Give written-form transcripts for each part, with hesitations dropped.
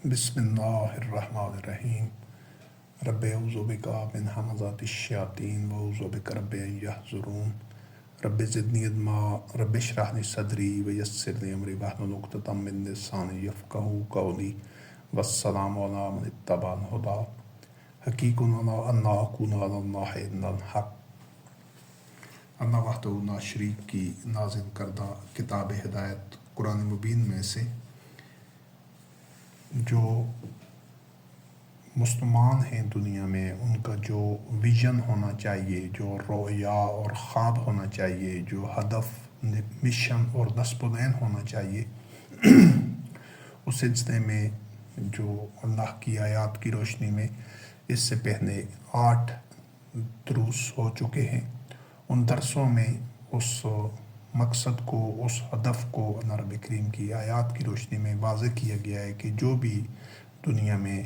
بسم اللہ الرحمن الرحیم رب اعوذ بک من همزات الشیاطین واعوذ بک رب ان یحضرون رب زدنی علما رب اشرح لی صدری ویسر لی امری واحلل عقدۃ من لسانی یفقہوا قولی والسلام علی من اتبع الہدی حقیق علی ان اکون علی اللہ ان الحق۔ اللہ وحدہ لا شریک کی نازل کردہ کتاب ہدایت قرآن مبین میں سے جو مسلمان ہیں دنیا میں، ان کا جو ویژن ہونا چاہیے، جو رویا اور خواب ہونا چاہیے، جو ہدف، مشن اور نصب العین ہونا چاہیے، اس سلسلے میں جو اللہ کی آیات کی روشنی میں اس سے پہلے 8 دروس ہو چکے ہیں۔ ان درسوں میں اس مقصد کو، اس ہدف کو اللہ رب کریم کی آیات کی روشنی میں واضح کیا گیا ہے کہ جو بھی دنیا میں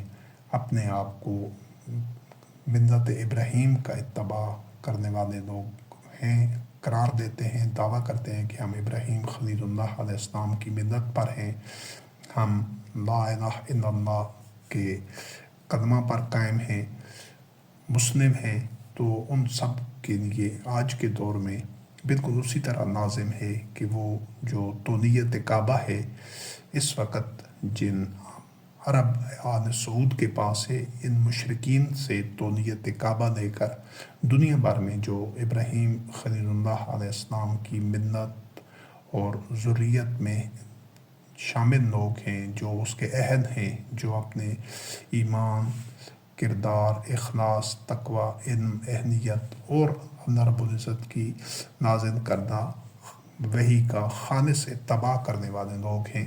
اپنے آپ کو ملت ابراہیم کا اتباع کرنے والے لوگ ہیں، قرار دیتے ہیں، دعویٰ کرتے ہیں کہ ہم ابراہیم خلیل اللہ علیہ السلام کی ملت پر ہیں، ہم لا الہ الا اللہ کے کلمہ پر قائم ہیں، مسلم ہیں، تو ان سب کے لیے آج کے دور میں بالکل اسی طرح لازم ہے کہ وہ جو تولیت کعبہ ہے اس وقت جن عرب آل سعود کے پاس ہے، ان مشرکین سے تولیت کعبہ لے کر دنیا بھر میں جو ابراہیم خلیل اللہ علیہ السلام کی ملت اور ذریت میں شامل لوگ ہیں، جو اس کے اہل ہیں، جو اپنے ایمان، کردار، اخلاص، تقوی، علم، اہلیت اور اللہ رب العزت کی نازل کردہ وحی کا خالص اتباع کرنے والے لوگ ہیں،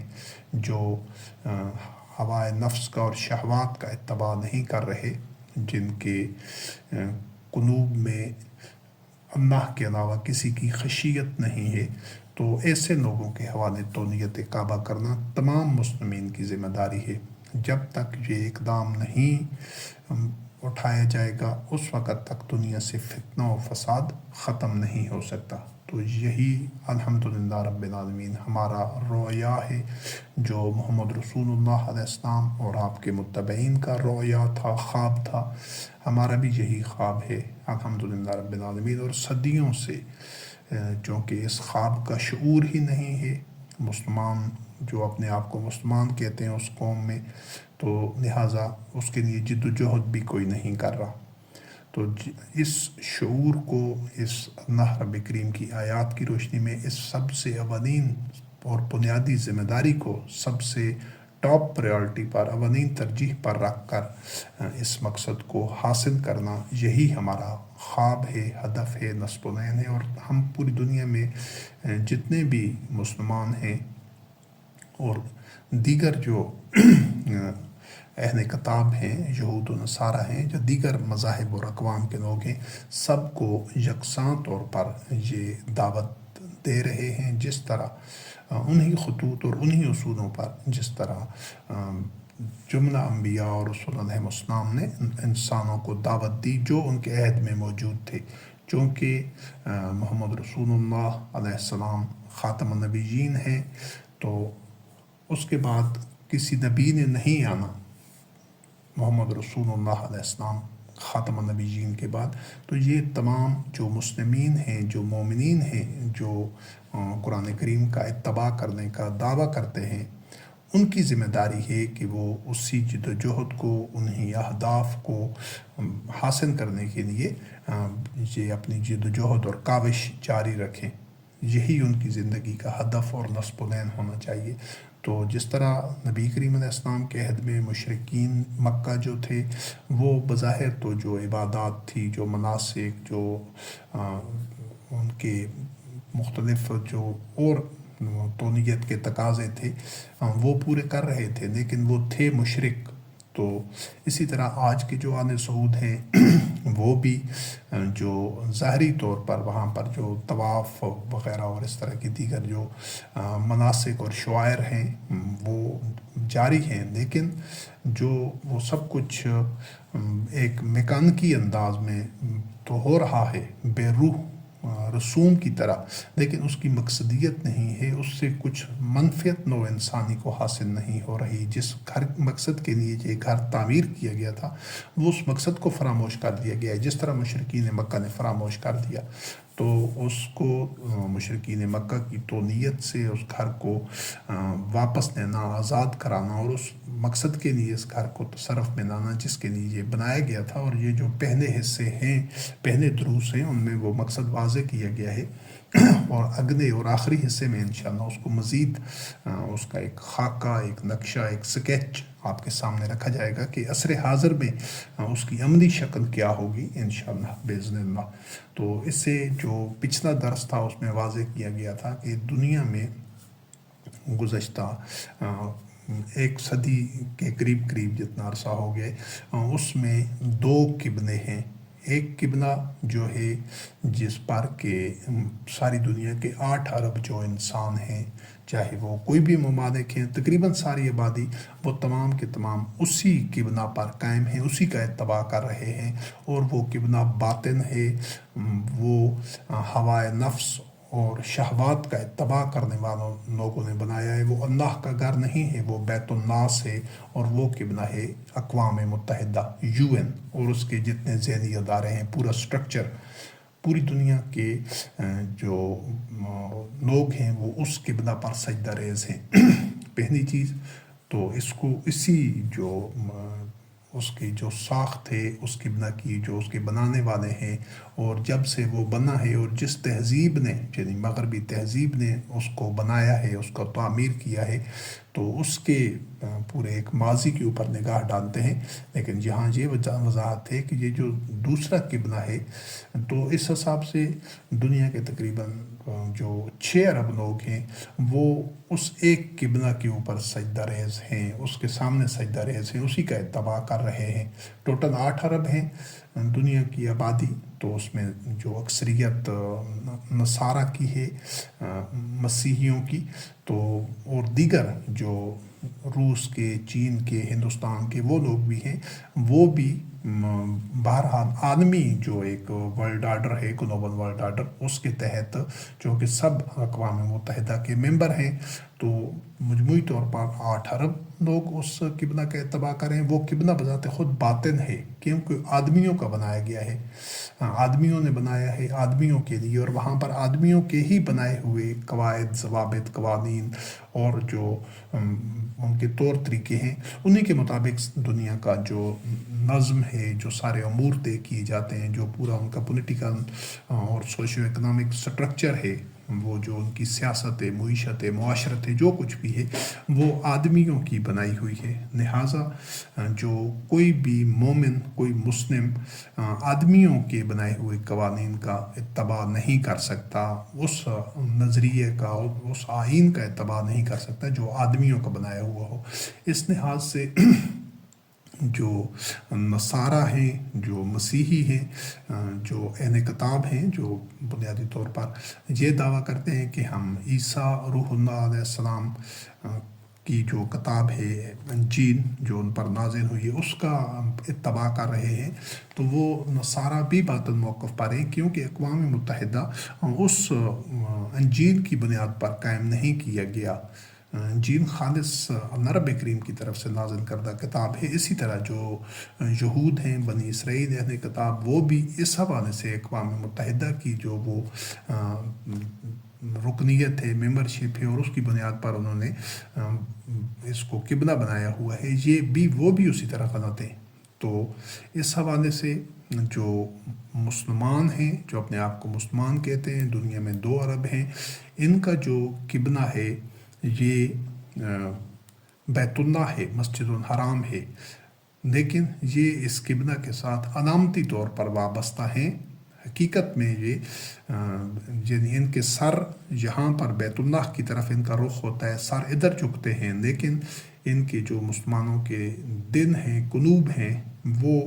جو ہوائے نفس کا اور شہوات کا اتباع نہیں کر رہے، جن کے قلوب میں اللہ کے علاوہ کسی کی خشیت نہیں ہے، تو ایسے لوگوں کے حوالے تولیت کعبہ کرنا تمام مسلمین کی ذمہ داری ہے۔ جب تک یہ اقدام نہیں اٹھایا جائے گا اس وقت تک دنیا سے فتنہ و فساد ختم نہیں ہو سکتا۔ تو یہی الحمدللہ رب العالمین ہمارا رویا ہے، جو محمد رسول اللہ علیہ السلام اور آپ کے متبعین کا رویا تھا، خواب تھا، ہمارا بھی یہی خواب ہے الحمدللہ رب العالمین۔ اور صدیوں سے چونکہ اس خواب کا شعور ہی نہیں ہے مسلمان، جو اپنے آپ کو مسلمان کہتے ہیں اس قوم میں، تو لہٰذا اس کے لیے جد و جہد بھی کوئی نہیں کر رہا۔ تو اس شعور کو، اس اللہ رب کریم کی آیات کی روشنی میں اس سب سے اولین اور بنیادی ذمہ داری کو سب سے ٹاپ پریورٹی پر، اولین ترجیح پر رکھ کر اس مقصد کو حاصل کرنا، یہی ہمارا خواب ہے، ہدف ہے، نصب العین ہے۔ اور ہم پوری دنیا میں جتنے بھی مسلمان ہیں اور دیگر جو اہل کتاب ہیں، یہود و نصارہ ہیں، جو دیگر مذاہب اور اقوام کے لوگ ہیں، سب کو یکساں طور پر یہ دعوت دے رہے ہیں، جس طرح انہی خطوط اور انہی اصولوں پر جس طرح جملہ انبیاء اور رسول علیہ السلام نے انسانوں کو دعوت دی، جو ان کے عہد میں موجود تھے۔ چونکہ محمد رسول اللہ علیہ السلام خاتم النبیین ہیں، تو اس کے بعد کسی نبی نے نہیں آنا، محمد رسول اللہ علیہ السلام خاتم النبیین کے بعد۔ تو یہ تمام جو مسلمین ہیں، جو مومنین ہیں، جو قرآن کریم کا اتباع کرنے کا دعویٰ کرتے ہیں، ان کی ذمہ داری ہے کہ وہ اسی جد و جہد کو، انہی اہداف کو حاصل کرنے کے لیے یہ اپنی جد و جہد اور کاوش جاری رکھیں۔ یہی ان کی زندگی کا ہدف اور نصب العین ہونا چاہیے۔ تو جس طرح نبی کریم علیہ السلام کے عہد میں مشرکین مکہ جو تھے، وہ بظاہر تو جو عبادات تھی، جو مناسک، جو ان کے مختلف جو اور تولیت کے تقاضے تھے، وہ پورے کر رہے تھے، لیکن وہ تھے مشرک۔ تو اسی طرح آج کے جو آل سعود ہیں وہ بھی جو ظاہری طور پر وہاں پر جو طواف وغیرہ اور اس طرح کی دیگر جو مناسک اور شعائر ہیں وہ جاری ہیں، لیکن جو وہ سب کچھ ایک میکانکی انداز میں تو ہو رہا ہے، بے روح رسوم کی طرح، لیکن اس کی مقصدیت نہیں ہے، اس سے کچھ منفعت نو انسانی کو حاصل نہیں ہو رہی۔ جس گھر مقصد کے لیے یہ گھر تعمیر کیا گیا تھا وہ اس مقصد کو فراموش کر دیا گیا ہے، جس طرح مشرکین مکہ نے فراموش کر دیا۔ تو اس کو مشرکین مکہ کی تو نیت سے اس گھر کو واپس لینا، آزاد کرانا، اور اس مقصد کے لیے اس گھر کو تصرف میں لانا جس کے لیے یہ بنایا گیا تھا۔ اور یہ جو پہلے حصے ہیں، پہلے دروس ہیں، ان میں وہ مقصد واضح کیا گیا ہے، اور اگلے اور آخری حصے میں انشاءاللہ اس کو مزید اس کا ایک خاکہ، ایک نقشہ، ایک سکیچ آپ کے سامنے رکھا جائے گا کہ عصر حاضر میں اس کی عملی شکل کیا ہوگی انشاءاللہ باذن اللہ۔ تو اس سے جو پچھلا درس تھا اس میں واضح کیا گیا تھا کہ دنیا میں گزشتہ ایک صدی کے قریب جتنا عرصہ ہو گئے، اس میں دو قبلے ہیں۔ ایک قبلہ جو ہے جس پر کہ ساری دنیا کے 8 ارب جو انسان ہیں، چاہے وہ کوئی بھی ممالک ہیں، تقریباً ساری آبادی، وہ تمام کے تمام اسی قبلہ پر قائم ہیں، اسی کا اتباع کر رہے ہیں۔ اور وہ قبلہ باطن ہے، وہ ہوائے نفس اور شہوات کا اتباع کرنے والوں لوگوں نے بنایا ہے۔ وہ اللہ کا گھر نہیں ہے، وہ بیت الناس ہے، اور وہ قبلہ ہے اقوام متحدہ، UN، اور اس کے جتنے ذیلی ادارے ہیں، پورا سٹرکچر، پوری دنیا کے جو لوگ ہیں وہ اس قبلہ پر سجدہ ریز ہیں۔ پہلی چیز تو اس کو اسی جو اس کی جو ساخت ہے اس قبلہ کی، جو اس کے بنانے والے ہیں، اور جب سے وہ بنا ہے، اور جس تہذیب نے، یعنی مغربی تہذیب نے اس کو بنایا ہے، اس کو تعمیر کیا ہے، تو اس کے پورے ایک ماضی کے اوپر نگاہ ڈالتے ہیں۔ لیکن جہاں یہ وضاحت ہے کہ یہ جو دوسرا قبلہ ہے، تو اس حساب سے دنیا کے تقریباً جو 6 ارب لوگ ہیں وہ اس ایک قبلہ کے اوپر سجدہ ریز ہیں، اس کے سامنے سجدہ ریز ہیں، اسی کا اتباع کر رہے ہیں۔ ٹوٹل 8 ارب ہیں دنیا کی آبادی، تو اس میں جو اکثریت نصارہ کی ہے، مسیحیوں کی، تو اور دیگر جو روس کے، چین کے، ہندوستان کے وہ لوگ بھی ہیں، وہ بھی بہرحال عالمی جو ایک ورلڈ آرڈر ہے، گلوبل ورلڈ آرڈر، اس کے تحت چونکہ سب اقوام متحدہ کے ممبر ہیں، تو مجموعی طور پر 8 ارب لوگ اس قبلہ کا اتباع کریں۔ وہ قبلہ بذات خود باطن ہے، کیونکہ آدمیوں کا بنایا گیا ہے، آدمیوں نے بنایا ہے آدمیوں کے لیے، اور وہاں پر آدمیوں کے ہی بنائے ہوئے قواعد، ضوابط، قوانین اور جو ان کے طور طریقے ہیں، انہی کے مطابق دنیا کا جو نظم ہے، جو سارے امور طے کیے جاتے ہیں، جو پورا ان کا پولیٹیکل اور سوشیو اکنامک سٹرکچر ہے، وہ جو ان کی سیاست ہے، معیشت ہے، معاشرت ہے، جو کچھ بھی ہے، وہ آدمیوں کی بنائی ہوئی ہے۔ لہٰذا جو کوئی بھی مومن، کوئی مسلم آدمیوں کے بنائے ہوئے قوانین کا اتباع نہیں کر سکتا، اس نظریے کا، اس آئین کا اتباع نہیں کر سکتا جو آدمیوں کا بنایا ہوا ہو۔ اس لحاظ سے جو نصارہ ہیں، جو مسیحی ہیں، جو اہل کتاب ہیں، جو بنیادی طور پر یہ دعویٰ کرتے ہیں کہ ہم عیسیٰ روح اللہ علیہ السلام کی جو کتاب ہے، انجیل جو ان پر نازل ہوئی ہے، اس کا اتباع کر رہے ہیں، تو وہ نصارہ بھی باطل موقف پر ہیں، کیونکہ اقوام متحدہ اس انجیل کی بنیاد پر قائم نہیں کیا گیا۔ انجیل خالص اللہ رب کریم کی طرف سے نازل کردہ کتاب ہے۔ اسی طرح جو یہود ہیں، بنی اسرائیل اہل کتاب، وہ بھی اس حوالے سے اقوام متحدہ کی جو وہ رکنیت ہے، ممبرشپ ہے، اور اس کی بنیاد پر انہوں نے اس کو قبلہ بنایا ہوا ہے، وہ بھی اسی طرح غلط ہیں۔ تو اس حوالے سے جو مسلمان ہیں، جو اپنے آپ کو مسلمان کہتے ہیں، دنیا میں 2 ارب ہیں، ان کا جو قبلہ ہے یہ بیت اللہ ہے، مسجد الحرام ہے، لیکن یہ اس قبلہ کے ساتھ علامتی طور پر وابستہ ہیں۔ حقیقت میں یہ یعنی ان کے سر یہاں پر بیت اللہ کی طرف ان کا رخ ہوتا ہے، سر ادھر جھکتے ہیں، لیکن ان کے جو مسلمانوں کے دل ہیں، قلوب ہیں، وہ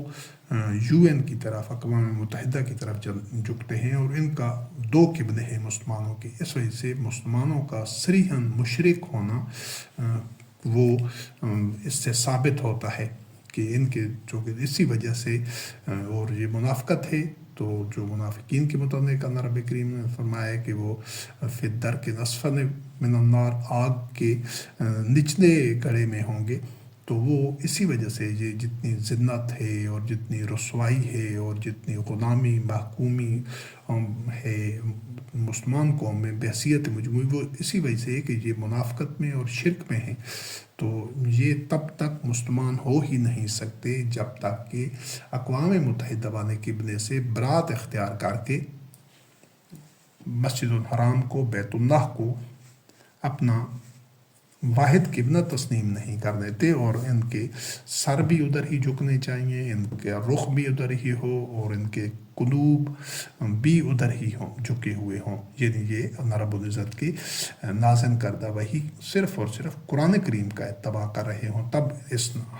UN کی طرف، اقوام متحدہ کی طرف جھکتے ہیں، اور ان کا 2 قبلے ہیں مسلمانوں کے۔ اس وجہ سے مسلمانوں کا صریحاً مشرک ہونا وہ اس سے ثابت ہوتا ہے کہ ان کے جو کہ اسی وجہ سے، اور یہ منافقت ہے تو جو منافقین کے متعلق اللہ رب کریم نے فرمایا کہ وہ فی الدرک الاسفل من النار، آگ کے نچلے گڑھے میں ہوں گے. تو وہ اسی وجہ سے یہ جتنی ذلت ہے اور جتنی رسوائی ہے اور جتنی غلامی محکومی ہے مسلمان قوم میں بحیثیت مجموعی، وہ اسی وجہ سے ہے کہ یہ منافقت میں اور شرک میں ہیں. تو یہ تب تک مسلمان ہو ہی نہیں سکتے جب تک کہ اقوام متحدہ بان قبلے سے برات اختیار کر کے مسجد الحرام کو، بیت اللہ کو اپنا واحد قبلہ تسلیم نہیں کر دیتے، اور ان کے سر بھی ادھر ہی جھکنے چاہیے، ان کے رخ بھی ادھر ہی ہو، اور ان کے قلوب بھی ادھر ہی ہوں، جھکے ہوئے ہوں. یعنی یہ اللہ رب العزت کی نازل کردہ وحی صرف اور صرف قرآن کریم کا اتباع کر رہے ہوں، تب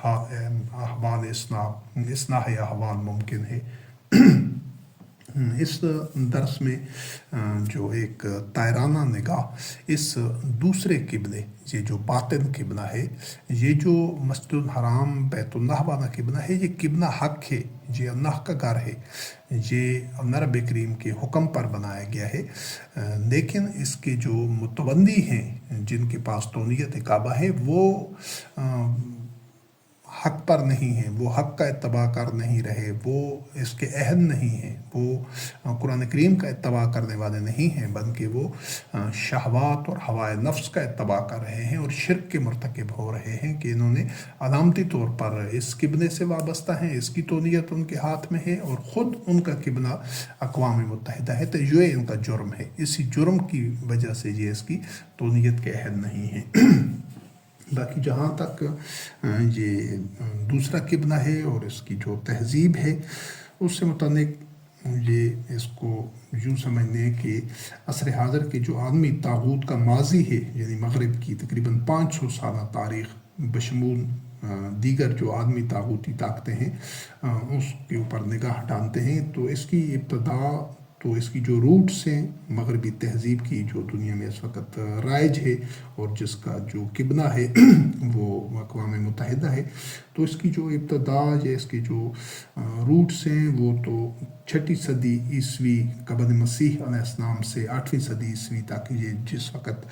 احوال اصلاح احوال ممکن ہے. اس درس میں جو ایک طائرانہ نگاہ اس دوسرے قبلے، یہ جو باطن قبلہ ہے، یہ جو مسجد الحرام بیت اللہ والا قبلہ ہے، یہ قبلہ حق ہے، یہ اللہ کا گھر ہے، یہ اللہ رب کریم کے حکم پر بنایا گیا ہے. لیکن اس کے جو متولی ہیں، جن کے پاس تونیت کعبہ ہے، وہ حق پر نہیں ہیں، وہ حق کا اتباع کر نہیں رہے، وہ اس کے اہل نہیں ہیں، وہ قرآن کریم کا اتباع کرنے والے نہیں ہیں، بلکہ وہ شہوات اور ہوائے نفس کا اتباع کر رہے ہیں اور شرک کے مرتکب ہو رہے ہیں کہ انہوں نے علامتی طور پر اس قبلے سے وابستہ ہیں، اس کی تونیت ان کے ہاتھ میں ہے اور خود ان کا قبلہ اقوام متحدہ ہے. تو یہ ان کا جرم ہے، اسی جرم کی وجہ سے یہ اس کی تونیت کے اہل نہیں ہیں. باقی جہاں تک یہ دوسرا قبلہ ہے اور اس کی جو تہذیب ہے، اس سے متعلق یہ اس کو یوں سمجھ لیں کہ عصر حاضر کے جو عالمی طاغوت کا ماضی ہے، یعنی مغرب کی تقریباً 500 سالہ تاریخ بشمول دیگر جو عالمی طاغوتی طاقتیں ہیں، اس کے اوپر نگاہ ڈالتے ہیں. تو اس کی ابتدا، تو اس کی جو روٹس ہیں مغربی تہذیب کی، جو دنیا میں اس وقت رائج ہے اور جس کا جو قبلہ ہے وہ اقوام متحدہ ہے، تو اس کی جو ابتدا یا اس کے جو روٹس ہیں وہ تو 6 صدی عیسوی قبل مسیح علیہ السلام سے 8ویں صدی عیسوی تک، یہ جس وقت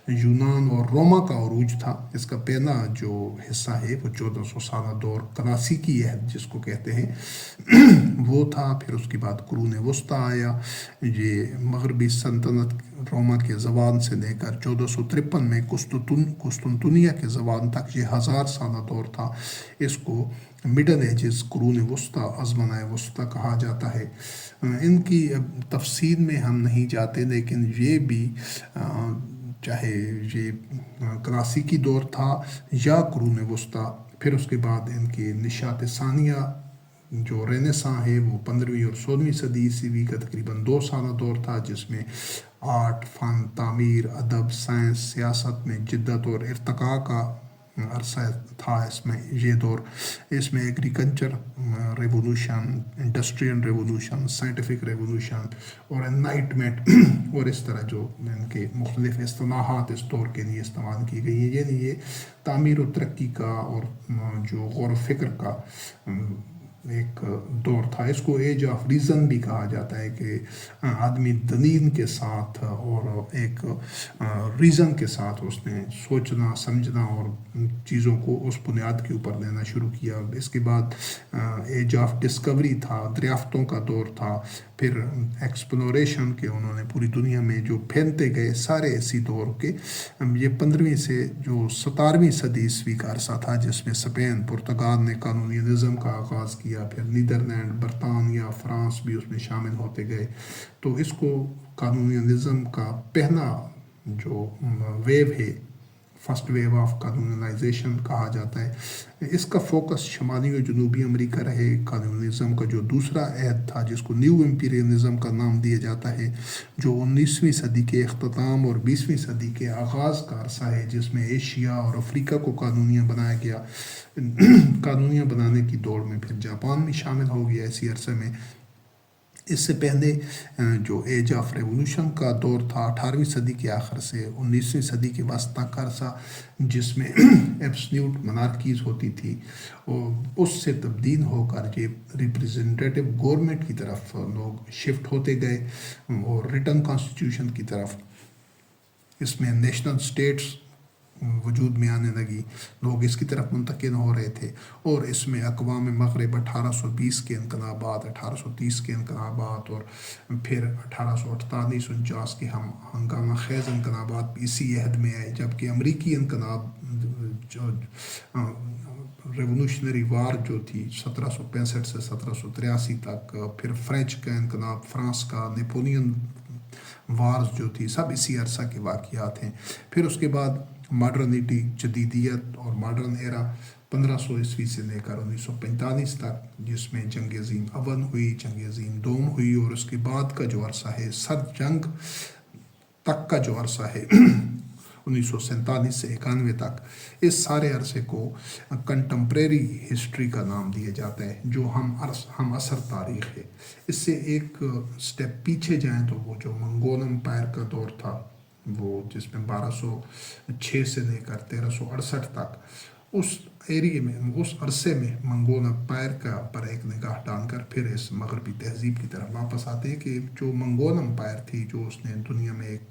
یونان اور روما کا عروج تھا. اس کا پہلا جو حصہ ہے وہ 1400 سالہ دور کلاسیکی عہد جس کو کہتے ہیں وہ تھا. پھر اس کے بعد قرون وسطیٰ آیا، یہ مغربی سلطنت روما کے زوال سے لے کر 1453 میں قسطنطنیہ کے زوال تک یہ 1000 سالہ دور تھا. اس کو مڈل ایجز، قرون وسطیٰ، ازمنہ وسطیٰ کہا جاتا ہے. ان کی تفصیل میں ہم نہیں جاتے، لیکن یہ بھی چاہے یہ کلاسیکی دور تھا یا قرون وسطیٰ، پھر اس کے بعد ان کے نشاط ثانیہ جو رینیساں ہے وہ 15ویں اور 16ویں صدی عیسوی کا تقریباً 2 سالہ دور تھا، جس میں آرٹ، فن، تعمیر، ادب، سائنس، سیاست میں جدت اور ارتقاء کا عرصہ تھا. اس میں یہ دور، اس میں agriculture revolution, industrial revolution, scientific revolution اور انلائٹمنٹ اور اس طرح جو ان کے مختلف اصطلاحات اس دور کے لیے استعمال کی گئی ہیں، یعنی یہ تعمیر و ترقی کا اور جو غور و فکر کا ایک دور تھا. اس کو ایج آف ریزن بھی کہا جاتا ہے کہ آدمی دلیل کے ساتھ اور ایک ریزن کے ساتھ اس نے سوچنا سمجھنا اور چیزوں کو اس بنیاد کے اوپر لینا شروع کیا. اس کے بعد ایج آف ڈسکوری تھا، دریافتوں کا دور تھا. پھر ایکسپلوریشن کے انہوں نے پوری دنیا میں جو پھیلتے گئے سارے اسی دور کے. یہ 15ویں سے جو 17ویں صدی عیسوی کا عرصہ تھا، جس میں اسپین، پرتگال نے قانونی نظم کا آغاز کیا، پھر نیدرلینڈ، برطانیہ، فرانس بھی اس میں شامل ہوتے گئے. تو اس کو قانونی نظم کا پہلا جو ویو ہے، فرسٹ ویو آف کالونائزیشن کہا جاتا ہے. اس کا فوکس شمالی اور جنوبی امریکہ رہے. کالونیزم کا جو دوسرا عہد تھا، جس کو نیو امپیریلزم کا نام دیا جاتا ہے، جو 19ویں صدی کے اختتام اور 20ویں صدی کے آغاز کا عرصہ ہے، جس میں ایشیا اور افریقہ کو کالونیاں بنایا گیا. کالونیاں بنانے کی دوڑ میں پھر جاپان بھی شامل ہو گیا اسی عرصے میں. اس سے پہلے جو ایج آف ریولوشن کا دور تھا 18ویں صدی کے آخر سے 19ویں صدی کے وسط تک عرصہ، جس میں ایبسلیوٹ منارکیز ہوتی تھی، اور اس سے تبدیل ہو کر یہ ریپریزنٹیٹیو گورنمنٹ کی طرف لوگ شفٹ ہوتے گئے اور ریٹن کانسٹیٹیوشن کی طرف، اس میں نیشنل اسٹیٹس وجود میں آنے لگی، لوگ اس کی طرف منتقل ہو رہے تھے، اور اس میں اقوام مغرب 1820 کے انقلابات، 1830 کے انقلابات، اور پھر 1848 49 کے ہنگامہ خیز انقلابات بھی اسی عہد میں آئے، جبکہ امریکی انقلاب جو ریولوشنری وار جو تھی 1765 سے 1783 تک، پھر فرینچ کا انقلاب، فرانس کا نیپولین وارز جو تھی، سب اسی عرصہ کے واقعات ہیں۔ پھر اس کے بعد ماڈرنیٹی، جدیدیت اور ماڈرن ایرا 1500 عیسوی سے لے کر 1945 تک، جس میں جنگ عظیم اول ہوئی، جنگ عظیم دوم ہوئی، اور اس کے بعد کا جو عرصہ ہے، سرد جنگ تک کا جو عرصہ ہے 1947 سے 91 تک، اس سارے عرصے کو کنٹمپریری ہسٹری کا نام دیا جاتا ہے، جو ہم عصر تاریخ ہے۔ اس سے ایک سٹیپ پیچھے جائیں تو وہ جو منگول امپائر کا دور تھا، وہ جس میں 1206 سے لے کر 1368 تک، اس ایریے میں، اس عرصے میں منگول امپائر کا پر ایک نگاہ ڈال کر پھر اس مغربی تہذیب کی طرف واپس آتے ہیں کہ جو منگول امپائر تھی، جو اس نے دنیا میں ایک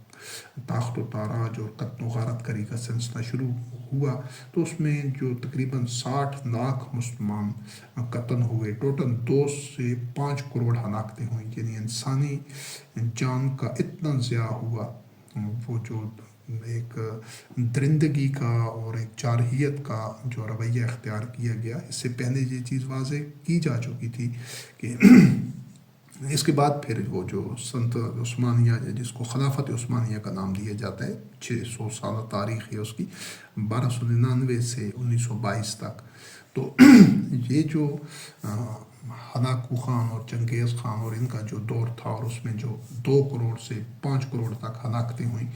طاقت و تاراج اور قتل و غارت کاری کا سلسلہ شروع ہوا، تو اس میں جو تقریباً 60 لاکھ مسلمان قتل ہوئے، ٹوٹل 2 سے 5 کروڑ ہلاکتیں ہوئیں، یعنی انسانی جان کا اتنا ضیاع ہوا، وہ جو ایک درندگی کا اور ایک جارحیت کا جو رویہ اختیار کیا گیا۔ اس سے پہلے یہ چیز واضح کی جا چکی تھی کہ اس کے بعد پھر وہ جو سلطنت عثمانیہ، جس کو خلافت عثمانیہ کا نام دیا جاتا ہے، 600 سالہ تاریخ ہے اس کی، 1299 سے 1922 تک۔ تو یہ جو ہلاکو خان اور چنگیز خان اور ان کا جو دور تھا، اور اس میں جو 2 کروڑ سے 5 کروڑ تک ہلاکتیں ہوئیں،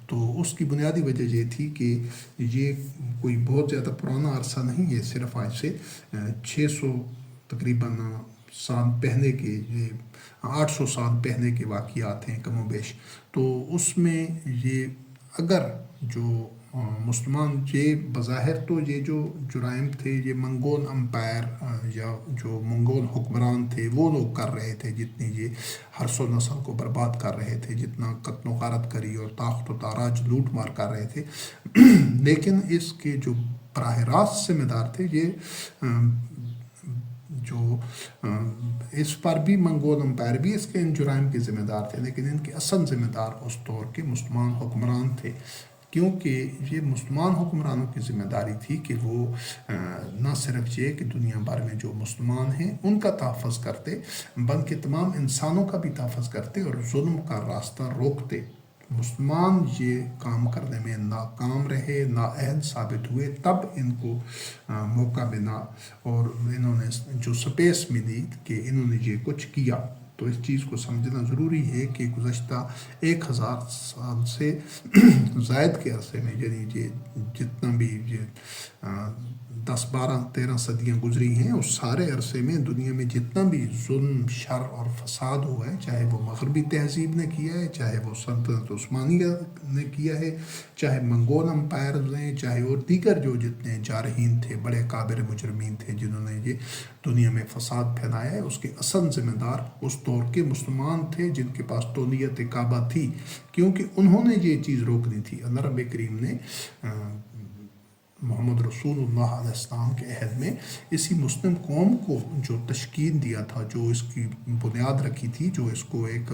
تو اس کی بنیادی وجہ یہ تھی کہ یہ کوئی بہت زیادہ پرانا عرصہ نہیں ہے، صرف آج سے 600 تقریباً سال پہلے کے، یہ 800 سال پہلے کے واقعات ہیں کم و بیش۔ تو اس میں یہ اگر جو مسلمان، یہ بظاہر تو یہ جو جرائم تھے، یہ منگول امپائر یا جو منگول حکمران تھے وہ لوگ کر رہے تھے، جتنی یہ حرث و نسل کو برباد کر رہے تھے، جتنا قتل و غارت کری اور طاقت و تاراج لوٹ مار کر رہے تھے، لیکن اس کے جو براہ راست ذمہ دار تھے، یہ جو اس پر بھی منگول امپائر بھی اس کے ان جرائم کے ذمہ دار تھے، لیکن ان کے اصل ذمہ دار اس دور کے مسلمان حکمران تھے، کیونکہ یہ مسلمان حکمرانوں کی ذمہ داری تھی کہ وہ نہ صرف یہ کہ دنیا بھر میں جو مسلمان ہیں ان کا تحفظ کرتے، بلکہ تمام انسانوں کا بھی تحفظ کرتے اور ظلم کا راستہ روکتے۔ مسلمان یہ کام کرنے میں ناکام رہے، نااہل ثابت ہوئے، تب ان کو موقع ملا اور انہوں نے جو سپیس ملی کہ انہوں نے یہ کچھ کیا۔ تو اس چیز کو سمجھنا ضروری ہے کہ گزشتہ 1000 سال سے زائد کے عرصے میں، یعنی یہ جتنا بھی یہ 10 12 13 صدیاں گزری ہیں، اس سارے عرصے میں دنیا میں جتنا بھی ظلم، شر اور فساد ہوا ہے، چاہے وہ مغربی تہذیب نے کیا ہے، چاہے وہ سلطنت عثمانیہ نے کیا ہے، چاہے منگول امپائرز نے، چاہے اور دیگر جو جتنے جارحین تھے، بڑے کابر مجرمین تھے جنہوں نے یہ دنیا میں فساد پھیلایا ہے، اس کے اصل ذمہ دار اس دور کے مسلمان تھے، جن کے پاس تولیت کعبہ تھی، کیونکہ انہوں نے یہ چیز روکنی تھی۔ اللہ رب کریم نے محمد رسول اللہ علیہ السلام کے عہد میں اسی مسلم قوم کو جو تشکیل دیا تھا، جو اس کی بنیاد رکھی تھی، جو اس کو ایک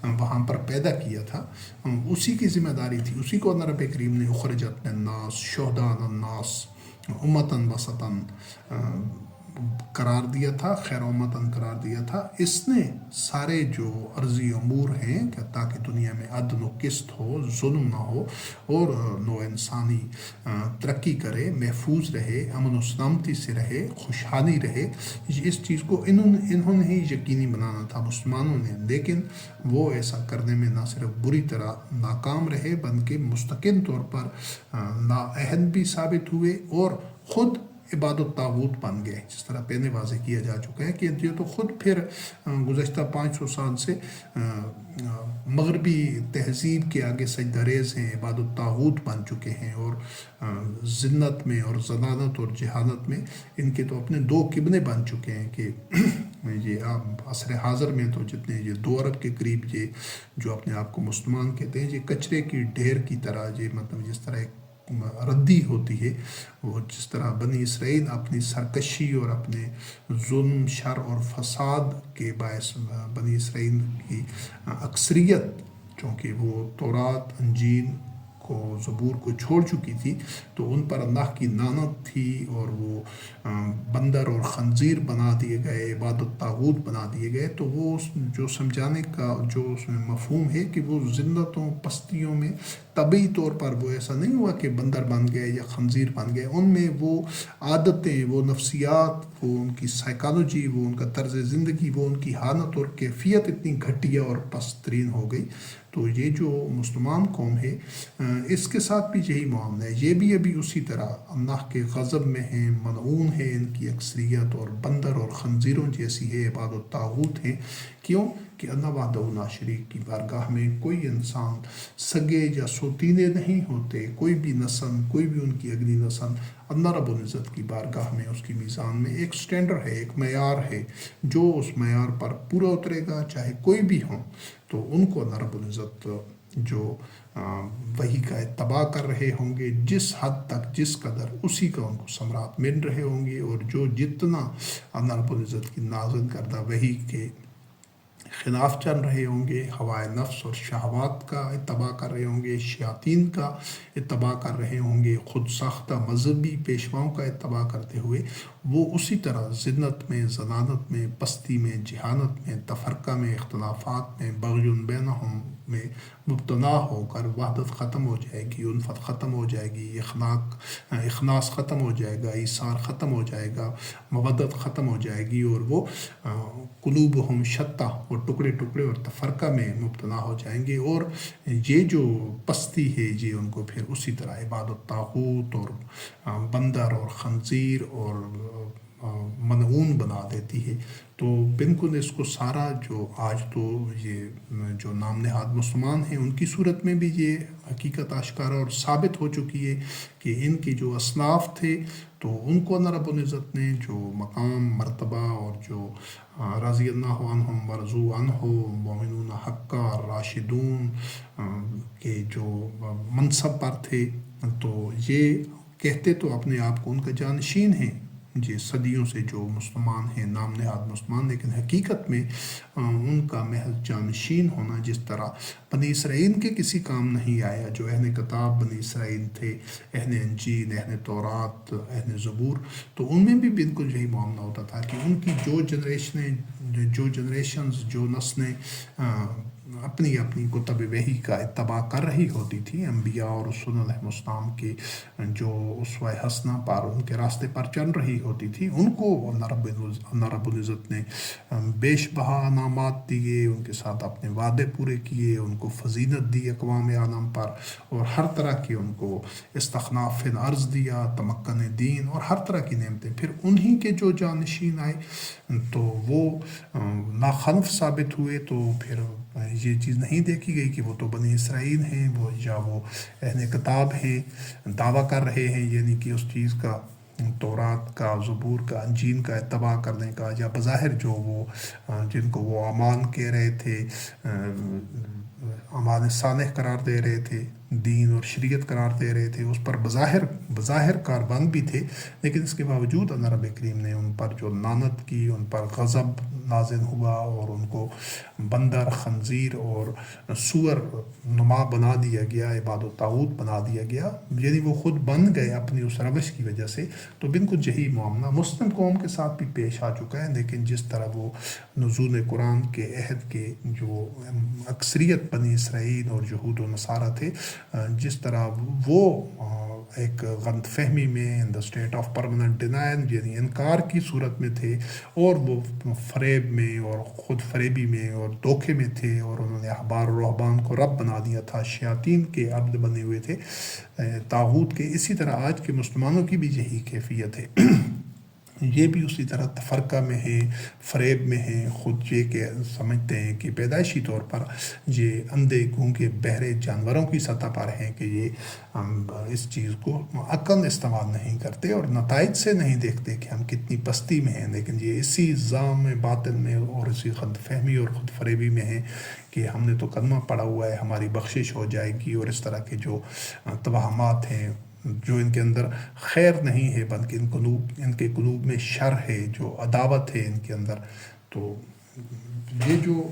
وہاں پر پیدا کیا تھا، اسی کی ذمہ داری تھی، اسی کو اللہ رب کریم نے اخرجت للناس شہداء علی الناس امتاً وسطاً قرار دیا تھا، خیر امتاً قرار دیا تھا۔ اس نے سارے جو عرضی امور ہیں کہ تاکہ دنیا میں عدل و قسط ہو، ظلم نہ ہو اور نوع انسانی ترقی کرے، محفوظ رہے، امن و سلامتی سے رہے، خوشحالی رہے، اس چیز کو انہوں نے ہی یقینی بنانا تھا مسلمانوں نے، لیکن وہ ایسا کرنے میں نہ صرف بری طرح ناکام رہے، بلکہ مستقل طور پر نااہل بھی ثابت ہوئے اور خود عبادت طاغوت بن گئے، جس طرح پہلے واضح کیا جا چکا ہے کہ یہ تو خود پھر گزشتہ 500 سال سے مغربی تہذیب کے آگے سجدہ ریز ہیں، عبادت طاغوت بن چکے ہیں، اور ذلت میں اور ذلالت اور جہالت میں ان کے تو اپنے دو قبلے بن چکے ہیں کہ یہ عصر حاضر میں تو جتنے یہ 2 ارب کے قریب یہ جو اپنے آپ کو مسلمان کہتے ہیں، یہ کچرے کی ڈھیر کی طرح، یہ مطلب جس طرح ایک ردی ہوتی ہے، وہ جس طرح بنی اسرائیل اپنی سرکشی اور اپنے ظلم شر اور فساد کے باعث بنی اسرائیل کی اکثریت، چونکہ وہ تورات انجیل کو زبور کو چھوڑ چکی تھی، تو ان پر اللہ کی لعنت تھی، اور وہ بندر اور خنزیر بنا دیے گئے، عبادت طاغوت بنا دیے گئے۔ تو وہ جو سمجھانے کا جو اس میں مفہوم ہے کہ وہ ذلتوں پستیوں میں طبعی طور پر وہ ایسا نہیں ہوا کہ بندر بن گئے یا خنزیر بن گئے، ان میں وہ عادتیں، وہ نفسیات، وہ ان کی سائیکالوجی، وہ ان کا طرز زندگی، وہ ان کی حالت اور کیفیت اتنی گھٹیا اور پست ترین ہو گئی۔ تو یہ جو مسلمان قوم ہے اس کے ساتھ بھی یہی معاملہ ہے، یہ بھی ابھی اسی طرح اللہ کے غضب میں ہیں، ملعون ہے ان کی اکثریت، اور بندر اور خنزیروں جیسی ہے، عبادت طاغوت ہیں۔ کیوں کہ اللہ وحدہ لا شریک کی بارگاہ میں کوئی انسان سگے یا سوتینے نہیں ہوتے، کوئی بھی نسل، کوئی بھی ان کی اگلی نسل اللہ رب العزت کی بارگاہ میں، اس کی میزان میں ایک سٹینڈرڈ ہے، ایک معیار ہے، جو اس معیار پر پورا اترے گا چاہے کوئی بھی ہو، تو ان کو اللہ رب العزت جو وہی کا اتباع کر رہے ہوں گے، جس حد تک جس قدر اسی کا ان کو ثمرات مل رہے ہوں گے، اور جو جتنا اللہ رب العزت کی نازل کردہ وہی کے خلاف چل رہے ہوں گے، ہوائے نفس اور شہوات کا اتباع کر رہے ہوں گے، شیاطین کا اتباع کر رہے ہوں گے، خود ساختہ مذہبی پیشواؤں کا اتباع کرتے ہوئے وہ اسی طرح ذلت میں، ضلالت میں، پستی میں، جہالت میں، تفرقہ میں، اختلافات میں، بغی بینہم میں مبتلا ہو کر وحدت ختم ہو جائے گی، الفت ختم ہو جائے گی، اخلاص ختم ہو جائے گا، ایثار ختم ہو جائے گا، مودت ختم ہو جائے گی، اور وہ قلوبہم شتہ، وہ ٹکڑے ٹکڑے اور تفرقہ میں مبتلا ہو جائیں گے، اور یہ جو پستی ہے یہ ان کو پھر اسی طرح عبادت طاغوت اور بندر اور خنزیر اور ملعون بنا دیتی ہے۔ تو بالکل اس کو سارا جو آج تو یہ جو نام نہاد مسلمان ہیں ان کی صورت میں بھی یہ حقیقت آشکارا اور ثابت ہو چکی ہے کہ ان کے جو اسلاف تھے تو ان کو اللہ رب العزت نے جو مقام، مرتبہ اور جو رضی اللہ عنہم ورضوا عنہ، مومنون حقا، راشدون کے جو منصب پر تھے، تو یہ کہتے تو اپنے آپ کو ان کا جانشین ہیں، یہ صدیوں سے جو مسلمان ہیں، نام نہاد مسلمان، لیکن حقیقت میں ان کا محض جانشین ہونا جس طرح بنی اسرائیل کے کسی کام نہیں آیا، جو اہل کتاب بنی اسرائیل تھے، اہل انجیل، اہل تورات، اہل زبور، تو ان میں بھی بالکل یہی معاملہ ہوتا تھا کہ ان کی جو جنریشنز، جو نسلیں اپنی اپنی کتب وحی کا اتباع کر رہی ہوتی تھی، انبیاء اور رسول علیہ السلام کے جو اسوہ حسنہ پر ان کے راستے پر چل رہی ہوتی تھی، ان کو اللہ رب العزت نے بیش بہا انعامات دیے، ان کے ساتھ اپنے وعدے پورے کیے، ان کو فضیلت دی اقوام عالم پر، اور ہر طرح کی ان کو استخلاف فی الارض دیا، تمکن دین اور ہر طرح کی نعمتیں۔ پھر انہی کے جو جانشین آئے تو وہ ناخلف ثابت ہوئے، تو پھر یہ چیز نہیں دیکھی گئی کہ وہ تو بنی اسرائیل ہیں، وہ یا وہ اہل کتاب ہیں، دعویٰ کر رہے ہیں یعنی کہ اس چیز کا، تورات کا، زبور کا، انجیل کا اتباع کرنے کا، یا بظاہر جو وہ جن کو وہ اعمال کہہ رہے تھے، اعمال صالح قرار دے رہے تھے، دین اور شریعت قرار دے رہے تھے، اس پر بظاہر کاربند بھی تھے، لیکن اس کے باوجود اللہ رب کریم نے ان پر جو لعنت کی، ان پر غضب نازل ہوا، اور ان کو بندر، خنزیر اور سور نما بنا دیا گیا، عبادت طاغوت بنا دیا گیا، یعنی وہ خود بن گئے اپنی اس روش کی وجہ سے۔ تو بالکل یہی معاملہ مسلم قوم کے ساتھ بھی پیش آ چکا ہے، لیکن جس طرح وہ نزول قرآن کے عہد کے جو اکثریت بنی اسرائیل اور یہود و نصارہ تھے، جس طرح وہ ایک غلط فہمی میں، in the state of permanent denial, یعنی انکار کی صورت میں تھے، اور وہ فریب میں اور خود فریبی میں اور دھوکے میں تھے، اور انہوں نے احبار و رہبان کو رب بنا دیا تھا، شیاطین کے عبد بنے ہوئے تھے، طاغوت کے۔ اسی طرح آج کے مسلمانوں کی بھی یہی کیفیت ہے، یہ بھی اسی طرح تفرقہ میں ہیں، فریب میں ہیں، خود یہ کہ سمجھتے ہیں کہ پیدائشی طور پر یہ اندھے گونگے بہرے جانوروں کی سطح پر ہیں، کہ یہ اس چیز کو عقل استعمال نہیں کرتے اور نتائج سے نہیں دیکھتے کہ ہم کتنی پستی میں ہیں، لیکن یہ اسی ظام باطن میں اور اسی خود فہمی اور خود فریبی میں ہیں کہ ہم نے تو کلمہ پڑھا ہوا ہے، ہماری بخشش ہو جائے گی، اور اس طرح کے جو توہمات ہیں، جو ان کے اندر خیر نہیں ہے بلکہ ان کے قلوب میں شر ہے، جو عداوت ہے ان کے اندر۔ تو یہ جو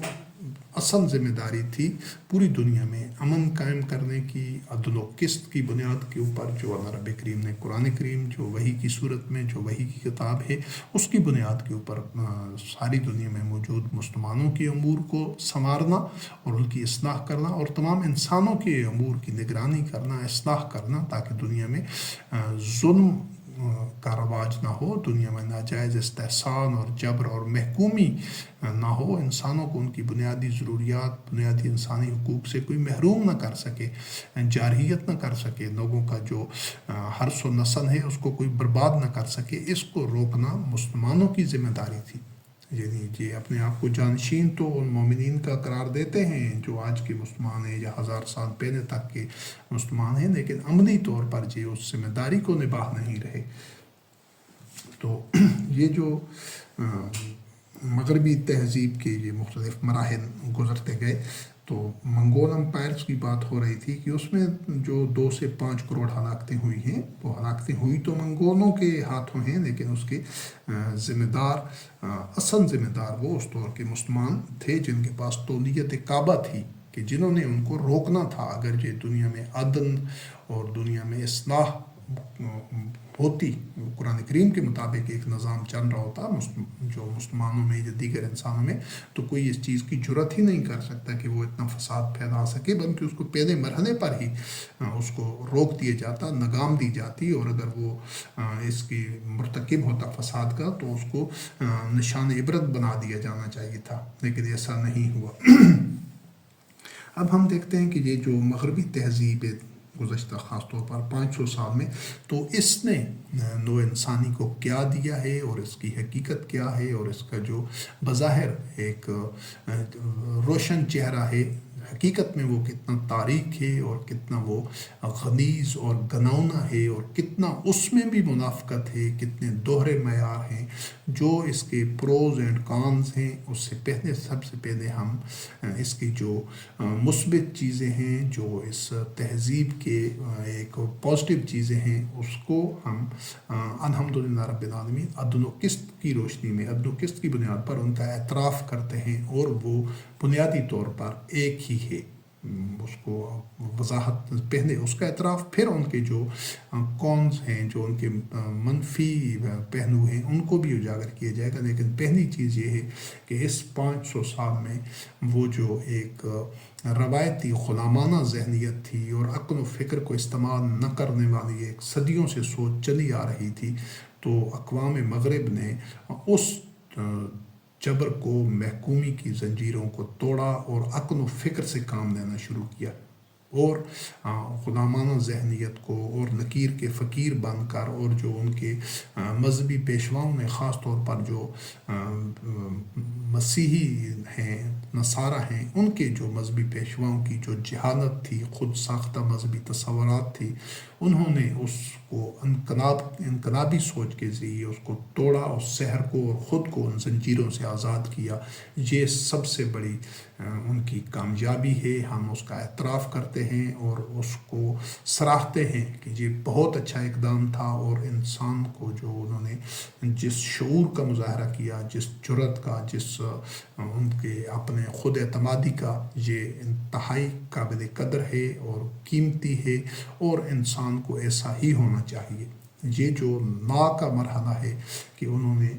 اصل ذمہ داری تھی پوری دنیا میں امن قائم کرنے کی، عدل و قسط کی بنیاد کے اوپر، جو اللہ رب کریم نے قرآن کریم جو وحی کی صورت میں، جو وحی کی کتاب ہے، اس کی بنیاد کے اوپر ساری دنیا میں موجود مسلمانوں کے امور کو سنوارنا اور ان کی اصلاح کرنا، اور تمام انسانوں کے امور کی نگرانی کرنا، اصلاح کرنا، تاکہ دنیا میں ظلم کا رواج نہ ہو، دنیا میں ناجائز استحصال اور جبر اور محکومی نہ ہو، انسانوں کو ان کی بنیادی ضروریات، بنیادی انسانی حقوق سے کوئی محروم نہ کر سکے، جارحیت نہ کر سکے، لوگوں کا جو حرث و نسل ہے اس کو کوئی برباد نہ کر سکے۔ اس کو روکنا مسلمانوں کی ذمہ داری تھی، یعنی یہ اپنے آپ کو جانشین تو ان مومنین کا قرار دیتے ہیں جو آج کے مسلمان ہیں یا 1000 سال پہلے تک کے مسلمان ہیں، لیکن عملی طور پر یہ اس ذمہ داری کو نبھا نہیں رہے۔ تو یہ جو مغربی تہذیب کے یہ مختلف مراحل گزرتے گئے، تو منگول امپائرز کی بات ہو رہی تھی کہ اس میں جو 2 سے 5 کروڑ ہلاکتیں ہوئی ہیں، وہ ہلاکتیں ہوئی تو منگولوں کے ہاتھوں ہیں، لیکن اس کے ذمہ دار، اصل ذمہ دار وہ اس دور کے مسلمان تھے جن کے پاس تولیت کعبہ تھی، کہ جنہوں نے ان کو روکنا تھا۔ اگر یہ دنیا میں عدل اور دنیا میں اصلاح ہوتی، قرآن کریم کے مطابق ایک نظام چل رہا ہوتا جو مسلمانوں میں یا دیگر انسانوں میں، تو کوئی اس چیز کی جرت ہی نہیں کر سکتا کہ وہ اتنا فساد پھیلا سکے، بلکہ اس کو پہلے مرحلے پر ہی اس کو روک دیا جاتا، لگام دی جاتی، اور اگر وہ اس کی مرتکب ہوتا فساد کا تو اس کو نشان عبرت بنا دیا جانا چاہیے تھا، لیکن ایسا نہیں ہوا۔ اب ہم دیکھتے ہیں کہ یہ جو مغربی تہذیب ہے گزشتہ خاص طور پر 500 سال میں، تو اس نے نوع انسانی کو کیا دیا ہے اور اس کی حقیقت کیا ہے، اور اس کا جو بظاہر ایک روشن چہرہ ہے، حقیقت میں وہ کتنا تاریک ہے اور کتنا وہ غلیظ اور گناؤنا ہے، اور کتنا اس میں بھی منافقت ہے، کتنے دوہرے معیار ہیں، جو اس کے پروز اینڈ کانز ہیں۔ اس سے پہلے، سب سے پہلے ہم اس کی جو مثبت چیزیں ہیں، جو اس تہذیب کے ایک پازیٹیو چیزیں ہیں، اس کو ہم الحمدللہ رب العالمین عدل و قسط کی روشنی میں، عدل و قسط کی بنیاد پر ان کا اعتراف کرتے ہیں، اور وہ بنیادی طور پر ایک ہی ہے۔ اس کو وضاحت، پہلے اس کا اعتراف، پھر ان کے جو کونز ہیں، جو ان کے منفی پہلو ہیں، ان کو بھی اجاگر کیا جائے گا، لیکن پہلی چیز یہ ہے کہ اس 500 سال میں وہ جو ایک روایتی غلامانہ ذہنیت تھی اور عقل و فکر کو استعمال نہ کرنے والی ایک صدیوں سے سوچ چلی آ رہی تھی، تو اقوام مغرب نے اس جبر کو، محکومی کی زنجیروں کو توڑا اور عقل و فکر سے کام لینا شروع کیا، اور غلامانہ ذہنیت کو اور نکیر کے فقیر بن کر، اور جو ان کے مذہبی پیشواؤں نے، خاص طور پر جو مسیحی ہیں، نصارہ ہیں، ان کے جو مذہبی پیشواؤں کی جو جہالت تھی، خود ساختہ مذہبی تصورات تھی، انہوں نے اس کو انقلابی سوچ کے ذریعے اس کو توڑا، اس سحر کو اور خود کو ان زنجیروں سے آزاد کیا۔ یہ سب سے بڑی ان کی کامیابی ہے۔ ہم اس کا اعتراف کرتے ہیں اور اس کو سراہتے ہیں کہ یہ بہت اچھا اقدام تھا، اور انسان کو جو انہوں نے جس شعور کا مظاہرہ کیا، جس جرأت کا، جس ان کے اپنے خود اعتمادی کا، یہ انتہائی قابل قدر ہے اور قیمتی ہے، اور انسان کو ایسا ہی ہونا چاہیے۔ یہ جو نا کا مرحلہ ہے کہ انہوں نے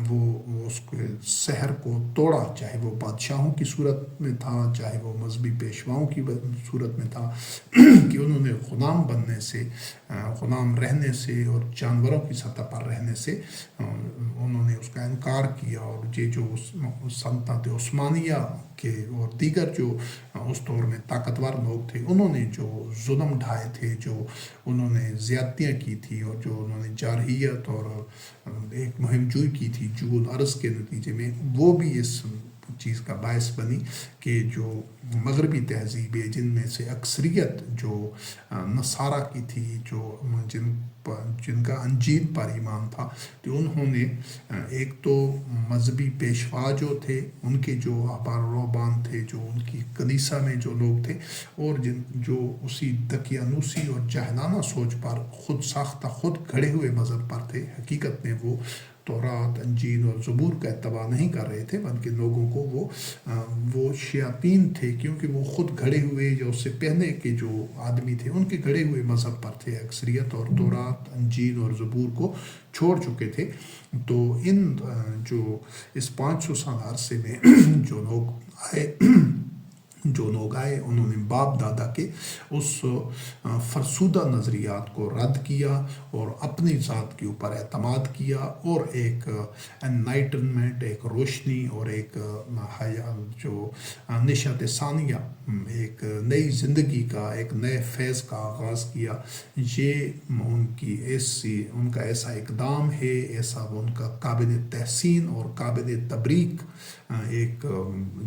وہ اس کے سحر کو توڑا، چاہے وہ بادشاہوں کی صورت میں تھا، چاہے وہ مذہبی پیشواؤں کی صورت میں تھا، کہ انہوں نے غلام بننے سے، غلام رہنے سے اور جانوروں کی سطح پر رہنے سے انہوں نے اس کا انکار کیا۔ اور یہ جو سلطنت عثمانیہ کے اور دیگر جو اس دور میں طاقتور لوگ تھے، انہوں نے جو ظلم ڈھائے تھے، جو انہوں نے زیادتیاں کی تھی، اور جو انہوں نے جارحیت اور ایک مہم جوئی کی تھی جول عرض کے نتیجے میں، وہ بھی اس چیز کا باعث بنی کہ جو مغربی تہذیبیں، جن میں سے اکثریت جو نصارہ کی تھی، جو جن کا انجیل پر ایمان تھا، تو انہوں نے ایک تو مذہبی پیشوا جو تھے، ان کے جو احبار و رہبان تھے، جو ان کی کلیسا میں جو لوگ تھے، اور جو اسی دقیانوسی اور جاہلانہ سوچ پر خود ساختہ، خود گھڑے ہوئے مذہب پر تھے، حقیقت میں وہ تورات، انجیل اور زبور کا اتباع نہیں کر رہے تھے، بلکہ لوگوں کو وہ شیاطین تھے، کیونکہ وہ خود گھڑے ہوئے، جو اس سے پہلے کے جو آدمی تھے ان کے گھڑے ہوئے مذہب پر تھے اکثریت، اور تورات، انجیل اور زبور کو چھوڑ چکے تھے۔ تو جو اس 500 سال عرصے میں جو لوگ آئے انہوں نے باپ دادا کے اس فرسودہ نظریات کو رد کیا اور اپنی ذات کے اوپر اعتماد کیا، اور ایک انلائٹنمنٹ، ایک روشنی اور ایک جو نشأت ثانیہ، ایک نئی زندگی کا، ایک نئے فیض کا آغاز کیا۔ یہ ان کا ایسا اقدام ہے، ایسا ان کا قابل تحسین اور قابل تبریک ایک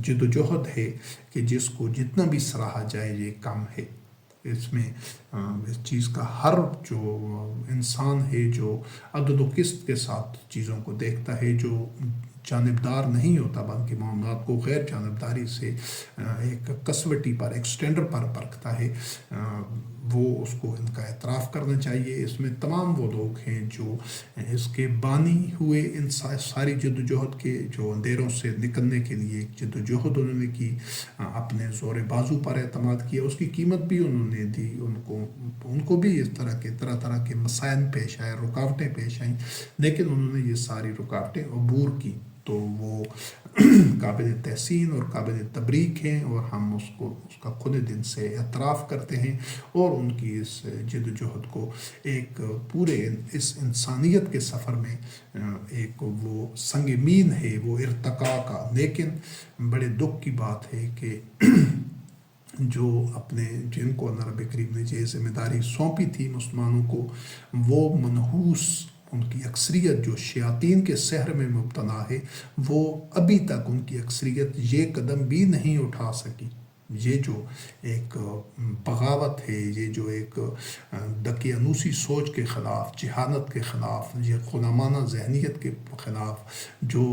جد و جہد ہے کہ جس کو جتنا بھی سراہا جائے یہ کم ہے۔ اس میں اس چیز کا ہر جو انسان ہے جو عدل و قسط کے ساتھ چیزوں کو دیکھتا ہے، جو جانبدار نہیں ہوتا بلکہ معاملات کو غیر جانبداری سے ایک کسوٹی پر، ایک سٹینڈرڈ پر پرکھتا ہے، وہ اس کو ان کا اعتراف کرنا چاہیے۔ اس میں تمام وہ لوگ ہیں جو اس کے بانی ہوئے، ان ساری جد و جہد کے جو اندھیروں سے نکلنے کے لیے جد و جہد انہوں نے کی، اپنے زور بازو پر اعتماد کیا، اس کی قیمت بھی انہوں نے دی۔ ان کو بھی اس طرح کے مسائل پیش آئے، رکاوٹیں پیش آئیں، لیکن انہوں نے یہ ساری رکاوٹیں عبور کی، تو وہ قابل تحسین اور قابل تبریک ہیں، اور ہم اس کا کھلے دل سے اعتراف کرتے ہیں، اور ان کی اس جد و جہد کو ایک پورے اس انسانیت کے سفر میں ایک وہ سنگ مین ہے، وہ ارتقاء کا۔ لیکن بڑے دکھ کی بات ہے کہ جو جن کو اللہ رب کریم نے یہ ذمہ داری سونپی تھی مسلمانوں کو، وہ منحوس، ان کی اکثریت جو شیاطین کے سحر میں مبتلا ہے، وہ ابھی تک ان کی اکثریت یہ قدم بھی نہیں اٹھا سکی۔ یہ جو ایک بغاوت ہے، یہ جو ایک دقیانوسی سوچ کے خلاف، جہالت کے خلاف، یہ غلامانہ ذہنیت کے خلاف، جو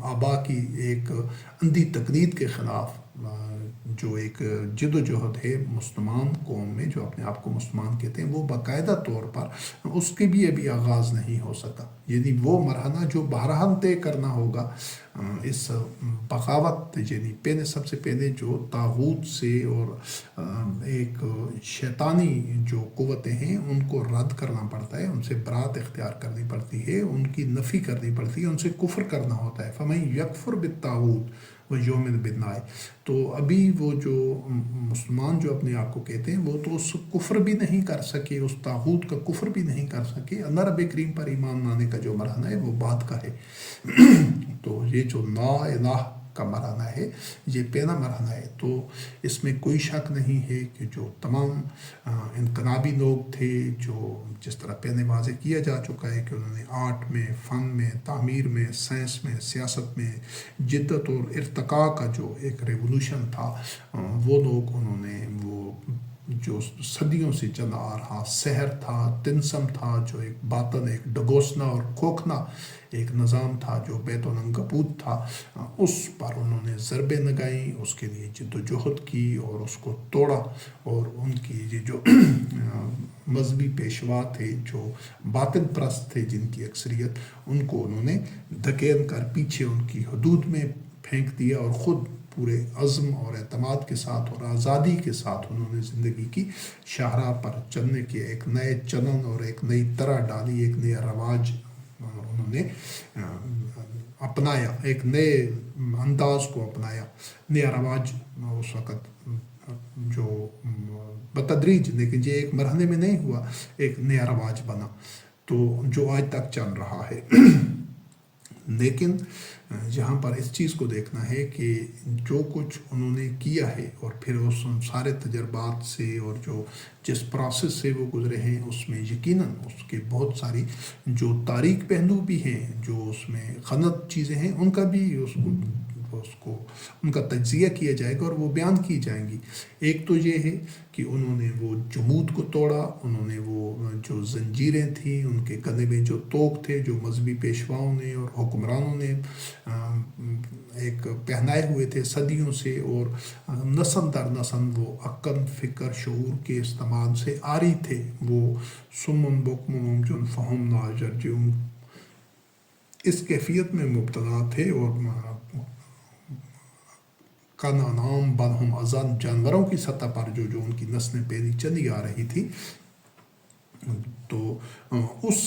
آبا کی ایک اندھی تقلید کے خلاف جو ایک جد و جہد ہے مسلمان قوم میں، جو اپنے آپ کو مسلمان کہتے ہیں، وہ باقاعدہ طور پر اس کے بھی ابھی آغاز نہیں ہو سکا۔ یعنی وہ مرحلہ جو بہرحال طے کرنا ہوگا اس بغاوت، یعنی سب سے پہلے جو طاغوت سے اور ایک شیطانی جو قوتیں ہیں ان کو رد کرنا پڑتا ہے، ان سے برات اختیار کرنی پڑتی ہے، ان کی نفی کرنی پڑتی ہے، ان سے کفر کرنا ہوتا ہے۔ فَمَن یکفر بالطاغوت وَیُؤْمِن بِاللَّہِ۔ تو ابھی وہ جو مسلمان جو اپنے آپ کو کہتے ہیں، وہ تو اس کفر بھی نہیں کر سکے، اس طاغوت کا کفر بھی نہیں کر سکے۔ اللہ رب کریم پر ایمان لانے کا جو مرحلہ ہے وہ بعد کا ہے۔ تو یہ جو لا الہ کا مرحلہ ہے، یہ پہلا مرحلہ ہے۔ تو اس میں کوئی شک نہیں ہے کہ جو تمام انقلابی لوگ تھے، جو جس طرح پہلے واضح کیا جا چکا ہے کہ انہوں نے آرٹ میں، فن میں، تعمیر میں، سائنس میں، سیاست میں جدت اور ارتقاء کا جو ایک ریولوشن تھا، وہ لوگ انہوں نے وہ جو صدیوں سے چلا آ رہا سحر تھا، طلسم تھا، جو ایک باطن، ایک ڈگوسنا اور کھوکھنا ایک نظام تھا، جو بیت العنکبوت تھا، اس پر انہوں نے ضربیں لگائیں، اس کے لیے جد و جہد کی اور اس کو توڑا، اور ان کی یہ جو مذہبی پیشوا تھے، جو باطن پرست تھے، جن کی اکثریت، ان کو انہوں نے دھکیل کر پیچھے ان کی حدود میں پھینک دیا، اور خود پورے عزم اور اعتماد کے ساتھ اور آزادی کے ساتھ انہوں نے زندگی کی شاہراہ پر چلنے کے ایک نئے چلن اور ایک نئی طرح ڈالی، ایک نیا رواج انہوں نے اپنایا، ایک نئے انداز کو اپنایا، نیا رواج اس وقت جو بتدریج، لیکن یہ ایک مرحلے میں نہیں ہوا، ایک نیا رواج بنا تو جو آج تک چل رہا ہے۔ لیکن یہاں پر اس چیز کو دیکھنا ہے کہ جو کچھ انہوں نے کیا ہے اور پھر اس سارے تجربات سے اور جو جس پروسیس سے وہ گزرے ہیں، اس میں یقیناً اس کے بہت ساری جو تاریک پہلو بھی ہیں، جو اس میں غلط چیزیں ہیں، ان کا بھی ان کا تجزیہ کیا جائے گا اور وہ بیان کی جائیں گی۔ ایک تو یہ ہے کہ انہوں نے وہ جمود کو توڑا، انہوں نے وہ جو زنجیریں تھیں ان کے گلے میں جو طوق تھے، جو مذہبی پیشواؤں نے اور حکمرانوں نے ایک پہنائے ہوئے تھے صدیوں سے، اور نسل در نسل وہ عقل، فکر، شعور کے استعمال سے عاری تھے، وہ سمن بکم عمج فہم لا یرجعون، اس کیفیت میں مبتلا تھے، اور کانعام بل ہم اضل، جانوروں کی سطح پر جو ان کی نسلیں پہلی چلی آ رہی تھی، تو اس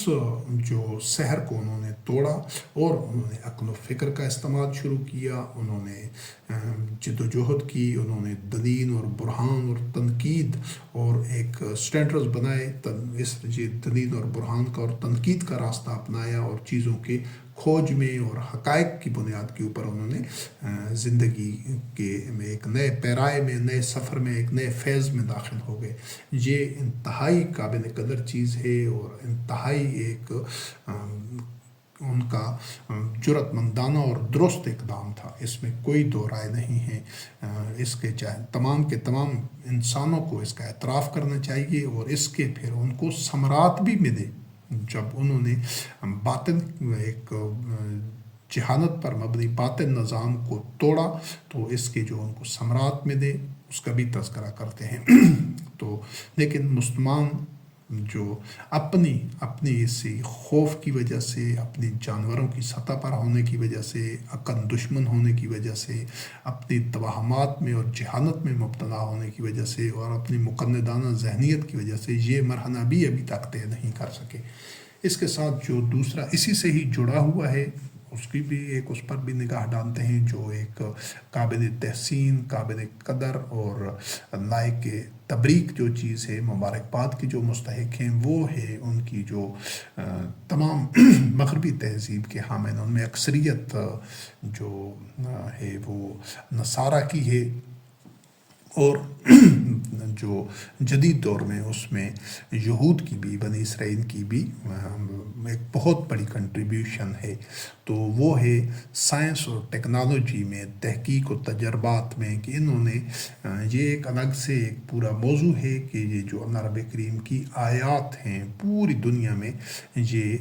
جو سحر کو انہوں نے توڑا اور انہوں نے عقل و فکر کا استعمال شروع کیا، انہوں نے جد و جہد کی، انہوں نے دلیل اور برہان اور تنقید اور ایک سٹینڈرز بنائے، اس دلیل اور برہان کا اور تنقید کا راستہ اپنایا، اور چیزوں کے کھوج میں اور حقائق کی بنیاد کے اوپر انہوں نے زندگی کے ایک نئے پیرائے میں، نئے سفر میں، ایک نئے فیض میں داخل ہو گئے۔ یہ انتہائی قابل قدر چیز ہے اور انتہائی ایک ان کا جرأت مندانہ اور درست اقدام تھا، اس میں کوئی دو رائے نہیں ہے۔ اس کے چاہے تمام کے تمام انسانوں کو اس کا اعتراف کرنا چاہیے، اور اس کے پھر ان کو ثمرات بھی ملے جب انہوں نے باطن ایک جہالت پر مبنی باطن نظام کو توڑا، تو اس کے جو ان کو ثمرات ملے اس کا بھی تذکرہ کرتے ہیں۔ تو لیکن مسلمان جو اپنی اسی خوف کی وجہ سے، اپنی جانوروں کی سطح پر ہونے کی وجہ سے، عقل دشمن ہونے کی وجہ سے، اپنی توہمات میں اور جہالت میں مبتلا ہونے کی وجہ سے، اور اپنی مقلدانہ ذہنیت کی وجہ سے یہ مرحلہ بھی ابھی تک طے نہیں کر سکے۔ اس کے ساتھ جو دوسرا اسی سے ہی جڑا ہوا ہے، اس کی بھی اس پر بھی نگاہ ڈالتے ہیں، جو ایک قابل تحسین، قابل قدر اور لائق تبریک جو چیز ہے، مبارکباد کی جو مستحق ہیں، وہ ہے ان کی جو تمام مغربی تہذیب کے حامل، ان میں اکثریت جو ہے وہ نصارہ کی ہے، اور جو جدید دور میں اس میں یہود کی بھی، بنی اسرائیل کی بھی ایک بہت بڑی کنٹریبیوشن ہے، تو وہ ہے سائنس اور ٹیکنالوجی میں، تحقیق و تجربات میں، کہ انہوں نے یہ ایک الگ سے ایک پورا موضوع ہے کہ یہ جو اللہ رب کریم کی آیات ہیں پوری دنیا میں، یہ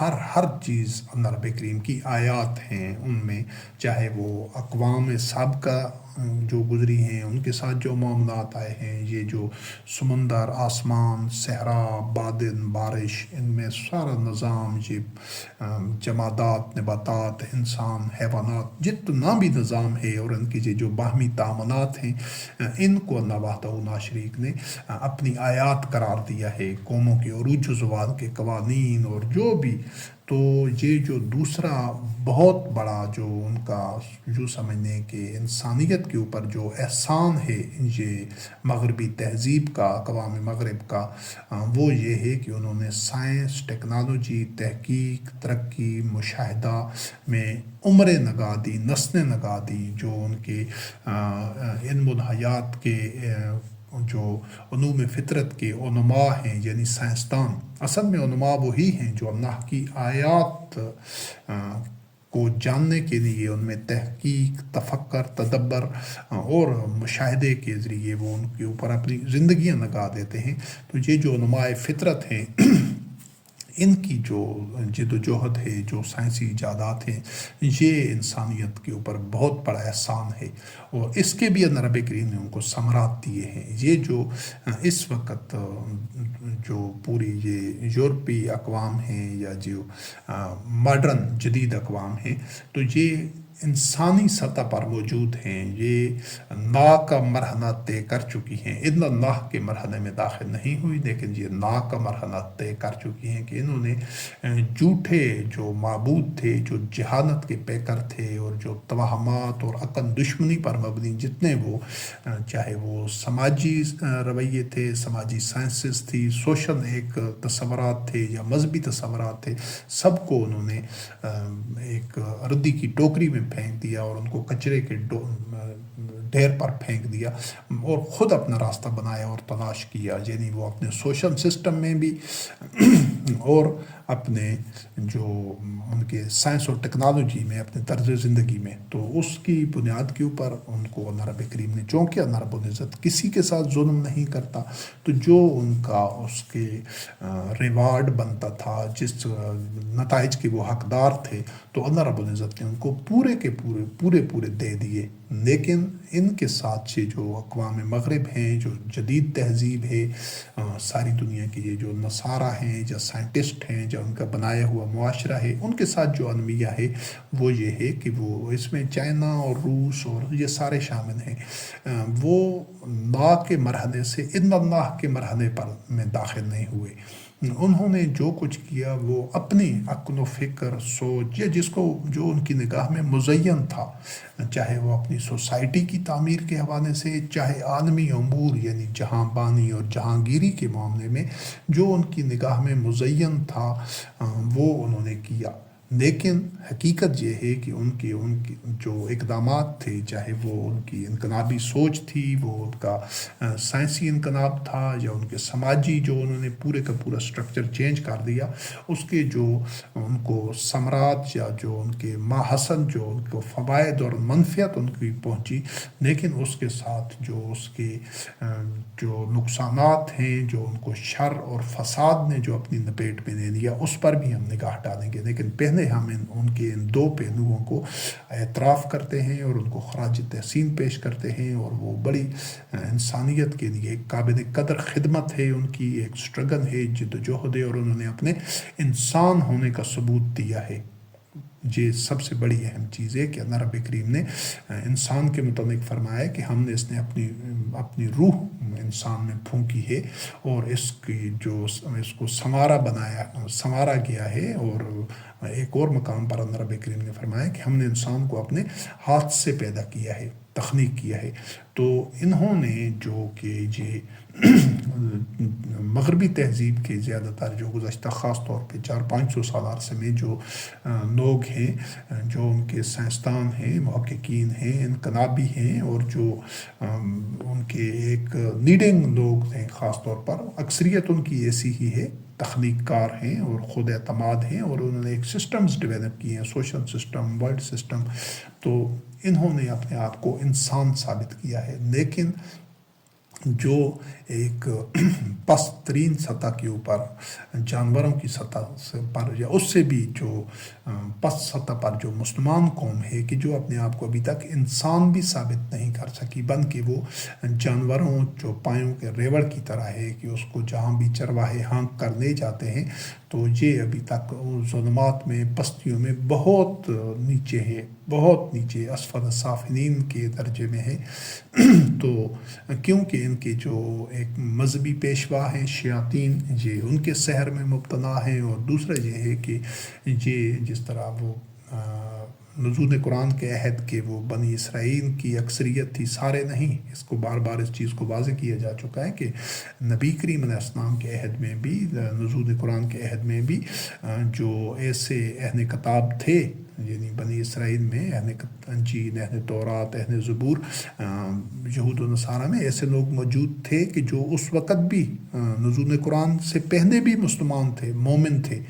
ہر چیز اللہ رب کریم کی آیات ہیں، ان میں چاہے وہ اقوام سابقہ جو گزری ہیں ان کے ساتھ جو معاملات آئے ہیں، یہ جو سمندر، آسمان، صحرا، بادل، بارش، ان میں سارا نظام، یہ جمادات، نباتات، انسان، حیوانات، جتنا بھی نظام ہے اور ان کی یہ جو باہمی تعاملات ہیں، ان کو اللہ وحدہ لا شریک نے اپنی آیات قرار دیا ہے، قوموں کے عروج و زوال کے قوانین اور جو بھی۔ تو یہ جو دوسرا بہت بڑا جو ان کا جو سمجھنے کہ انسانیت کے اوپر جو احسان ہے یہ مغربی تہذیب کا، اقوام مغرب کا، وہ یہ ہے کہ انہوں نے سائنس، ٹیکنالوجی، تحقیق، ترقی، مشاہدہ میں عمریں لگا دی، نسلیں لگا دی، جو ان کے علم الحیات کے جو علوم فطرت کے علماء ہیں، یعنی سائنسدان، اصل میں علماء وہی ہیں جو اللہ کی آیات کو جاننے کے لیے ان میں تحقیق، تفکر، تدبر اور مشاہدے کے ذریعے وہ ان کے اوپر اپنی زندگیاں لگا دیتے ہیں۔ تو یہ جو علماء فطرت ہیں، ان کی جو جد و جہد ہے، جو سائنسی ایجادات ہیں، یہ انسانیت کے اوپر بہت بڑا احسان ہے، اور اس کے بھی اللہ رب کریم نے ان کو ثمرات دیے ہیں۔ یہ جو اس وقت جو پوری یہ یورپی اقوام ہیں یا جو ماڈرن جدید اقوام ہیں، تو یہ انسانی سطح پر موجود ہیں، یہ نا کا مرحلہ طے کر چکی ہیں، ان اللہ کے مرحلے میں داخل نہیں ہوئی، لیکن یہ نا کا مرحلہ طے کر چکی ہیں کہ انہوں نے جھوٹے جو معبود تھے، جو جہالت کے پیکر تھے، اور جو توہمات اور عقل دشمنی پر مبنی جتنے وہ چاہے وہ سماجی رویے تھے، سماجی سائنسز تھی، سوشل ایک تصورات تھے یا مذہبی تصورات تھے، سب کو انہوں نے ایک ردی کی ٹوکری میں پھینک دیا اور ان کو کچرے کے ڈھیر پر پھینک دیا، اور خود اپنا راستہ بنایا اور تلاش کیا، یعنی وہ اپنے سوشل سسٹم میں بھی اور اپنے جو ان کے سائنس اور ٹیکنالوجی میں، اپنے طرز زندگی میں، تو اس کی بنیاد کے اوپر ان کو اللہ رب کریم نے، چونکہ اللہ رب العزت کسی کے ساتھ ظلم نہیں کرتا، تو جو ان کا اس کے ریوارڈ بنتا تھا، جس نتائج کے وہ حقدار تھے، تو اللہ رب العزت نے ان کو پورے کے پورے دے دیے۔ لیکن ان کے ساتھ سے جو اقوام مغرب ہیں، جو جدید تہذیب ہے، ساری دنیا کے یہ جو نصارہ ہیں، جو سائنٹسٹ ہیں، جو ان کا بنایا ہوا معاشرہ ہے، ان کے ساتھ جو المیہ ہے وہ یہ ہے کہ وہ اس میں چائنا اور روس اور یہ سارے شامل ہیں، وہ لا کے مرحلے سے ان اللہ کے مرحلے پر میں داخل نہیں ہوئے۔ انہوں نے جو کچھ کیا وہ اپنی عقل و فکر، سوچ، یا جو ان کی نگاہ میں مزین تھا، چاہے وہ اپنی سوسائٹی کی تعمیر کے حوالے سے، چاہے عالمی امور یعنی جہاں بانی اور جہانگیری کے معاملے میں جو ان کی نگاہ میں مزین تھا وہ انہوں نے کیا۔ لیکن حقیقت یہ ہے کہ ان کی جو اقدامات تھے، چاہے وہ ان کی انقلابی سوچ تھی، وہ ان کا سائنسی انقلاب تھا، یا ان کے سماجی جو انہوں نے پورے کا پورا سٹرکچر چینج کر دیا، اس کے جو ان کو ثمرات یا جو ان کے ماحصل جو ان کو فوائد اور منفعت ان کی پہنچی، لیکن اس کے ساتھ جو اس کے جو نقصانات ہیں، جو ان کو شر اور فساد نے جو اپنی لپیٹ میں لے لیا، اس پر بھی ہم نگاہ ڈالیں گے۔ لیکن پہلے ہم ان کے ان دو پہلوؤں کو اعتراف کرتے ہیں اور ان کو خراج تحسین پیش کرتے ہیں، اور وہ بڑی انسانیت کے لیے قابل قدر خدمت ہے، ان کی ایک سٹرگل ہے، جد و جہد ہے، اور انہوں نے اپنے انسان ہونے کا ثبوت دیا ہے۔ یہ سب سے بڑی اہم چیز ہے کہ اللہ رب کریم نے انسان کے متعلق فرمایا کہ ہم نے اس نے اپنی روح انسان میں پھونکی ہے، اور اس کو سنوارا گیا ہے، اور ایک اور مقام پر اللہ رب کریم نے فرمایا کہ ہم نے انسان کو اپنے ہاتھ سے پیدا کیا ہے، تخلیق کیا ہے۔ تو انہوں نے جو کہ یہ مغربی تہذیب کے زیادہ تر جو گزشتہ خاص طور پہ 400-500 سال عرصے میں جو لوگ ہیں، جو ان کے سائنسدان ہیں، محققین ہیں، انقلابی ہیں، اور جو ان کے ایک لیڈنگ لوگ ہیں، خاص طور پر اکثریت ان کی ایسی ہی ہے، تخلیق کار ہیں اور خود اعتماد ہیں، اور انہوں نے ایک سسٹمز ڈیولپ کیے ہیں، سوشل سسٹم، ورلڈ سسٹم، تو انہوں نے اپنے آپ کو انسان ثابت کیا ہے۔ لیکن جو ایک پست ترین سطح کے اوپر جانوروں کی سطح پر، یا اس سے بھی جو پست سطح پر جو مسلمان قوم ہے کہ جو اپنے آپ کو ابھی تک انسان بھی ثابت نہیں کر سکی، بلکہ وہ جانوروں جو پایوں کے ریوڑ کی طرح ہے کہ اس کو جہاں بھی چرواہے ہانک کر لے جاتے ہیں، تو یہ ابھی تک ظلمات میں، پستیوں میں بہت نیچے ہے، بہت نیچے، اسفل السافلین کے درجے میں ہے۔ تو کیونکہ ان کے جو ایک مذہبی پیشوا ہیں شیاطین، یہ ان کے سحر میں مبتلا ہیں، اور دوسرا یہ ہے کہ یہ جس طرح وہ نزول قرآن کے عہد کے وہ بنی اسرائیل کی اکثریت تھی، سارے نہیں، اس کو بار بار اس چیز کو واضح کیا جا چکا ہے کہ نبی کریم علیہ السلام کے عہد میں بھی، نزول قرآن کے عہد میں بھی جو ایسے اہل کتاب تھے، یعنی بنی اسرائیل میں اہل انجیل، اہل تورات، اہل زبور، یہود و نصارہ میں ایسے لوگ موجود تھے کہ جو اس وقت بھی نزول قرآن سے پہلے بھی مسلمان تھے، مومن تھے،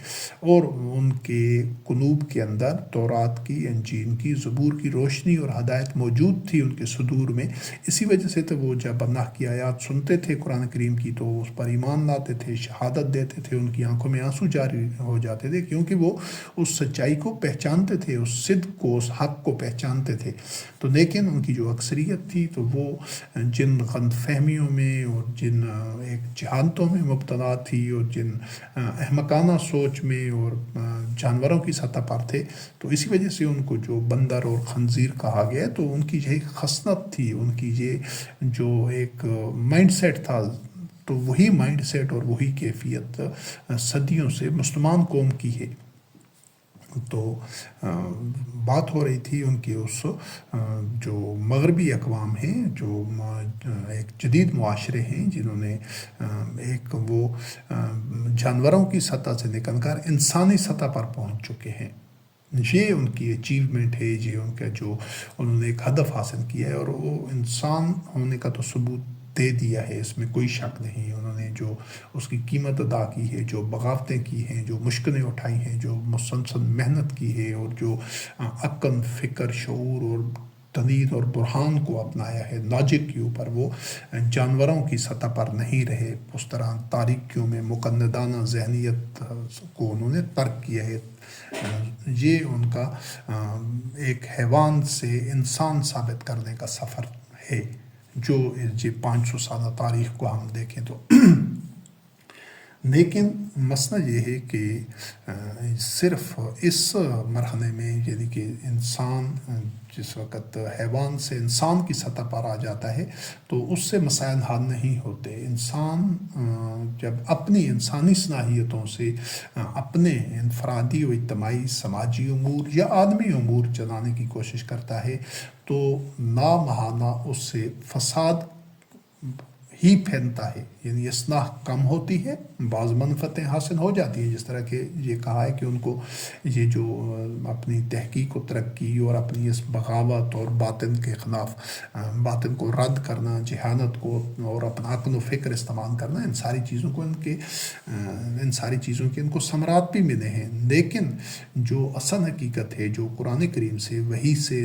اور ان کے قلوب کے اندر تورات کی، انجیل کی، زبور کی روشنی اور ہدایت موجود تھی ان کے صدور میں۔ اسی وجہ سے تو وہ جب اللہ کی آیات سنتے تھے قرآن کریم کی تو اس پر ایمان لاتے تھے، شہادت دیتے تھے، ان کی آنکھوں میں آنسو جاری ہو جاتے تھے، کیونکہ وہ اس سچائی کو پہچانتے تھے، اس صدق کو، اس حق کو پہچانتے تھے۔ تو لیکن ان کی جو اکثریت تھی تو وہ جن غلط فہمیوں میں اور جن ایک جہالتوں میں مبتلا تھی، اور جن احمقانہ سوچ میں اور جانوروں کی سطح پر تھے، تو اسی وجہ سے ان کو جو بندر اور خنزیر کہا گیا، تو ان کی یہ خصلت تھی، ان کی یہ جو ایک مائنڈ سیٹ تھا، تو وہی مائنڈ سیٹ اور وہی کیفیت صدیوں سے مسلمان قوم کی ہے۔ تو بات ہو رہی تھی ان کی اس جو مغربی اقوام ہیں، جو ایک جدید معاشرے ہیں، جنہوں نے ایک وہ جانوروں کی سطح سے نکل کر انسانی سطح پر پہنچ چکے ہیں۔ یہ ان کی اچیومنٹ ہے، یہ ان کا جو انہوں نے ایک ہدف حاصل کیا ہے، اور وہ انسان ہونے کا تو ثبوت دے دیا ہے، اس میں کوئی شک نہیں۔ انہوں نے جو اس کی قیمت ادا کی ہے، جو بغاوتیں کی ہیں، جو مشکلیں اٹھائی ہیں، جو مسلسل محنت کی ہے، اور جو عقل، فکر، شعور اور تدید اور برہان کو اپنایا ہے لاجک کے اوپر، وہ جانوروں کی سطح پر نہیں رہے۔ اس طرح تاریکیوں میں مقندانہ ذہنیت کو انہوں نے ترک کیا ہے۔ یہ ان کا ایک حیوان سے انسان ثابت کرنے کا سفر ہے، جو 500 سالہ تاریخ کو ہم دیکھیں تو۔ لیکن مسئلہ یہ ہے کہ صرف اس مرحلے میں، یعنی کہ انسان جس وقت حیوان سے انسان کی سطح پر آ جاتا ہے، تو اس سے مسائل حل نہیں ہوتے۔ انسان جب اپنی انسانی صلاحیتوں سے اپنے انفرادی و اجتماعی سماجی امور یا عالمی امور چلانے کی کوشش کرتا ہے، تو نامحالہ اس سے فساد ہی پھیلتا ہے، یعنی اصلاح کم ہوتی ہے، بعض منفعتیں حاصل ہو جاتی ہیں، جس طرح کہ یہ کہا ہے کہ ان کو یہ جو اپنی تحقیق و ترقی اور اپنی اس بغاوت اور باطن کے خلاف، باطن کو رد کرنا، جہالت کو اور اپنا عقل و فکر استعمال کرنا، ان ساری چیزوں کے ان کو ثمرات بھی ملے ہیں۔ لیکن جو اصل حقیقت ہے، جو قرآن کریم سے وحی سے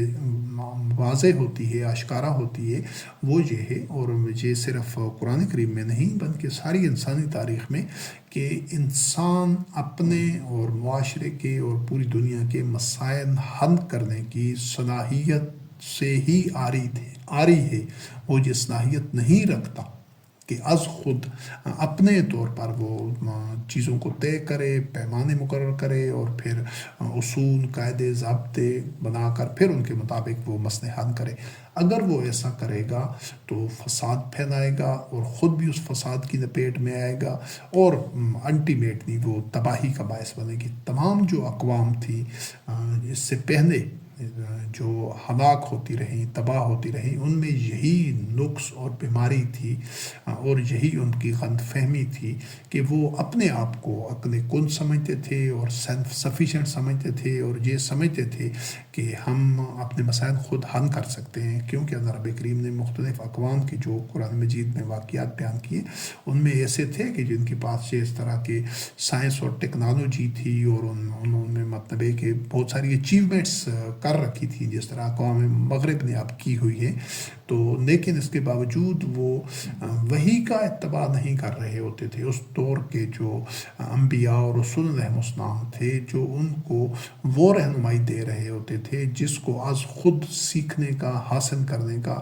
واضح ہوتی ہے، آشکارا ہوتی ہے، وہ یہ ہے، اور یہ صرف قرآن کریم میں نہیں بلکہ ساری انسانی تاریخ میں، کہ انسان اپنے اور معاشرے کے اور پوری دنیا کے مسائل حل کرنے کی صلاحیت سے ہی آری ہے۔ وہ یہ صلاحیت نہیں رکھتا کہ از خود اپنے طور پر وہ چیزوں کو طے کرے، پیمانے مقرر کرے، اور پھر اصول، قاعدے، ضابطے بنا کر پھر ان کے مطابق وہ مسئلے حل کرے۔ اگر وہ ایسا کرے گا تو فساد پھیلائے گا، اور خود بھی اس فساد کی لپیٹ میں آئے گا، اور الٹیمیٹلی وہ تباہی کا باعث بنے گی۔ تمام جو اقوام تھی اس سے پہلے جو ہلاک ہوتی رہیں، تباہ ہوتی رہیں، ان میں یہی نقص اور بیماری تھی، اور یہی ان کی غلط فہمی تھی کہ وہ اپنے آپ کو عقل کل سمجھتے تھے، اور سیلف سفیشینٹ سمجھتے تھے، اور یہ سمجھتے تھے کہ ہم اپنے مسائل خود حل کر سکتے ہیں، کیونکہ اللہ رب کریم نے مختلف اقوام کے جو قرآن مجید میں واقعات بیان کیے، ان میں ایسے تھے کہ جن کے پاس اس طرح کے سائنس اور ٹیکنالوجی تھی، اور انہوں نے مطلب ہے کہ بہت ساری اچیومنٹس کر رکھی تھی، جس طرح اقوام مغرب نے اب کی ہوئی ہے، تو لیکن اس کے باوجود وہ وحی کا اتباع نہیں کر رہے ہوتے تھے۔ اس دور کے جو انبیاء اور رسول علیہ السلام تھے، جو ان کو وہ رہنمائی دے رہے ہوتے تھے جس کو از خود سیکھنے کا، حاصل کرنے کا،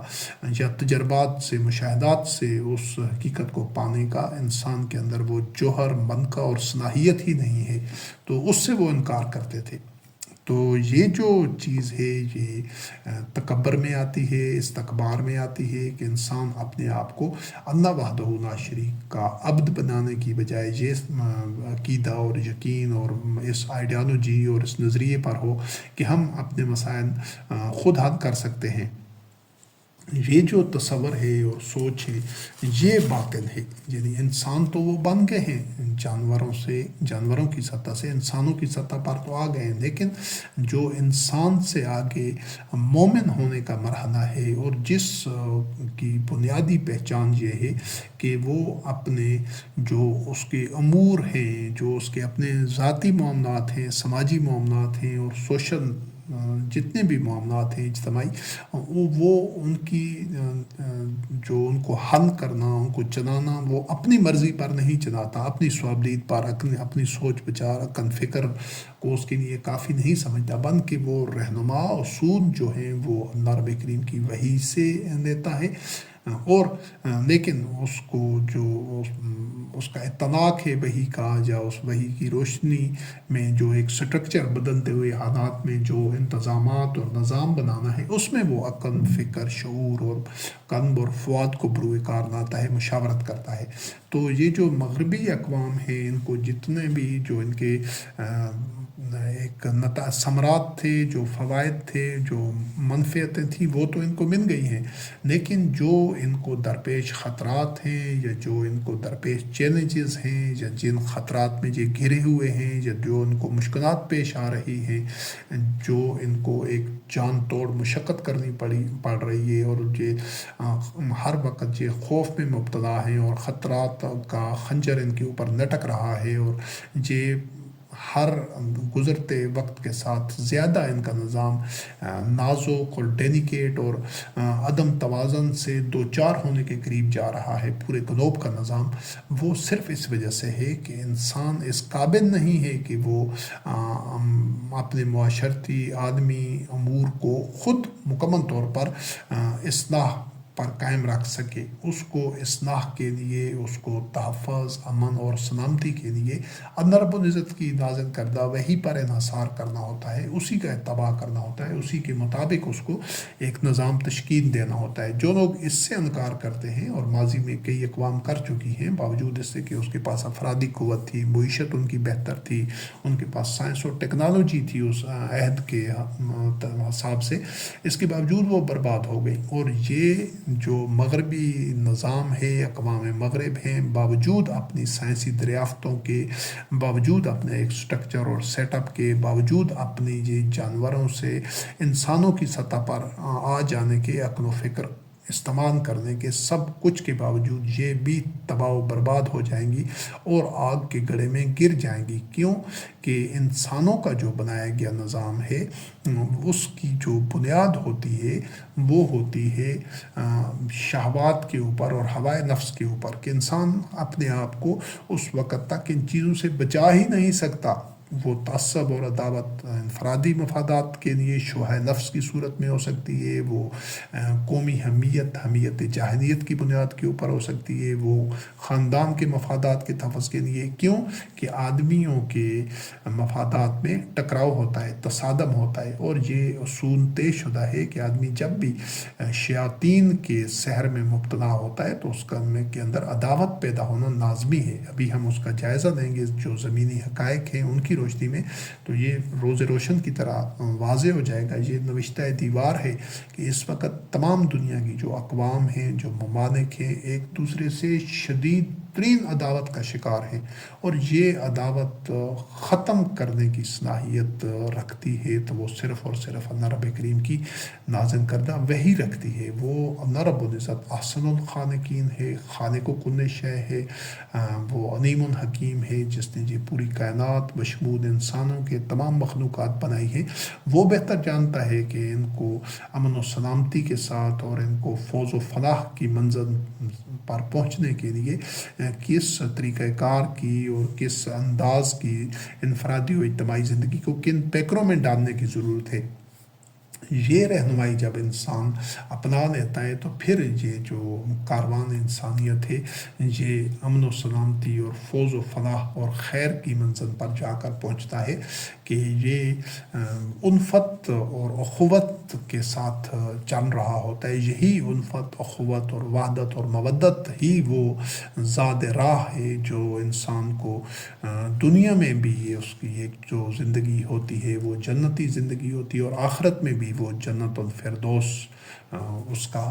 یا تجربات سے، مشاہدات سے اس حقیقت کو پانے کا انسان کے اندر وہ جوہر، منقع اور صلاحیت ہی نہیں ہے، تو اس سے وہ انکار کرتے تھے۔ تو یہ جو چیز ہے، یہ تکبر میں آتی ہے، استکبار میں آتی ہے، کہ انسان اپنے آپ کو اللہ وحدہ لا شریک کا عبد بنانے کی بجائے یہ عقیدہ اور یقین اور اس آئیڈیالوجی اور اس نظریے پر ہو کہ ہم اپنے مسائل خود حل کر سکتے ہیں۔ یہ جو تصور ہے اور سوچ ہے، یہ باطل ہے۔ یعنی انسان تو وہ بن گئے ہیں، جانوروں کی سطح سے انسانوں کی سطح پر تو آ گئے ہیں، لیکن جو انسان سے آگے مومن ہونے کا مرحلہ ہے، اور جس کی بنیادی پہچان یہ ہے کہ وہ اپنے جو اس کے امور ہیں، جو اس کے اپنے ذاتی معاملات ہیں، سماجی معاملات ہیں، اور سوشل جتنے بھی معاملات ہیں اجتماعی، وہ ان کی جو ان کو حل کرنا، ان کو چلانا، وہ اپنی مرضی پر نہیں چلاتا، اپنی صوابدید پر، اپنی سوچ بچار، عقل فکر کو اس کے لیے کافی نہیں سمجھتا، بلکہ وہ رہنما اصول جو ہیں وہ اللہ رب کریم کی وحی سے لیتا ہے، اور لیکن اس کو جو اس کا اطلاق ہے وحی کا، یا اس وحی کی روشنی میں جو ایک سٹرکچر بدلتے ہوئے حالات میں جو انتظامات اور نظام بنانا ہے، اس میں وہ عقل، فکر، شعور اور قلب اور فؤاد کو بروئے کار لاتا ہے، مشاورت کرتا ہے۔ تو یہ جو مغربی اقوام ہیں، ان کو جتنے بھی جو ان کے ایک ثمرات تھے، جو فوائد تھے، جو منفعتیں تھیں، وہ تو ان کو مل گئی ہیں، لیکن جو ان کو درپیش خطرات ہیں، یا جو ان کو درپیش چیلنجز ہیں، یا جن خطرات میں یہ گھرے ہوئے ہیں، یا جو ان کو مشکلات پیش آ رہی ہیں، جو ان کو ایک جان توڑ مشقت کرنی پڑ رہی ہے، اور یہ ہر وقت یہ خوف میں مبتلا ہیں، اور خطرات کا خنجر ان کے اوپر لٹک رہا ہے، اور یہ ہر گزرتے وقت کے ساتھ زیادہ ان کا نظام نازک اور ڈیلیکیٹ اور عدم توازن سے دو چار ہونے کے قریب جا رہا ہے۔ پورے گلوب کا نظام وہ صرف اس وجہ سے ہے کہ انسان اس قابل نہیں ہے کہ وہ اپنے معاشرتی عالمی امور کو خود مکمل طور پر اصلاح پر قائم رکھ سکے۔ اس کو اصلاح کے لیے، اس کو تحفظ، امن اور سلامتی کے لیے اللہ رب العزت کی نازل کردہ وحی پر انحصار کرنا ہوتا ہے، اسی کا اتباع کرنا ہوتا ہے، اسی کے مطابق اس کو ایک نظام تشکیل دینا ہوتا ہے۔ جو لوگ اس سے انکار کرتے ہیں، اور ماضی میں کئی اقوام کر چکی ہیں، باوجود اس سے کہ اس کے پاس افرادی قوت تھی، معیشت ان کی بہتر تھی، ان کے پاس سائنس اور ٹیکنالوجی تھی اس عہد کے حساب سے، اس کے باوجود وہ برباد ہو گئی۔ اور یہ جو مغربی نظام ہے، اقوام مغرب ہیں، باوجود اپنی سائنسی دریافتوں کے، باوجود اپنے ایک سٹرکچر اور سیٹ اپ کے، باوجود اپنی یہ جانوروں سے انسانوں کی سطح پر آ جانے کے، عقل و فکر استعمال کرنے کے سب کچھ کے باوجود، یہ بھی تباہ و برباد ہو جائیں گی اور آگ کے گڑھے میں گر جائیں گی۔ کیوں کہ انسانوں کا جو بنایا گیا نظام ہے، اس کی جو بنیاد ہوتی ہے وہ ہوتی ہے شہوات کے اوپر اور ہوائے نفس کے اوپر، کہ انسان اپنے آپ کو اس وقت تک ان چیزوں سے بچا ہی نہیں سکتا۔ وہ تعصب اور عداوت انفرادی مفادات کے لیے شوہے نفس کی صورت میں ہو سکتی ہے، وہ قومی حمیت جاہلیت کی بنیاد کے اوپر ہو سکتی ہے، وہ خاندان کے مفادات کے تحفظ کے لیے۔ کیوں کہ آدمیوں کے مفادات میں ٹکراؤ ہوتا ہے، تصادم ہوتا ہے، اور یہ اصول طے شدہ ہے کہ آدمی جب بھی شیاطین کے سحر میں مبتلا ہوتا ہے تو اس کے اندر عداوت پیدا ہونا لازمی ہے۔ ابھی ہم اس کا جائزہ لیں گے جو زمینی حقائق ہیں ان کی روشنی میں، تو یہ روز روشن کی طرح واضح ہو جائے گا۔ یہ نوشتہ دیوار ہے کہ اس وقت تمام دنیا کی جو اقوام ہیں، جو ممالک ہیں، ایک دوسرے سے شدید ترین عداوت کا شکار ہیں، اور یہ عداوت ختم کرنے کی صلاحیت رکھتی ہے تو وہ صرف اور صرف اللہ رب کریم کی نازل کردہ وحی رکھتی ہے۔ وہ اللہ رب العزت احسن الخالقین ہے، خالق و کل شے ہے، وہ علیم الحکیم ہے، جس نے یہ پوری کائنات بشمول انسانوں کے تمام مخلوقات بنائی ہے۔ وہ بہتر جانتا ہے کہ ان کو امن و سلامتی کے ساتھ اور ان کو فوز و فلاح کی منزل پر پہنچنے کے لیے کس طریقہ کار کی اور کس انداز کی انفرادی و اجتماعی زندگی کو کن پیکروں میں ڈالنے کی ضرورت ہے۔ یہ رہنمائی جب انسان اپنا لیتا ہے تو پھر یہ جو کاروان انسانیت ہے، یہ امن و سلامتی اور فوز و فلاح اور خیر کی منزل پر جا کر پہنچتا ہے، کہ یہ الفت اور اخوت کے ساتھ چل رہا ہوتا ہے۔ یہی الفت، اخوت اور وحدت اور مودت ہی وہ زاد راہ ہے جو انسان کو دنیا میں بھی اس کی ایک جو زندگی ہوتی ہے وہ جنتی زندگی ہوتی ہے، اور آخرت میں بھی وہ جنت الفردوس اس کا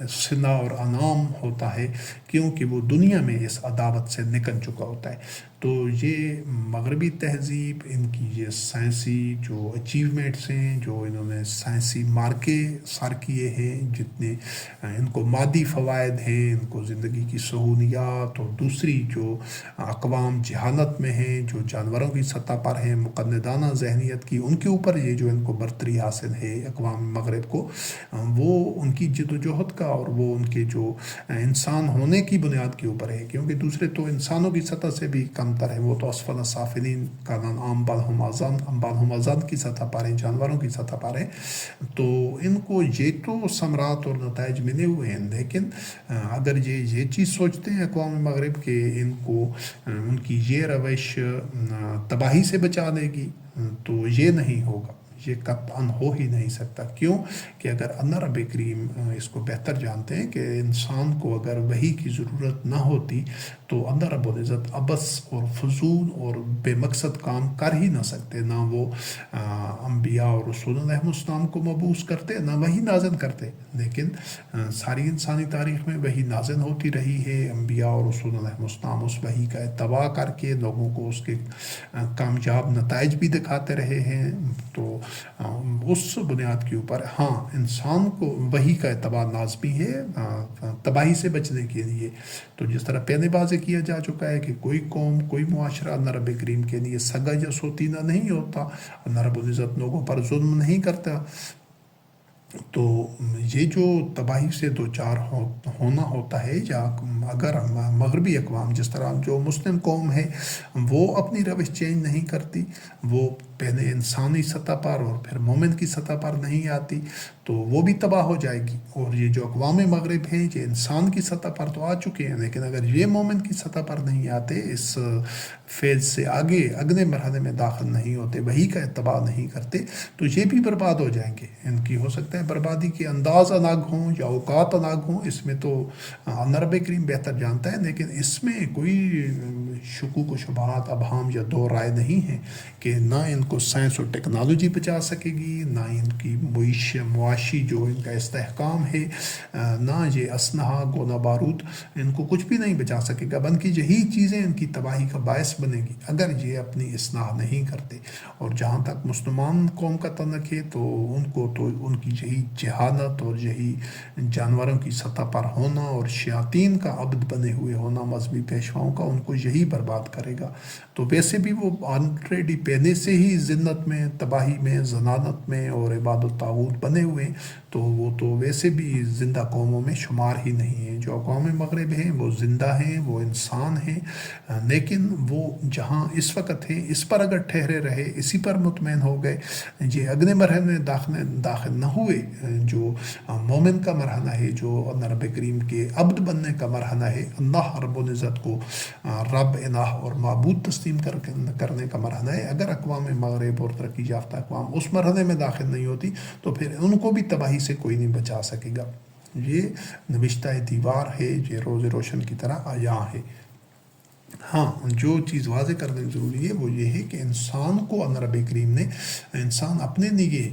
صلہ اور انعام ہوتا ہے، کیونکہ وہ دنیا میں اس عداوت سے نکل چکا ہوتا ہے۔ تو یہ مغربی تہذیب، ان کی یہ سائنسی جو اچیومنٹس ہیں، جو انہوں نے سائنسی مارکے سر کیے ہیں، جتنے ان کو مادی فوائد ہیں، ان کو زندگی کی سہولیات، اور دوسری جو اقوام جہالت میں ہیں، جو جانوروں کی سطح پر ہیں، مقلدانہ ذہنیت کی، ان کے اوپر یہ جو ان کو برتری حاصل ہے اقوام مغرب کو، وہ ان کی جد و جہد کا اور وہ ان کے جو انسان ہونے کی بنیاد کے اوپر ہے، کیونکہ دوسرے تو انسانوں کی سطح سے بھی کم جانتا رہے، وہ تو اسفل سافلین کا نام بالہم ازان کی سطح پر ہیں، جانوروں کی سطح پر ہیں. تو ان کو یہ تو ثمرات اور نتائج ملے ہوئے ہیں، لیکن اگر یہ چیز سوچتے ہیں اقوام مغرب کہ ان کو ان کی یہ روش تباہی سے بچا دے گی، تو یہ نہیں ہوگا، یہ قطعاً ہو ہی نہیں سکتا. کیوں کہ اگر اللہ رب کریم اس کو بہتر جانتے ہیں کہ انسان کو اگر وحی کی ضرورت نہ ہوتی تو اللہ رب العزت عبث اور فضول اور بے مقصد کام کر ہی نہ سکتے. نہ وہ انبیاء اور رسول علیہ السلام کو مبعوث کرتے، نہ وحی نازل کرتے. لیکن ساری انسانی تاریخ میں وحی نازل ہوتی رہی ہے، انبیاء اور رسول علیہ السلام اس وحی کا اتباع کر کے لوگوں کو اس کے کامیاب نتائج بھی دکھاتے رہے ہیں. تو اس بنیاد کے اوپر ہاں انسان کو وحی کا اتباع لازمی ہے تباہی سے بچنے کے لیے. تو جس طرح پہلے واضح کیا جا چکا ہے کہ کوئی قوم، کوئی معاشرہ اللہ رب کریم کے لیے سگا یا سوتینا نہیں ہوتا، اللہ رب العزت لوگوں پر ظلم نہیں کرتا. تو یہ جو تباہی سے دو چار ہونا ہوتا ہے، یا اگر مغربی اقوام جس طرح جو مسلم قوم ہے وہ اپنی روش چینج نہیں کرتی، وہ پہلے انسانی سطح پر اور پھر مومن کی سطح پر نہیں آتی، تو وہ بھی تباہ ہو جائے گی. اور یہ جو اقوام مغرب ہیں یہ انسان کی سطح پر تو آ چکے ہیں، لیکن اگر یہ مومن کی سطح پر نہیں آتے، اس فیز سے آگے اگلے مرحلے میں داخل نہیں ہوتے، وحی کا اتباع نہیں کرتے، تو یہ بھی برباد ہو جائیں گے. ان کی ہو سکتا ہے بربادی کے انداز الگ ہوں یا اوقات الگ ہوں، اس میں تو اللہ رب کریم بہتر جانتا ہے، لیکن اس میں کوئی شکوک و شبہات، ابہام یا دو رائے نہیں ہے کہ نہ ان کو سائنس اور ٹیکنالوجی بچا سکے گی، نہ ان کی معاشی جو ان کا استحکام ہے، نہ یہ اسلحہ گولہ بارود ان کو کچھ بھی نہیں بچا سکے گا، بلکہ یہی چیزیں ان کی تباہی کا باعث بنے گی اگر یہ اپنی اصلاح نہیں کرتے. اور جہاں تک مسلمان قوم کا تعلق ہے تو ان کو تو ان کی یہی جہالت اور یہی جانوروں کی سطح پر ہونا اور شیاطین کا عبد بنے ہوئے ہونا مذہبی پیشواؤں کا، ان کو یہی برباد کرے گا. تو ویسے بھی وہ آلریڈی پہلے سے ہی ذلت میں، تباہی میں، ذلالت میں اور عبادت الطاغوت بنے ہوئے، تو وہ تو ویسے بھی زندہ قوموں میں شمار ہی نہیں ہیں. جو اقوام مغرب ہیں وہ زندہ ہیں، وہ انسان ہیں، لیکن وہ جہاں اس وقت ہیں اس پر اگر ٹھہرے رہے، اسی پر مطمئن ہو گئے، یہ اگلے مرحلے میں داخل نہ ہوئے، جو مومن کا مرحلہ ہے، جو اللہ رب کریم کے عبد بننے کا مرحلہ ہے، اللہ رب العزت کو رب الہ اور معبود تسلیم کرنے کا مرحلہ ہے، اگر اقوام مغرب اور ترقی یافتہ اقوام اس مرحلے میں داخل نہیں ہوتی تو پھر ان کو بھی تباہی سے کوئی نہیں بچا سکے گا. یہ نوشتہ دیوار ہے، یہ روز روشن کی طرح عیاں ہے. ہاں جو چیز واضح کرنے ضروری ہے وہ یہ ہے کہ انسان کو اللہ رب کریم نے انسان اپنے لیے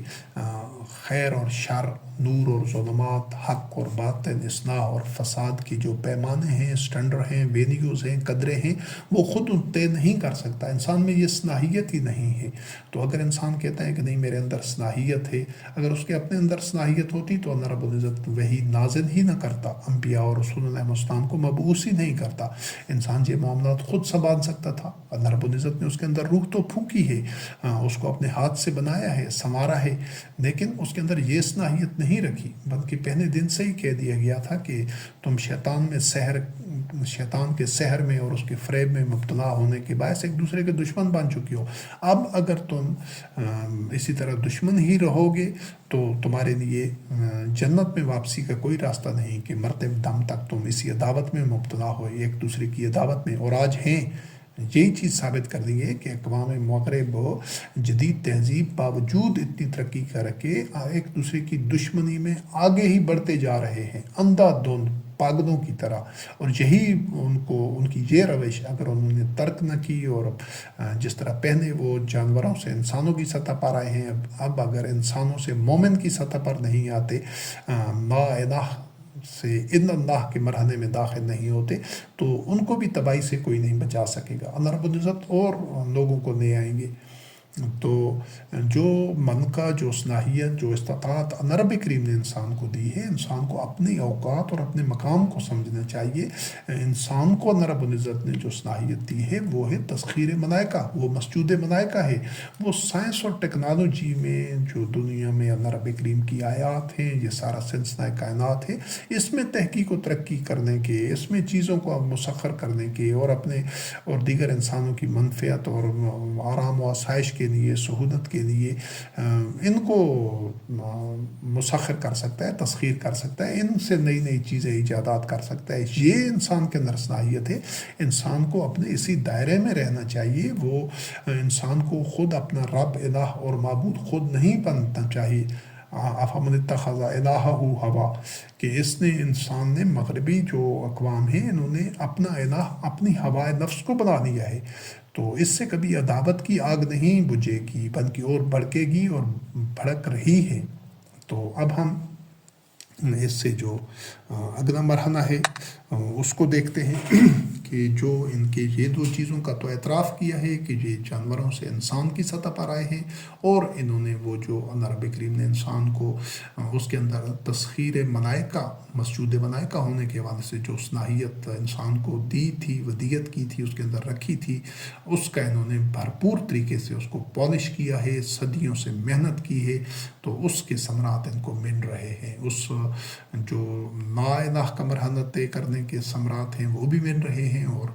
خیر اور شر، نور اور ظلمات، حق اور باطل، اصلاح اور فساد کی جو پیمانے ہیں، سٹینڈر ہیں، ویلیوز ہیں، قدریں ہیں، وہ خود طے نہیں کر سکتا. انسان میں یہ صلاحیت ہی نہیں ہے. تو اگر انسان کہتا ہے کہ نہیں میرے اندر صلاحیت ہے، اگر اس کے اپنے اندر صلاحیت ہوتی تو اللہ رب العزت وہی نازل ہی نہ کرتا، انبیاء اور رسول اللہ السلام کو مبعوث ہی نہیں کرتا. انسان یہ معاملات خود سنبھال سکتا تھا. اللہ رب العزت نے اس کے اندر روح تو پھونکی ہے، اس کو اپنے ہاتھ سے بنایا ہے، سنوارا ہے، لیکن اس کے اندر یہ صلاحیت نہیں رکھی، بلکہ پہلے دن سے ہی کہہ دیا گیا تھا کہ تم شیطان کے سحر میں اور اس کے فریب میں مبتلا ہونے کے باعث ایک دوسرے کے دشمن بن چکی ہو. اب اگر تم اسی طرح دشمن ہی رہو گے تو تمہارے لیے جنت میں واپسی کا کوئی راستہ نہیں کہ مرتے دم تک تم اسی عداوت میں مبتلا ہو، ایک دوسرے کی عداوت میں. اور آج ہیں، یہی چیز ثابت کر دیں گے کہ اقوام مغرب جدید تہذیب باوجود اتنی ترقی کر کے ایک دوسرے کی دشمنی میں آگے ہی بڑھتے جا رہے ہیں، اندھا دھند پاگلوں کی طرح. اور یہی ان کی یہ روش اگر انہوں نے ترک نہ کی، اور جس طرح پہلے وہ جانوروں سے انسانوں کی سطح پر آئے ہیں، اب اگر انسانوں سے مومن کی سطح پر نہیں آتے، لا الہ سے الا اللہ کے مرحلے میں داخل نہیں ہوتے، تو ان کو بھی تباہی سے کوئی نہیں بچا سکے گا. اللہ رب العزت اور لوگوں کو لے آئیں گے. تو جو من کا جو صلاحیت جو استطاعت رب کریم نے انسان کو دی ہے، انسان کو اپنے اوقات اور اپنے مقام کو سمجھنا چاہیے۔ انسان کو رب العزت نے جو صلاحیت دی ہے وہ ہے تسخیر ملائکہ، وہ مسجود ملائکہ ہے۔ وہ سائنس اور ٹیکنالوجی میں جو دنیا میں رب کریم کی آیات ہیں، یہ سارا سلسلہ کائنات ہے، اس میں تحقیق و ترقی کرنے کے، اس میں چیزوں کو مسخر کرنے کے اور اپنے اور دیگر انسانوں کی منفعت اور آرام و آسائش کے لیے، سہولت کے لیے ان کو مسخر کر سکتا ہے، تسخیر کر سکتا ہے، ان سے نئی نئی چیزیں ایجادات کر سکتا ہے۔ یہ انسان کے اندر صلاحیت ہے۔ انسان کو اپنے اسی دائرے میں رہنا چاہیے۔ وہ انسان کو خود اپنا رب، الہ اور معبود خود نہیں بننا چاہیے۔ افمن اتخذ الہہ ہوا، کہ اس نے انسان نے، مغربی جو اقوام ہیں، انہوں نے اپنا الہ اپنی ہوائے نفس کو بنا لیا ہے۔ تو اس سے کبھی عداوت کی آگ نہیں بجھے گی، بلکہ اور بھڑکے گی اور بھڑک رہی ہے۔ تو اب ہم اس سے جو اگلا مرحلہ ہے اس کو دیکھتے ہیں کہ جو ان کے یہ دو چیزوں کا تو اعتراف کیا ہے کہ یہ جانوروں سے انسان کی سطح پر آئے ہیں، اور انہوں نے وہ جو رب کریم نے انسان کو اس کے اندر تسخیر ملائکہ، مسجود ملائکہ ہونے کے حوالے سے جو صلاحیت انسان کو دی تھی، ودیت کی تھی، اس کے اندر رکھی تھی، اس کا انہوں نے بھرپور طریقے سے اس کو پالش کیا ہے، صدیوں سے محنت کی ہے، تو اس کے ثمرات ان کو مل رہے ہیں۔ اس جو لا الہ کا مرحلہ طے کرنے کے ثمرات ہیں وہ بھی مل رہے ہیں، اور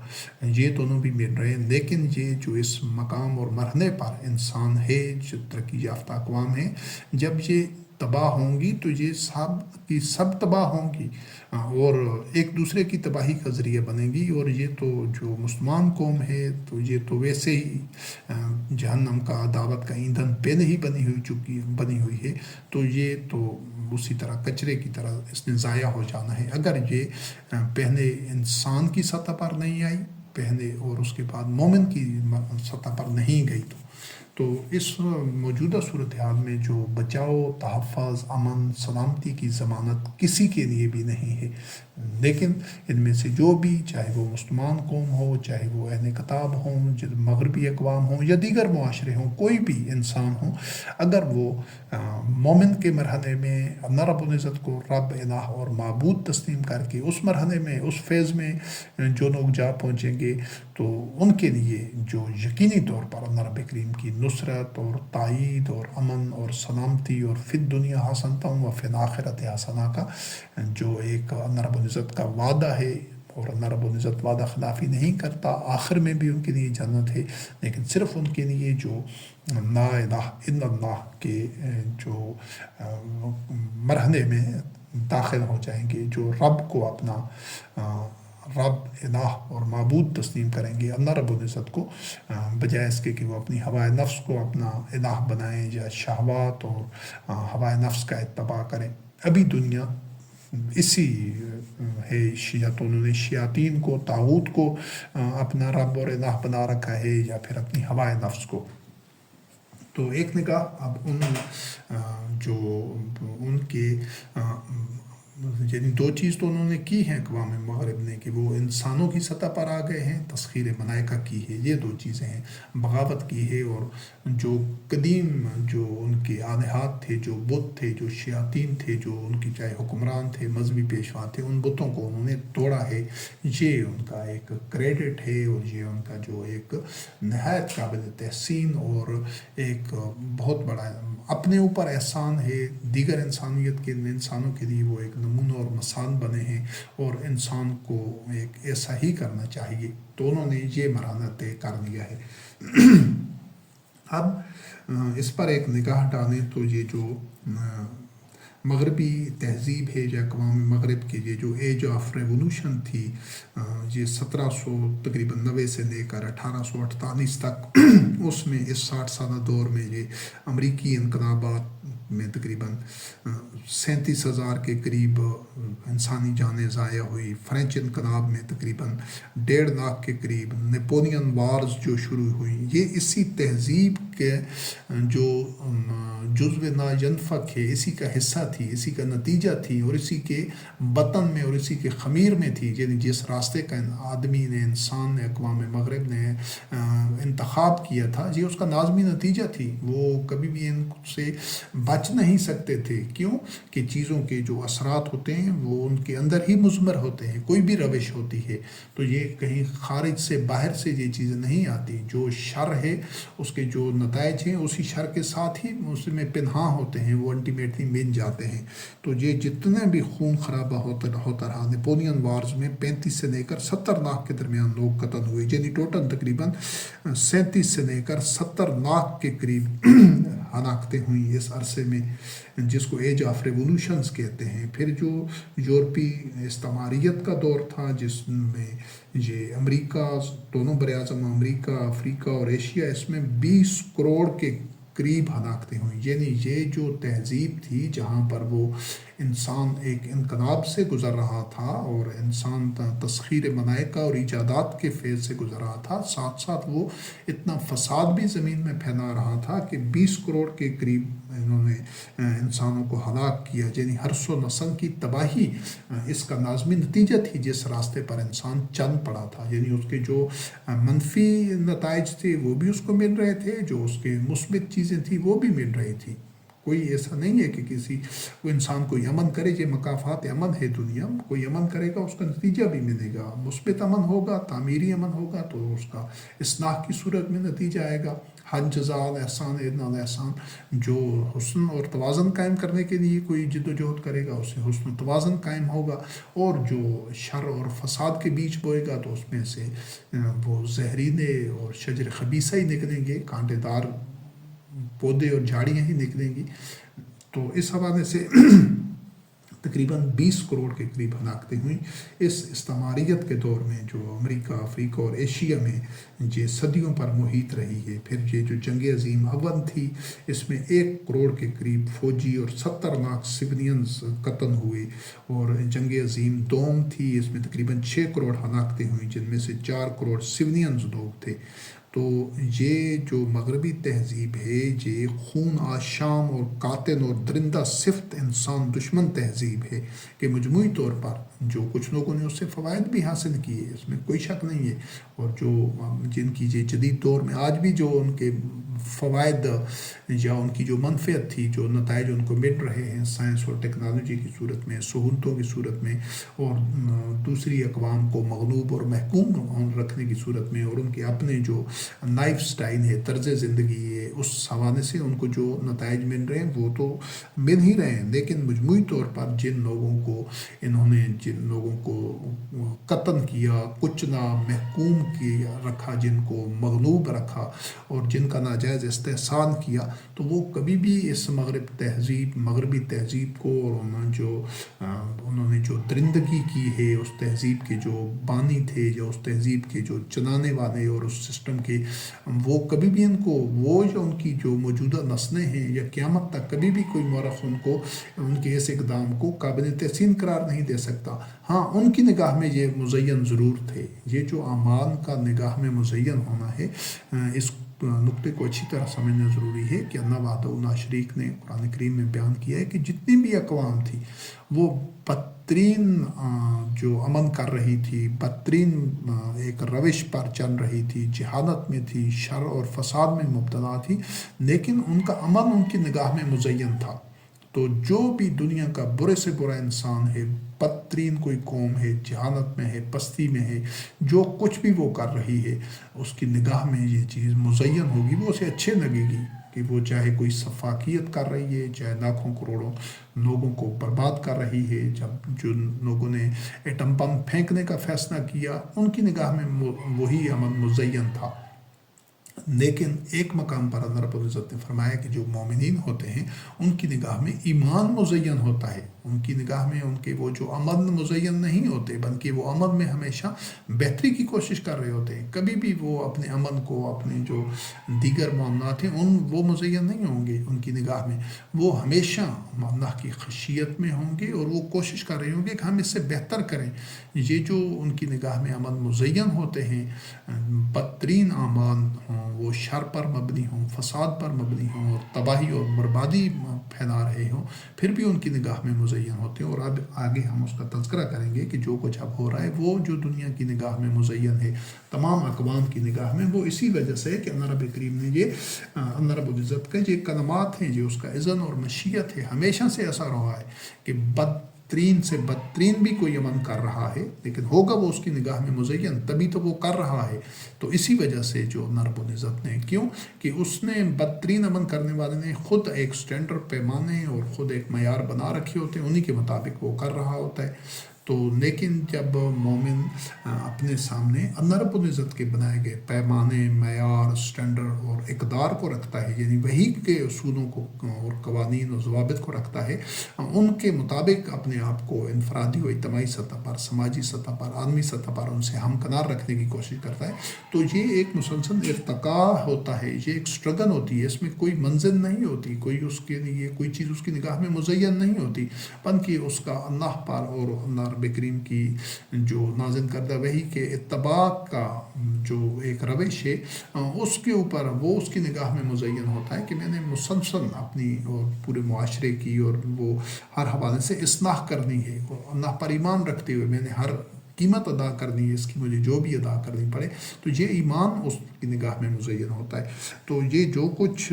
یہ دونوں بھی مل رہے ہیں۔ لیکن یہ جو اس مقام اور مرحلے پر انسان ہے، جو ترقی یافتہ اقوام ہیں، جب یہ تباہ ہوں گی تو یہ سب کی سب تباہ ہوں گی اور ایک دوسرے کی تباہی کا ذریعہ بنے گی۔ اور یہ تو جو مسلمان قوم ہے تو یہ تو ویسے ہی جہنم کا، دعوت کا ایندھن پہلے ہی بنی ہوئی ہے، تو یہ تو اسی طرح کچرے کی طرح اس نے ضائع ہو جانا ہے۔ اگر یہ پہلے انسان کی سطح پر نہیں آئی، پہلے اور اس کے بعد مومن کی سطح پر نہیں گئی، تو اس موجودہ صورتحال میں جو بچاؤ، تحفظ، امن، سلامتی کی ضمانت کسی کے لیے بھی نہیں ہے۔ لیکن ان میں سے جو بھی، چاہے وہ مسلمان قوم ہو، چاہے وہ اہل کتاب ہوں، مغربی اقوام ہوں یا دیگر معاشرے ہوں، کوئی بھی انسان ہو، اگر وہ مومن کے مرحلے میں رب العزت کو رب، الہ اور معبود تسلیم کر کے اس مرحلے میں، اس فیز میں جو لوگ جا پہنچیں گے، تو ان کے لیے جو یقینی طور پر رب کریم کی نصرت اور تائید اور امن اور سلامتی اور فی الدنیا حسنۃ و فی الآخرۃ حسنہ کا جو ایک رب العزت کا وعدہ ہے، اور رب العزت وعدہ خلافی نہیں کرتا، آخر میں بھی ان کے لیے جنت ہے، لیکن صرف ان کے لیے جو لا الہ الا اللہ کے جو مرحلے میں داخل ہو جائیں گے، جو رب کو اپنا رب، الہ اور معبود تسلیم کریں گے، اللہ رب العزت کو، بجائے اس کے کہ وہ اپنی ہوائے نفس کو اپنا الہ بنائیں یا شہوات اور ہوائے نفس کا اتباع کریں۔ ابھی دنیا اسی ہے، انہوں نے شیاطین کو، طاغوت کو اپنا رب اور الہ بنا رکھا ہے، یا پھر اپنی ہوائے نفس کو۔ تو ایک نگاہ اب جو ان کے یعنی دو چیز تو انہوں نے کی ہیں اقوام مغرب نے، کہ وہ انسانوں کی سطح پر آ گئے ہیں، تسخیر ملائکہ کی ہے، یہ دو چیزیں ہیں، بغاوت کی ہے، اور جو قدیم جو ان کے آلہات تھے، جو بت تھے، جو شیاطین تھے، جو ان کی چاہے حکمران تھے، مذہبی پیشوا تھے، ان بتوں کو انہوں نے توڑا ہے۔ یہ ان کا ایک کریڈٹ ہے، اور یہ ان کا جو ایک نہایت قابل تحسین اور ایک بہت بڑا اپنے اوپر احسان ہے۔ دیگر انسانوں کے لیے وہ ایک نمونہ اور مثال بنے ہیں، اور انسان کو ایک ایسا ہی کرنا چاہیے۔ تو انہوں نے یہ مرحلہ طے کر لیا ہے۔ اب اس پر ایک نگاہ ڈالیں تو یہ جو مغربی تہذیب ہے، یا اقوام مغرب کی یہ جو ایج آف ریولوشن تھی، یہ 1790 سے لے کر 1848 تک، اس میں اس 60 سالہ دور میں یہ امریکی انقلابات میں تقریباً 37,000 کے قریب انسانی جانیں ضائع ہوئی، فرینچ انقلاب میں تقریباً 1.5 لاکھ کے قریب، نیپولین وارز جو شروع ہوئی، یہ اسی تہذیب کے جزو ناینفک ہے، اسی کا حصہ تھی، اسی کا نتیجہ تھی، اور اسی کے بطن میں اور اسی کے خمیر میں تھی، یعنی جس راستے کا آدمی نے، انسان نے، اقوام مغرب نے انتخاب کیا تھا، یہ اس کا لازمی نتیجہ تھی۔ وہ کبھی بھی ان سے بچ نہیں سکتے تھے۔ کیوں کہ چیزوں کے جو اثرات ہوتے ہیں وہ ان کے اندر ہی مضمر ہوتے ہیں۔ کوئی بھی روش ہوتی ہے تو یہ کہیں خارج سے، باہر سے یہ چیزیں نہیں آتی۔ جو شر ہے اس کے جو نتائج ہیں اسی شر کے ساتھ ہی اس میں پنہاں ہوتے ہیں، وہ الٹیمیٹلی مل جاتے ہیں۔ تو یہ جتنے بھی خون خرابہ ہوتا رہا، نیپولین وارز میں 35 سے لے کر 70 لاکھ کے درمیان لوگ قتل ہوئے، یعنی ٹوٹل تقریباً 37 سے لے کر 70 لاکھ کے قریب ہلاکتیں ہوئیں اس عرصے میں، جس کو ایج آف ریولوشنز کہتے ہیں۔ پھر جو یورپی استعماریت کا دور تھا، جس میں یہ امریکہ، دونوں براعظم امریکہ، افریقہ اور ایشیا، اس میں 20 کروڑ کے قریب ہلاکتیں ہوئیں۔ یعنی یہ جو تہذیب تھی جہاں پر وہ انسان ایک انقلاب سے گزر رہا تھا اور انسان تسخیر ملائکہ اور ایجادات کے فیض سے گزر رہا تھا، ساتھ ساتھ وہ اتنا فساد بھی زمین میں پھیلا رہا تھا کہ 20 کروڑ کے قریب انہوں نے انسانوں کو ہلاک کیا۔ یعنی ہر سو نسل کی تباہی اس کا لازمی نتیجہ تھی جس راستے پر انسان چل پڑا تھا۔ یعنی اس کے جو منفی نتائج تھے وہ بھی اس کو مل رہے تھے، جو اس کے مثبت چیزیں تھیں وہ بھی مل رہی تھی۔ کوئی ایسا نہیں ہے کہ کوئی انسان کوئی عمل کرے، یہ مقافات عمل ہے دنیا، کوئی عمل کرے گا اس کا نتیجہ بھی ملے گا۔ مثبت عمل ہوگا، تعمیری عمل ہوگا تو اس کا اصلاح کی صورت میں نتیجہ آئے گا۔ حل جزاء الاحسان الا الاحسان، جو حسن اور توازن قائم کرنے کے لیے کوئی جد و جہد کرے گا اس سے حسن و توازن قائم ہوگا، اور جو شر اور فساد کے بیچ بوئے گا تو اس میں سے وہ زہریلے اور شجر خبیثہ ہی نکلیں گے، کانٹے دار پودے اور جھاڑیاں ہی نکلیں گی۔ تو اس حوالے سے تقریباً 20 کروڑ کے قریب ہلاکتیں ہوئیں اس استعماریت کے دور میں، جو امریکہ، افریقہ اور ایشیا میں یہ صدیوں پر محیط رہی ہے۔ پھر یہ جو جنگ عظیم اول تھی، اس میں 1 کروڑ کے قریب فوجی اور 70 لاکھ سونینز قتل ہوئے، اور جنگ عظیم دوم تھی، اس میں تقریباً 6 کروڑ ہلاکتیں ہوئیں، جن میں سے 4 کروڑ سونینز لوگ تھے۔ تو یہ جو مغربی تہذیب ہے، یہ خون آشام اور قاتل اور درندہ صفت انسان دشمن تہذیب ہے، کہ مجموعی طور پر جو کچھ لوگوں نے اس سے فوائد بھی حاصل کیے، اس میں کوئی شک نہیں ہے، اور جو جن کی یہ جدید دور میں آج بھی جو ان کے فوائد یا ان کی جو منفعت تھی، جو نتائج ان کو مل رہے ہیں سائنس اور ٹیکنالوجی کی صورت میں، سہولتوں کی صورت میں، اور دوسری اقوام کو مغلوب اور محکوم رکھنے کی صورت میں، اور ان کے اپنے جو لائف سٹائل ہے، طرز زندگی ہے، اس حوالے سے ان کو جو نتائج مل رہے ہیں وہ تو مل ہی رہے ہیں۔ لیکن مجموعی طور پر جن لوگوں کو قتل کیا، کچلا، محکوم کیا رکھا، جن کو مغلوب رکھا اور جن کا ناجائز استحصال کیا، تو وہ کبھی بھی اس مغربی تہذیب کو، اور انہوں نے جو درندگی کی ہے اس تہذیب کے جو بانی تھے، یا اس تہذیب کے جو چلانے والے اور اس سسٹم کے، وہ کبھی بھی وہ جو ان کی جو موجودہ نسلیں ہیں یا قیامت تک کبھی بھی کوئی مورخ ان کے اس اقدام کو قابل تحسین قرار نہیں دے سکتا۔ ہاں، ان کی نگاہ میں یہ مزین ضرور تھے۔ یہ جو اعمال کا نگاہ میں مزین ہونا ہے، اس نقطے کو اچھی طرح سمجھنا ضروری ہے کہ اللہ وحدہ لا شریک نے قرآن کریم میں بیان کیا ہے کہ جتنی بھی اقوام تھی وہ بدترین جو عمل کر رہی تھی، بدترین ایک روش پر چل رہی تھی، جہالت میں تھی، شر اور فساد میں مبتلا تھی، لیکن ان کا عمل ان کی نگاہ میں مزین تھا۔ تو جو بھی دنیا کا برے سے برا انسان ہے، بدترین کوئی قوم ہے، جہالت میں ہے، پستی میں ہے، جو کچھ بھی وہ کر رہی ہے، اس کی نگاہ میں یہ چیز مزین ہوگی، وہ اسے اچھے لگے گی، کہ وہ چاہے کوئی سفاکیت کر رہی ہے، چاہے لاکھوں کروڑوں لوگوں کو برباد کر رہی ہے۔ جب جو لوگوں نے ایٹم بم پھینکنے کا فیصلہ کیا، ان کی نگاہ میں وہی عمل مزین تھا۔ لیکن ایک مقام پر اللہ رب العزت نے فرمایا کہ جو مومنین ہوتے ہیں ان کی نگاہ میں ایمان مزین ہوتا ہے، ان کی نگاہ میں ان کے وہ جو عمل مزین نہیں ہوتے، بلکہ وہ عمل میں ہمیشہ بہتری کی کوشش کر رہے ہوتے ہیں۔ کبھی بھی وہ اپنے عمل کو، اپنے جو دیگر معاملات ہیں وہ مزین نہیں ہوں گے ان کی نگاہ میں، وہ ہمیشہ اللہ کی خشیت میں ہوں گے، اور وہ کوشش کر رہے ہوں گے کہ ہم اس سے بہتر کریں۔ یہ جو ان کی نگاہ میں عمل مزین ہوتے ہیں، بدترین اعمال ہوں وہ شر پر مبنی ہوں، فساد پر مبنی ہوں اور تباہی اور بربادی پھیلا رہے ہوں، پھر بھی ان کی نگاہ میں مزین ہوتے ہیں. اور اب آگے ہم اس کا تذکرہ کریں گے کہ جو کچھ اب ہو رہا ہے وہ جو دنیا کی نگاہ میں مزین ہے، تمام اقوام کی نگاہ میں، وہ اسی وجہ سے ہے کہ اللہ رب کریم نے اللہ رب العزت کے جو کلمات ہیں، جو اس کا اذن اور مشیت ہے، ہمیشہ سے ایسا رہا ہے کہ بدترین سے بدترین بھی کوئی عمل کر رہا ہے لیکن ہوگا وہ اس کی نگاہ میں مزین، تبھی تو وہ کر رہا ہے. تو اسی وجہ سے جو اللہ رب العزت نے، کیوں کہ اس نے بدترین عمل کرنے والے نے خود ایک سٹینڈرڈ پیمانے اور خود ایک معیار بنا رکھے ہوتے ہیں، انہی کے مطابق وہ کر رہا ہوتا ہے. تو لیکن جب مومن اپنے سامنے اللہ رب العزت کے بنائے گئے پیمانے، معیار، سٹینڈرڈ اور اقدار کو رکھتا ہے، یعنی وہی کے اصولوں کو اور قوانین اور ضوابط کو رکھتا ہے، ان کے مطابق اپنے آپ کو انفرادی و اجتماعی سطح پر، سماجی سطح پر، عالمی سطح پر ان سے ہمکنار رکھنے کی کوشش کرتا ہے، تو یہ ایک مسلسل ارتقاء ہوتا ہے، یہ ایک سٹرگل ہوتی ہے. اس میں کوئی منزل نہیں ہوتی، کوئی اس کے لیے کوئی چیز اس کی نگاہ میں مزین نہیں ہوتی، بلکہ اس کا اللہ پر اور اللہ رب کریم کی جو نازل کردہ وحی کے اتباع کا جو ایک روش ہے، اس کے اوپر وہ اس کی نگاہ میں مزین ہوتا ہے کہ میں نے مسلسل اپنی اور پورے معاشرے کی اور وہ ہر حوالے سے اصلاح کرنی ہے، اور اللہ پر ایمان رکھتے ہوئے میں نے ہر قیمت ادا کرنی ہے، اس کی مجھے جو بھی ادا کرنی پڑے، تو یہ ایمان اس کی نگاہ میں مزین ہوتا ہے. تو یہ جو کچھ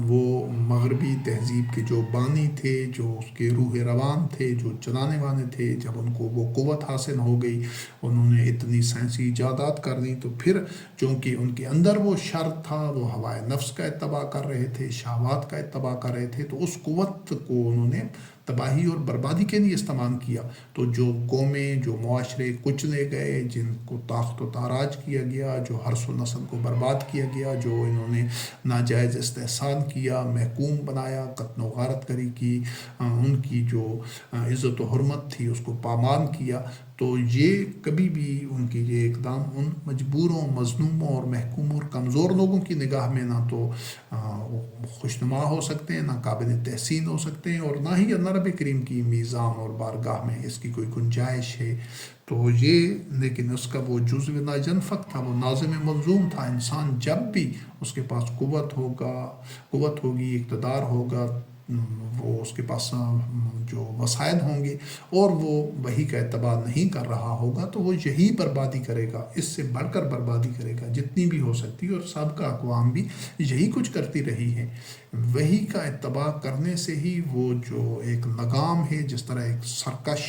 وہ مغربی تہذیب کے جو بانی تھے، جو اس کے روح روان تھے، جو چلانے والے تھے، جب ان کو وہ قوت حاصل ہو گئی، انہوں نے اتنی سائنسی ایجادات کر دی، تو پھر چونکہ ان کے اندر وہ شر تھا، وہ ہوائے نفس کا اتباع کر رہے تھے، شہوات کا اتباع کر رہے تھے، تو اس قوت کو انہوں نے تباہی اور بربادی کے لیے استعمال کیا. تو جو قومیں، جو معاشرے کچلے گئے، جن کو تاخت و تاراج کیا گیا، جو حرث و نسل کو برباد کیا گیا، جو انہوں نے ناجائز استحصال کیا، محکوم بنایا، قتل و غارت گری کی، ان کی جو عزت و حرمت تھی اس کو پامال کیا، تو یہ کبھی بھی ان کی یہ اقدام ان مجبوروں، مظلوموں اور محکوم اور کمزور لوگوں کی نگاہ میں نہ تو خوشنما ہو سکتے ہیں، نہ قابل تحسین ہو سکتے ہیں، اور نہ ہی اللہ رب کریم کی میزان اور بارگاہ میں اس کی کوئی گنجائش ہے. تو یہ لیکن اس کا وہ جزو لا ینفق تھا، وہ ناظم ملزوم تھا. انسان جب بھی اس کے پاس قوت ہوگی، اقتدار ہوگا، وہ اس کے پاس جو وسائل ہوں گے، اور وہ وہی کا اتباع نہیں کر رہا ہوگا، تو وہ یہی بربادی کرے گا، اس سے بڑھ کر بربادی کرے گا جتنی بھی ہو سکتی ہے. اور سابقہ اقوام بھی یہی کچھ کرتی رہی ہے. وہی کا اتباع کرنے سے ہی وہ جو ایک لگام ہے، جس طرح ایک سرکش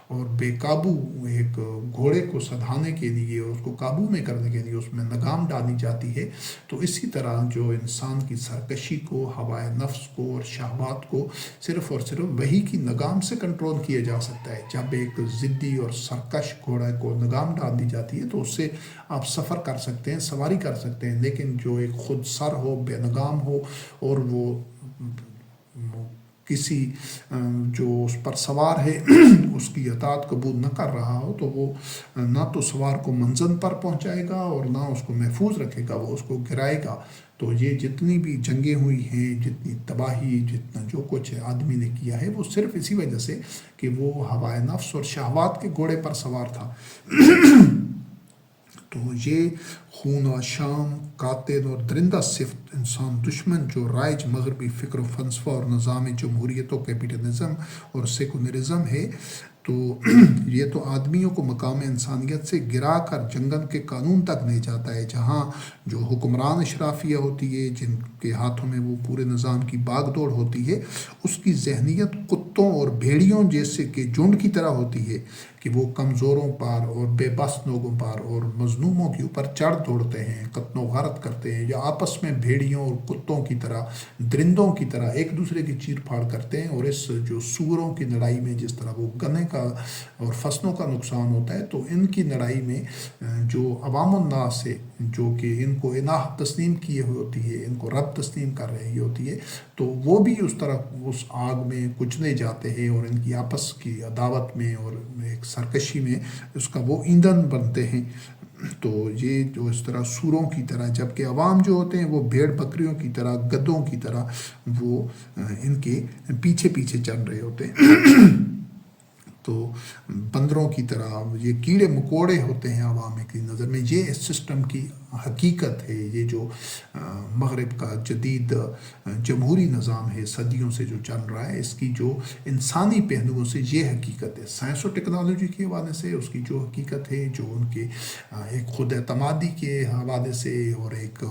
اور بے قابو ایک گھوڑے کو سدھانے کے لیے، اس کو قابو میں کرنے کے لیے اس میں لگام ڈالی جاتی ہے، تو اسی طرح جو انسان کی سرکشی کو، ہوائے نفس کو اور شہوات کو صرف اور صرف وہی کی لگام سے کنٹرول کیا جا سکتا ہے. جب ایک ضدی اور سرکش گھوڑے کو لگام ڈال دی جاتی ہے تو اس سے آپ سفر کر سکتے ہیں، سواری کر سکتے ہیں، لیکن جو ایک خود سر ہو، بے لگام ہو، اور وہ کسی جو اس پر سوار ہے اس کی اطاعت قبول نہ کر رہا ہو، تو وہ نہ تو سوار کو منزل پر پہنچائے گا اور نہ اس کو محفوظ رکھے گا، وہ اس کو گرائے گا. تو یہ جتنی بھی جنگیں ہوئی ہیں، جتنی تباہی، جتنا جو کچھ آدمی نے کیا ہے، وہ صرف اسی وجہ سے کہ وہ ہوائے نفس اور شہوات کے گھوڑے پر سوار تھا. تو یہ خون و شام، قاتل اور درندہ صفت انسان دشمن جو رائج مغربی فکر و فلسفہ اور نظام جمہوریت و کیپٹلزم اور سیکولرزم ہے، تو یہ تو آدمیوں کو مقام انسانیت سے گرا کر جنگل کے قانون تک لے جاتا ہے، جہاں جو حکمران اشرافیہ ہوتی ہے، جن کے ہاتھوں میں وہ پورے نظام کی باغ دوڑ ہوتی ہے، اس کی ذہنیت کتوں اور بھیڑیوں جیسے کہ جھنڈ کی طرح ہوتی ہے کہ وہ کمزوروں پر اور بے بس لوگوں پر اور مظلوموں کے اوپر چڑھ دوڑتے ہیں، قتل و غارت کرتے ہیں، یا آپس میں بھیڑیوں اور کتوں کی طرح، درندوں کی طرح ایک دوسرے کی چیر پھاڑ کرتے ہیں. اور اس جو سوروں کی لڑائی میں جس طرح وہ گنے کا اور فصلوں کا نقصان ہوتا ہے، تو ان کی لڑائی میں جو عوام الناس ہے، جو کہ ان کو الہ تسلیم کیے ہوئی ہوتی ہے، ان کو رب تسلیم کر رہی ہوتی ہے، تو وہ بھی اس طرح اس آگ میں کچلے جاتے ہیں، اور ان کی آپس کی عداوت میں اور ایک سرکشی میں اس کا وہ ایندھن بنتے ہیں. تو یہ جو اس طرح سوروں کی طرح، جبکہ عوام جو ہوتے ہیں وہ بھیڑ بکریوں کی طرح، گدوں کی طرح وہ ان کے پیچھے پیچھے چل رہے ہوتے ہیں. تو بندروں کی طرح یہ کیڑے مکوڑے ہوتے ہیں عوام کی نظر میں. یہ اس سسٹم کی حقیقت ہے، یہ جو مغرب کا جدید جمہوری نظام ہے صدیوں سے جو چل رہا ہے، اس کی جو انسانی پہلوؤں سے یہ حقیقت ہے، سائنس اور ٹیکنالوجی کے حوالے سے اس کی جو حقیقت ہے، جو ان کے ایک خود اعتمادی کے حوالے سے اور ایک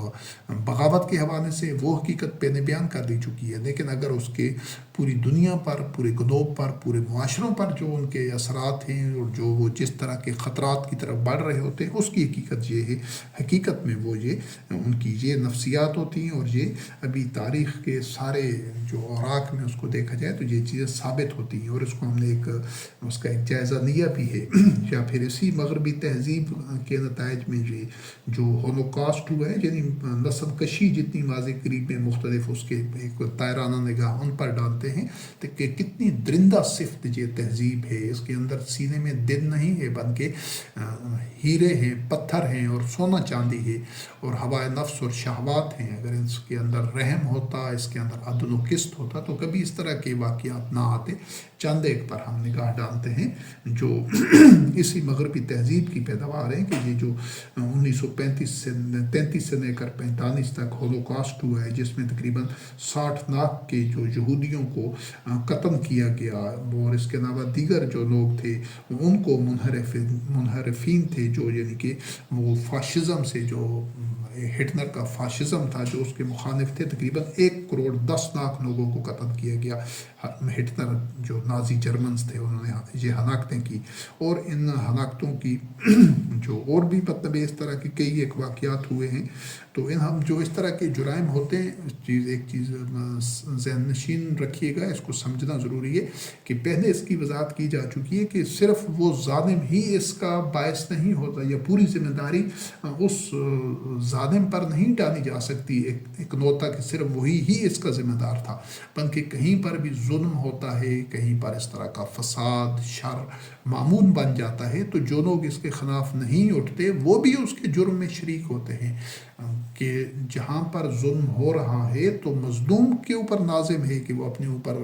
بغاوت کے حوالے سے، وہ حقیقت پہلے بیان کر دی چکی ہے، لیکن اگر اس کے پوری دنیا پر، پورے گلوب پر، پورے معاشروں پر جو ان کے اثرات ہیں اور جو وہ جس طرح کے خطرات کی طرف بڑھ رہے ہوتے ہیں، اس کی حقیقت یہ ہے، حقیقت میں وہ یہ ان کی یہ نفسیات ہوتی ہیں، اور یہ ابھی تاریخ کے سارے جو اوراق میں اس کو دیکھا جائے تو یہ چیزیں ثابت ہوتی ہیں، اور اس کو ہم نے اس کا ایک جائزہ لیا بھی ہے۔ یا پھر اسی مغربی تہذیب کے نتائج میں جو ہولوکاسٹ ہوا ہے، یعنی نسل کشی جتنی واضح قریب میں مختلف اس کے ایک تائرانہ نگاہ ان پر ڈالتے ہیں کہ کتنی درندہ صفت یہ تہذیب ہے، اس کے اندر سینے میں دل نہیں ہے بلکہ ہیرے ہیں، پتھر ہیں اور سونا چاندی ہے اور ہوائے نفس اور شہوات ہیں۔ اگر اس کے اندر رحم ہوتا، اس کے اندر عدل و قسط ہوتا تو کبھی اس طرح کے واقعات نہ آتے۔ چند ایک پر ہم نگاہ ڈالتے ہیں جو اسی مغربی تہذیب کی پیداوار ہیں، کہ یہ جو 1933 سے لے کر 45 تک ہولوکاسٹ ہوا ہے، جس میں تقریباً 60 لاکھ کے جو یہودیوں کو قتل کیا گیا، اور اس کے علاوہ دیگر جو لوگ تھے ان کو منحرفین تھے، جو یعنی کہ وہ فاشزم سے، جو ہٹلر کا فاشزم تھا، جو اس کے مخالف تھے، تقریباً 1,10,00,000 لوگوں کو قتل کیا گیا۔ ہٹلر جو نازی جرمنز تھے، انہوں نے یہ ہلاکتیں کی، اور ان ہلاکتوں کی جو اور بھی مطلب اس طرح کے کئی ایک واقعات ہوئے ہیں۔ تو ہم جو اس طرح کے جرائم ہوتے ہیں، ایک چیز ذہن نشین رکھیے گا، اس کو سمجھنا ضروری ہے کہ پہلے اس کی وضاحت کی جا چکی ہے کہ صرف وہ ظالم ہی اس کا باعث نہیں ہوتا، یا پوری ذمہ داری اس ظالم پر نہیں ڈالی جا سکتی ایک نوتا کہ صرف وہی ہی اس کا ذمہ دار تھا، بلکہ کہیں پر بھی ظلم ہوتا ہے، کہیں پر اس طرح کا فساد، شر معمول بن جاتا ہے، تو جو لوگ اس کے خلاف نہیں اٹھتے وہ بھی اس کے جرم میں شریک ہوتے ہیں، کہ جہاں پر ظلم ہو رہا ہے تو مظلوم کے اوپر لازم ہے کہ وہ اپنے اوپر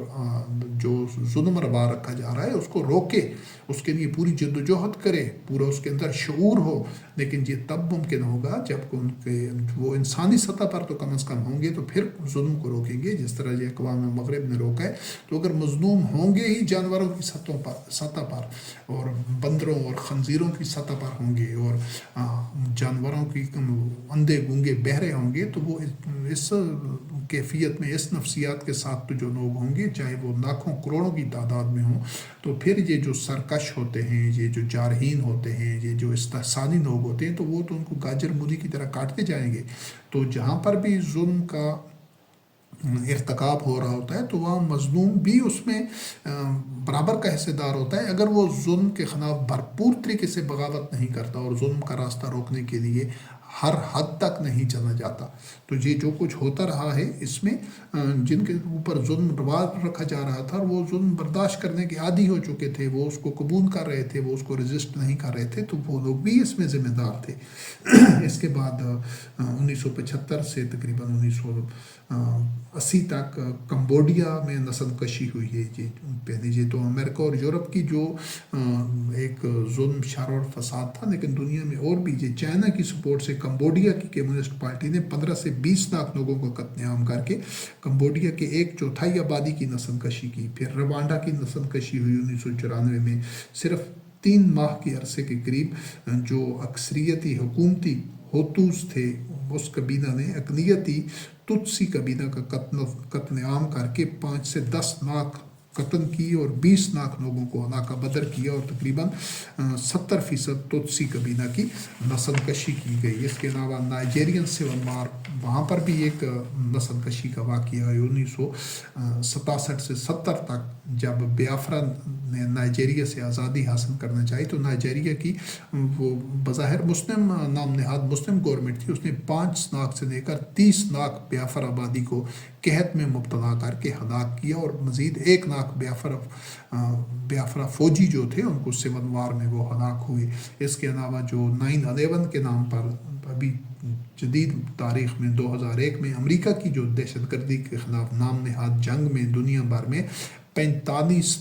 جو ظلم روا رکھا جا رہا ہے اس کو روکے، اس کے لیے پوری جد و جہد کرے، پورا اس کے اندر شعور ہو۔ لیکن یہ تب ممکن ہوگا جب ان کے وہ انسانی سطح پر تو کم از کم ہوں گے، تو پھر ظلم کو روکیں گے، جس طرح یہ اقوام مغرب نے روکا ہے۔ تو اگر مظلوم ہوں گے ہی جانوروں کی سطح پر اور بندروں اور خنزیروں کی سطح پر ہوں گے، اور جانوروں کی اندھے گونگے بہرے ہوں گے، تو وہ اس کیفیت میں، اس نفسیات کے ساتھ تو جو لوگ ہوں گے، چاہے وہ لاکھوں کروڑوں کی تعداد میں ہوں، تو پھر یہ جو سرکش ہوتے ہیں، یہ جو جارحین ہوتے ہیں، یہ جو استحصالی لوگ ہوتے ہیں، تو وہ تو ان کو گاجر مولی کی طرح کاٹتے جائیں گے۔ تو جہاں پر بھی ظلم کا ارتکاب ہو رہا ہوتا ہے تو وہاں مظلوم بھی اس میں برابر کا حصے دار ہوتا ہے، اگر وہ ظلم کے خلاف بھرپور طریقے سے بغاوت نہیں کرتا اور ظلم کا راستہ روکنے کے لیے ہر حد تک نہیں چلا جاتا۔ تو یہ جو کچھ ہوتا رہا ہے اس میں جن کے اوپر ظلم رواج رکھا جا رہا تھا، وہ ظلم برداشت کرنے کے عادی ہو چکے تھے، وہ اس کو قبول کر رہے تھے، وہ اس کو رجسٹ نہیں کر رہے تھے، تو وہ لوگ بھی اس میں ذمہ دار تھے۔ اس کے بعد 1975 سے تقریباً 1980 تک کمبوڈیا میں نسل کشی ہوئی ہے۔ پہلے یہ تو امریکہ اور یورپ کی جو ایک ظلم، شر اور فساد تھا، لیکن دنیا میں اور بھی یہ چائنا کی سپورٹ سے کمبوڈیا کی کمیونسٹ پارٹی نے 15 سے 20 لاکھ لوگوں کو قتل عام کر کے کمبوڈیا کے 1/4 آبادی کی نسل کشی کی۔ پھر روانڈا کی نسل کشی ہوئی 1994 میں، صرف 3 ماہ کے عرصے کے قریب جو اکثریتی حکومتی ہوتوس تھے، اس قبیلہ نے اقلیتی تتسی قبیلہ کا قتل عام کر کے 5 سے 10 لاکھ قتل کی اور 20 لاکھ لوگوں کو ہلاکہ بدر کیا، اور تقریباً 70% تتسی قبیلہ کی نسل کشی کی گئی۔ اس کے علاوہ نائجیرین سول وار، وہاں پر بھی ایک نسل کشی کا واقعہ ہے 1967 سے 70 تک، جب بیافرا نے نائجیریا سے آزادی حاصل کرنا چاہی تو نائجیریا کی وہ بظاہر مسلم نام نہاد مسلم گورنمنٹ تھی، اس نے 5 لاکھ سے لے کر 30 لاکھ بیافر آبادی کو قحط میں مبتلا کر کے ہلاک کیا، اور مزید 1 لاکھ بیافرا فوجی جو تھے ان کو سول وار میں وہ ہلاک ہوئے۔ اس کے علاوہ جو 9/11 کے نام پر ابھی جدید تاریخ میں 2001 میں امریکہ کی جو دہشت گردی کے خلاف نام نہاد جنگ میں دنیا بھر میں 45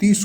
30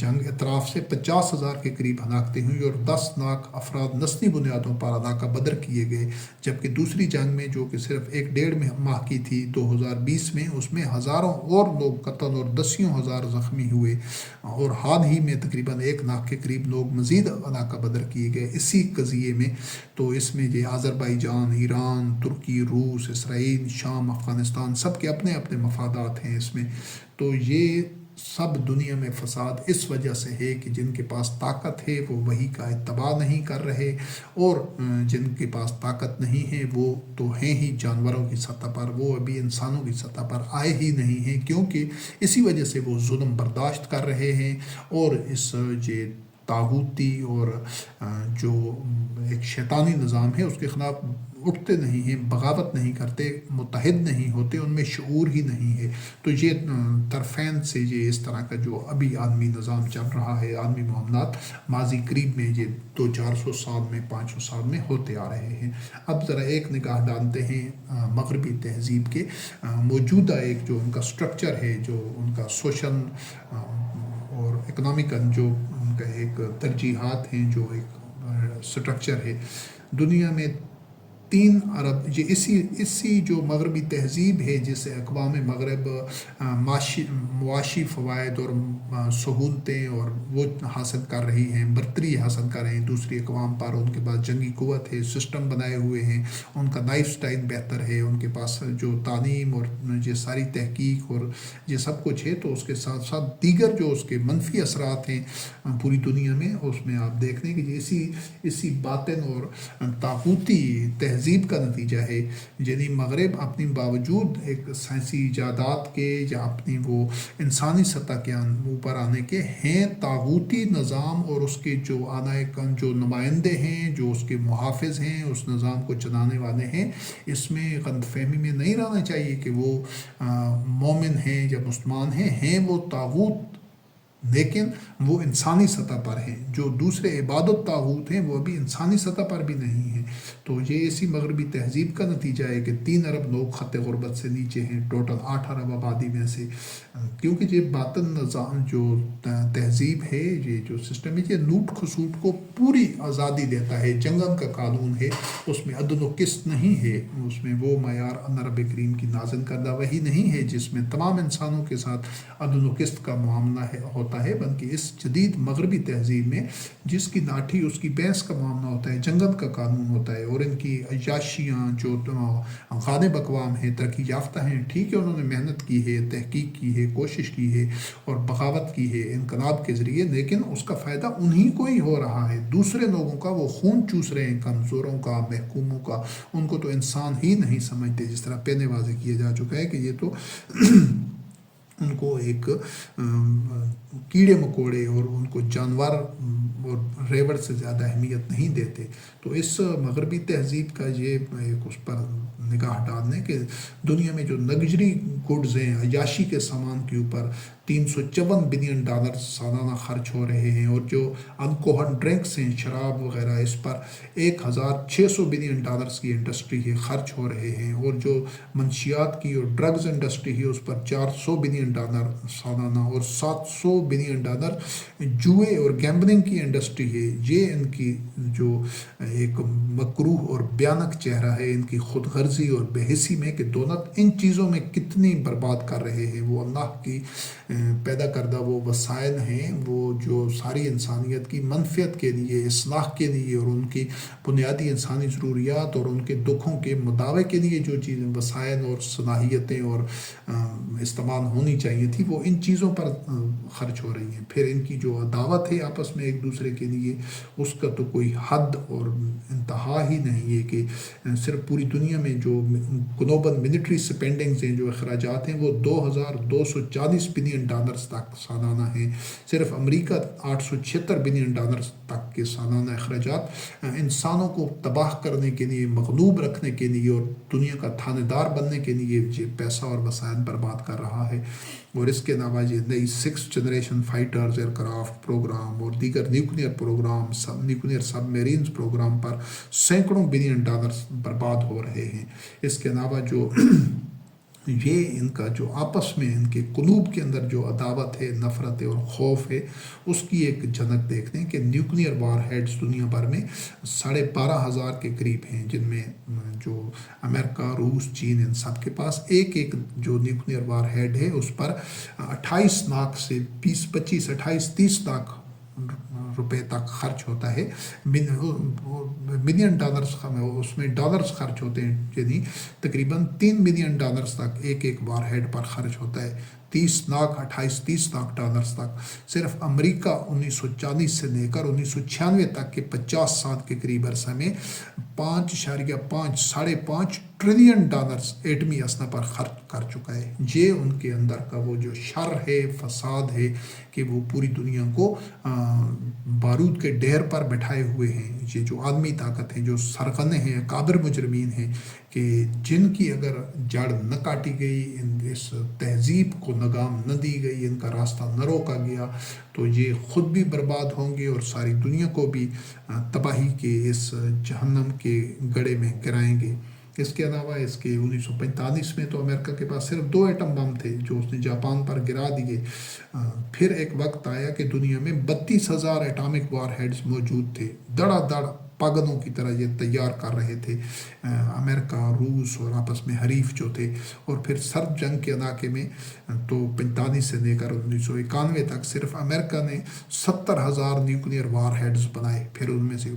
جنگ اطراف سے 50,000 کے قریب ہلاکتیں ہوئی اور 10 لاکھ افراد نسلی بنیادوں پر علاقہ بدر کیے گئے، جبکہ دوسری جنگ میں جو کہ صرف 1.5 ماہ کی تھی 2020 میں، اس میں ہزاروں اور لوگ قتل اور دسیوں ہزار زخمی ہوئے، اور حال ہی میں تقریباً 1 لاکھ کے قریب لوگ مزید علاقہ بدر کیے گئے اسی قضیے میں۔ تو اس میں یہ آذربائیجان، ایران، ترکی، روس، اسرائیل، شام، افغانستان، سب کے اپنے اپنے مفادات ہیں اس میں۔ تو یہ سب دنیا میں فساد اس وجہ سے ہے کہ جن کے پاس طاقت ہے وہ وہی کا اتباع نہیں کر رہے، اور جن کے پاس طاقت نہیں ہے وہ تو ہیں ہی جانوروں کی سطح پر، وہ ابھی انسانوں کی سطح پر آئے ہی نہیں ہیں، کیونکہ اسی وجہ سے وہ ظلم برداشت کر رہے ہیں، اور اس یہ طاغوتی اور جو ایک شیطانی نظام ہے اس کے خلاف اٹھتے نہیں ہیں، بغاوت نہیں کرتے، متحد نہیں ہوتے، ان میں شعور ہی نہیں ہے۔ تو یہ طرفین سے یہ اس طرح کا جو ابھی عالمی نظام چل رہا ہے، عالمی معاملات ماضی قریب میں یہ 200-400 سال میں 500 سال میں ہوتے آ رہے ہیں۔ اب ذرا ایک نگاہ ڈالتے ہیں مغربی تہذیب کے موجودہ ایک جو ان کا سٹرکچر ہے، جو ان کا سوشل اور اکنامکل جو ان کا ایک ترجیحات ہیں، جو ایک سٹرکچر ہے دنیا میں 3 ارب، یہ اسی جو مغربی تہذیب ہے جسے اقوام مغرب معاشی فوائد اور سہولتیں اور وہ حاصل کر رہی ہیں، برتری حاصل کر رہے ہیں دوسری اقوام پر، ان کے پاس جنگی قوت ہے، سسٹم بنائے ہوئے ہیں، ان کا لائف سٹائل بہتر ہے، ان کے پاس جو تعلیم اور یہ ساری تحقیق اور یہ سب کچھ ہے، تو اس کے ساتھ ساتھ دیگر جو اس کے منفی اثرات ہیں پوری دنیا میں، اس میں آپ دیکھ لیں کہ اسی باطن اور طاغوتی تہذیب کا نتیجہ ہے۔ یعنی مغرب اپنی باوجود ایک سائنسی ایجادات کے یا اپنی وہ انسانی سطح کے اوپر آنے کے ہیں، طاغوتی نظام اور اس کے جو جو نمائندے ہیں، جو اس کے محافظ ہیں، اس نظام کو چلانے والے ہیں، اس میں غلط فہمی میں نہیں رہنا چاہیے کہ وہ مومن ہیں یا مسلمان ہیں وہ طاغوت، لیکن وہ انسانی سطح پر ہیں۔ جو دوسرے عبادت طاغوت ہیں وہ ابھی انسانی سطح پر بھی نہیں ہیں۔ تو یہ اسی مغربی تہذیب کا نتیجہ ہے کہ 3 ارب لوگ خط غربت سے نیچے ہیں ٹوٹل 8 ارب آبادی میں سے، کیونکہ یہ باطن نظام جو تہذیب ہے، یہ جو سسٹم ہے، یہ لوٹ کھسوٹ کو پوری آزادی دیتا ہے، جنگل کا قانون ہے، اس میں عدل و قسط نہیں ہے، اس میں وہ معیار رب کریم کی نازل کردہ وحی نہیں ہے جس میں تمام انسانوں کے ساتھ عدل و قسط کا معاملہ ہوتا ہے، بلکہ اس جدید مغربی تہذیب میں جس کی لاٹھی اس کی بھینس کا معاملہ ہوتا ہے، جنگل کا قانون ہوتا ہے، اور ان کی عیاشیاں جو غالب اقوام ہیں، ترقی یافتہ ہیں، ٹھیک ہے انہوں نے محنت کی ہے، تحقیق کی ہے، کوشش کی ہے اور بغاوت کی ہے انقلاب کے ذریعے، لیکن اس کا فائدہ انہی کو ہی ہو رہا ہے، دوسرے لوگوں کا وہ خون چوس رہے ہیں، کمزوروں کا، محکوموں کا، ان کو تو انسان ہی نہیں سمجھتے، جس طرح پہلے واضح کیا جا چکا ہے کہ یہ تو ان کو ایک کیڑے مکوڑے اور ان کو جانور اور ریوڑ سے زیادہ اہمیت نہیں دیتے۔ تو اس مغربی تہذیب کا یہ ایک اس پر نگاہ ڈالنے کہ دنیا میں جو لگژری گڈز ہیں، عیاشی کے سامان کے اوپر $354 بلین سالانہ خرچ ہو رہے ہیں، اور جو الکوہل ڈرنکس ہیں، شراب وغیرہ، اس پر $1,600 بلین کی انڈسٹری ہے، خرچ ہو رہے ہیں، اور جو منشیات کی اور ڈرگز انڈسٹری ہے اس پر $400 بلین سالانہ، اور $700 بلین جوئے اور گیمبلنگ کی انڈسٹری ہے۔ یہ ان کی جو ایک مکروہ اور بیانک چہرہ ہے، ان کی خود غرضی اور بے حسی میں کہ دولت ان چیزوں میں کتنی برباد کر رہے ہیں۔ وہ اللہ کی پیدا کردہ وہ وسائل ہیں، وہ جو ساری انسانیت کی منفعت کے لیے، اصلاح کے لیے اور ان کی بنیادی انسانی ضروریات اور ان کے دکھوں کے مداوع کے لیے جو چیزیں، وسائل اور صلاحیتیں اور استعمال ہونی چاہیے تھی، وہ ان چیزوں پر خرچ ہو رہی ہیں۔ پھر ان کی جو عداوت ہے آپس میں ایک دوسرے کے لیے، اس کا تو کوئی حد اور انتہا ہی نہیں ہے کہ صرف پوری دنیا میں جو گلوبل ملٹری سپینڈنگز ہیں، جو اخراجات ہیں، وہ $2,240 بلین تک سالانہ ہیں۔ صرف امریکہ $876 بلین تک کے سالانہ اخراجات انسانوں کو تباہ کرنے کے لیے، مغلوب رکھنے کے لیے اور دنیا کا تھانے دار بننے کے لیے یہ پیسہ اور وسائل برباد کر رہا ہے۔ اور اس کے علاوہ یہ نئی 6th generation fighters aircraft programme اور دیگر نیوکلیئر پروگرام، نیوکلیئر سب میرینز پروگرام پر $سینکڑوں بلین برباد ہو رہے ہیں۔ اس کے علاوہ جو یہ ان کا جو آپس میں ان کے قلوب کے اندر جو عداوت ہے، نفرت ہے اور خوف ہے، اس کی ایک جھلک دیکھتے ہیں کہ نیوکلیئر وار ہیڈز دنیا بھر میں 12,500 کے قریب ہیں، جن میں جو امریکہ، روس، چین، ان سب کے پاس ایک ایک جو نیوکلیئر وار ہیڈ ہے اس پر 28 لاکھ سے 28 لاکھ روپے تک خرچ ہوتا ہے، ملین ڈالرز، اس میں ڈالرز خرچ ہوتے ہیں، یعنی تقریباً $3 ملین تک ایک ایک وار ہیڈ پر خرچ ہوتا ہے، 30 لاکھ ڈالرز تک۔ صرف امریکہ 1940 سے لے کر 1996 تک کے 50 سال کے قریب عرصہ میں 5.5 ٹریلین ڈالرز ایٹمی اسلحہ پر خرچ کر چکا ہے۔ یہ ان کے اندر کا وہ جو شر ہے، فساد ہے، کہ وہ پوری دنیا کو بارود کے ڈھیر پر بٹھائے ہوئے ہیں۔ یہ جو عالمی طاقت ہے، جو سرغنے ہیں، قادر مجرمین ہیں، کہ جن کی اگر جڑ نہ کاٹی گئی، اس تہذیب کو لگام نہ دی گئی، ان کا راستہ نہ روکا گیا، تو یہ خود بھی برباد ہوں گے اور ساری دنیا کو بھی تباہی کے اس جہنم کے گڑھے میں گرائیں گے۔ اس کے علاوہ اس کے 1945 میں تو امریکہ کے پاس صرف 2 ایٹم بم تھے جو اس نے جاپان پر گرا دیے۔ پھر ایک وقت آیا کہ دنیا میں 32,000 ایٹامک وار ہیڈز موجود تھے، دڑا دڑ پاگلوں کی طرح یہ تیار کر رہے تھے امریکہ، روس اور آپس میں حریف جو تھے۔ اور پھر سرد جنگ کے علاقے میں تو 45 سے لے کر 1991 تک صرف امریکہ نے 70,000 نیوکلیئر وار ہیڈز بنائے، پھر ان میں سے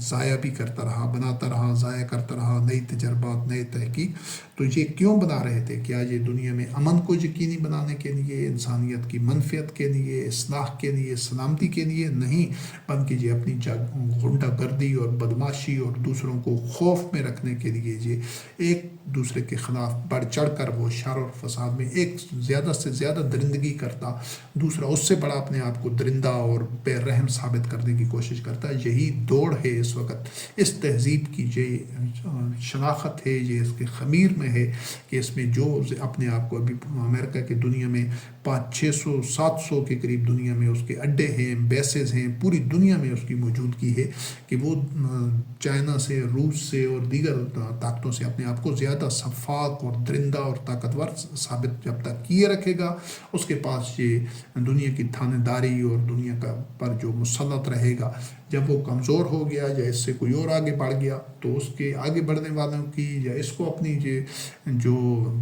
ضائع بھی کرتا رہا، بناتا رہا، ضائع کرتا رہا، نئی تجربات، نئی تحقیق۔ تو یہ کیوں بنا رہے تھے؟ کیا یہ دنیا میں امن کو یقینی بنانے کے لیے، انسانیت کی منفعت کے لیے، اصلاح کے لیے، سلامتی کے لیے؟ نہیں، بلکہ یہ اپنی غنڈہ گردی اور بدماشی اور دوسروں کو خوف میں رکھنے کے لیے، یہ ایک دوسرے کے خلاف بڑھ چڑھ کر وہ شر اور فساد میں ایک زیادہ سے زیادہ درندگی کرتا، دوسرا اس سے بڑا اپنے آپ کو درندہ اور بے رحم ثابت کرنے کی کوشش کرتا۔ یہی دوڑ ہے اس وقت اس تہذیب کی، یہ شناخت ہے، یہ اس کے خمیر میں ہے کہ اس میں جو اپنے آپ کو ابھی امریکہ کے دنیا میں 500-600-700 کے قریب دنیا میں اس کے اڈے ہیں، بیسز ہیں، پوری دنیا میں اس کی موجودگی ہے، کہ وہ چائنا سے، روس سے اور دیگر طاقتوں سے اپنے آپ کو زیادہ شفاق اور درندہ اور طاقتور ثابت جب تک کیے رکھے گا، اس کے پاس یہ دنیا کی تھانے داری اور دنیا کا پر جو مسلط رہے گا۔ جب وہ کمزور ہو گیا یا اس سے کوئی اور آگے بڑھ گیا، تو اس کے آگے بڑھنے والوں کی یا اس کو اپنی جو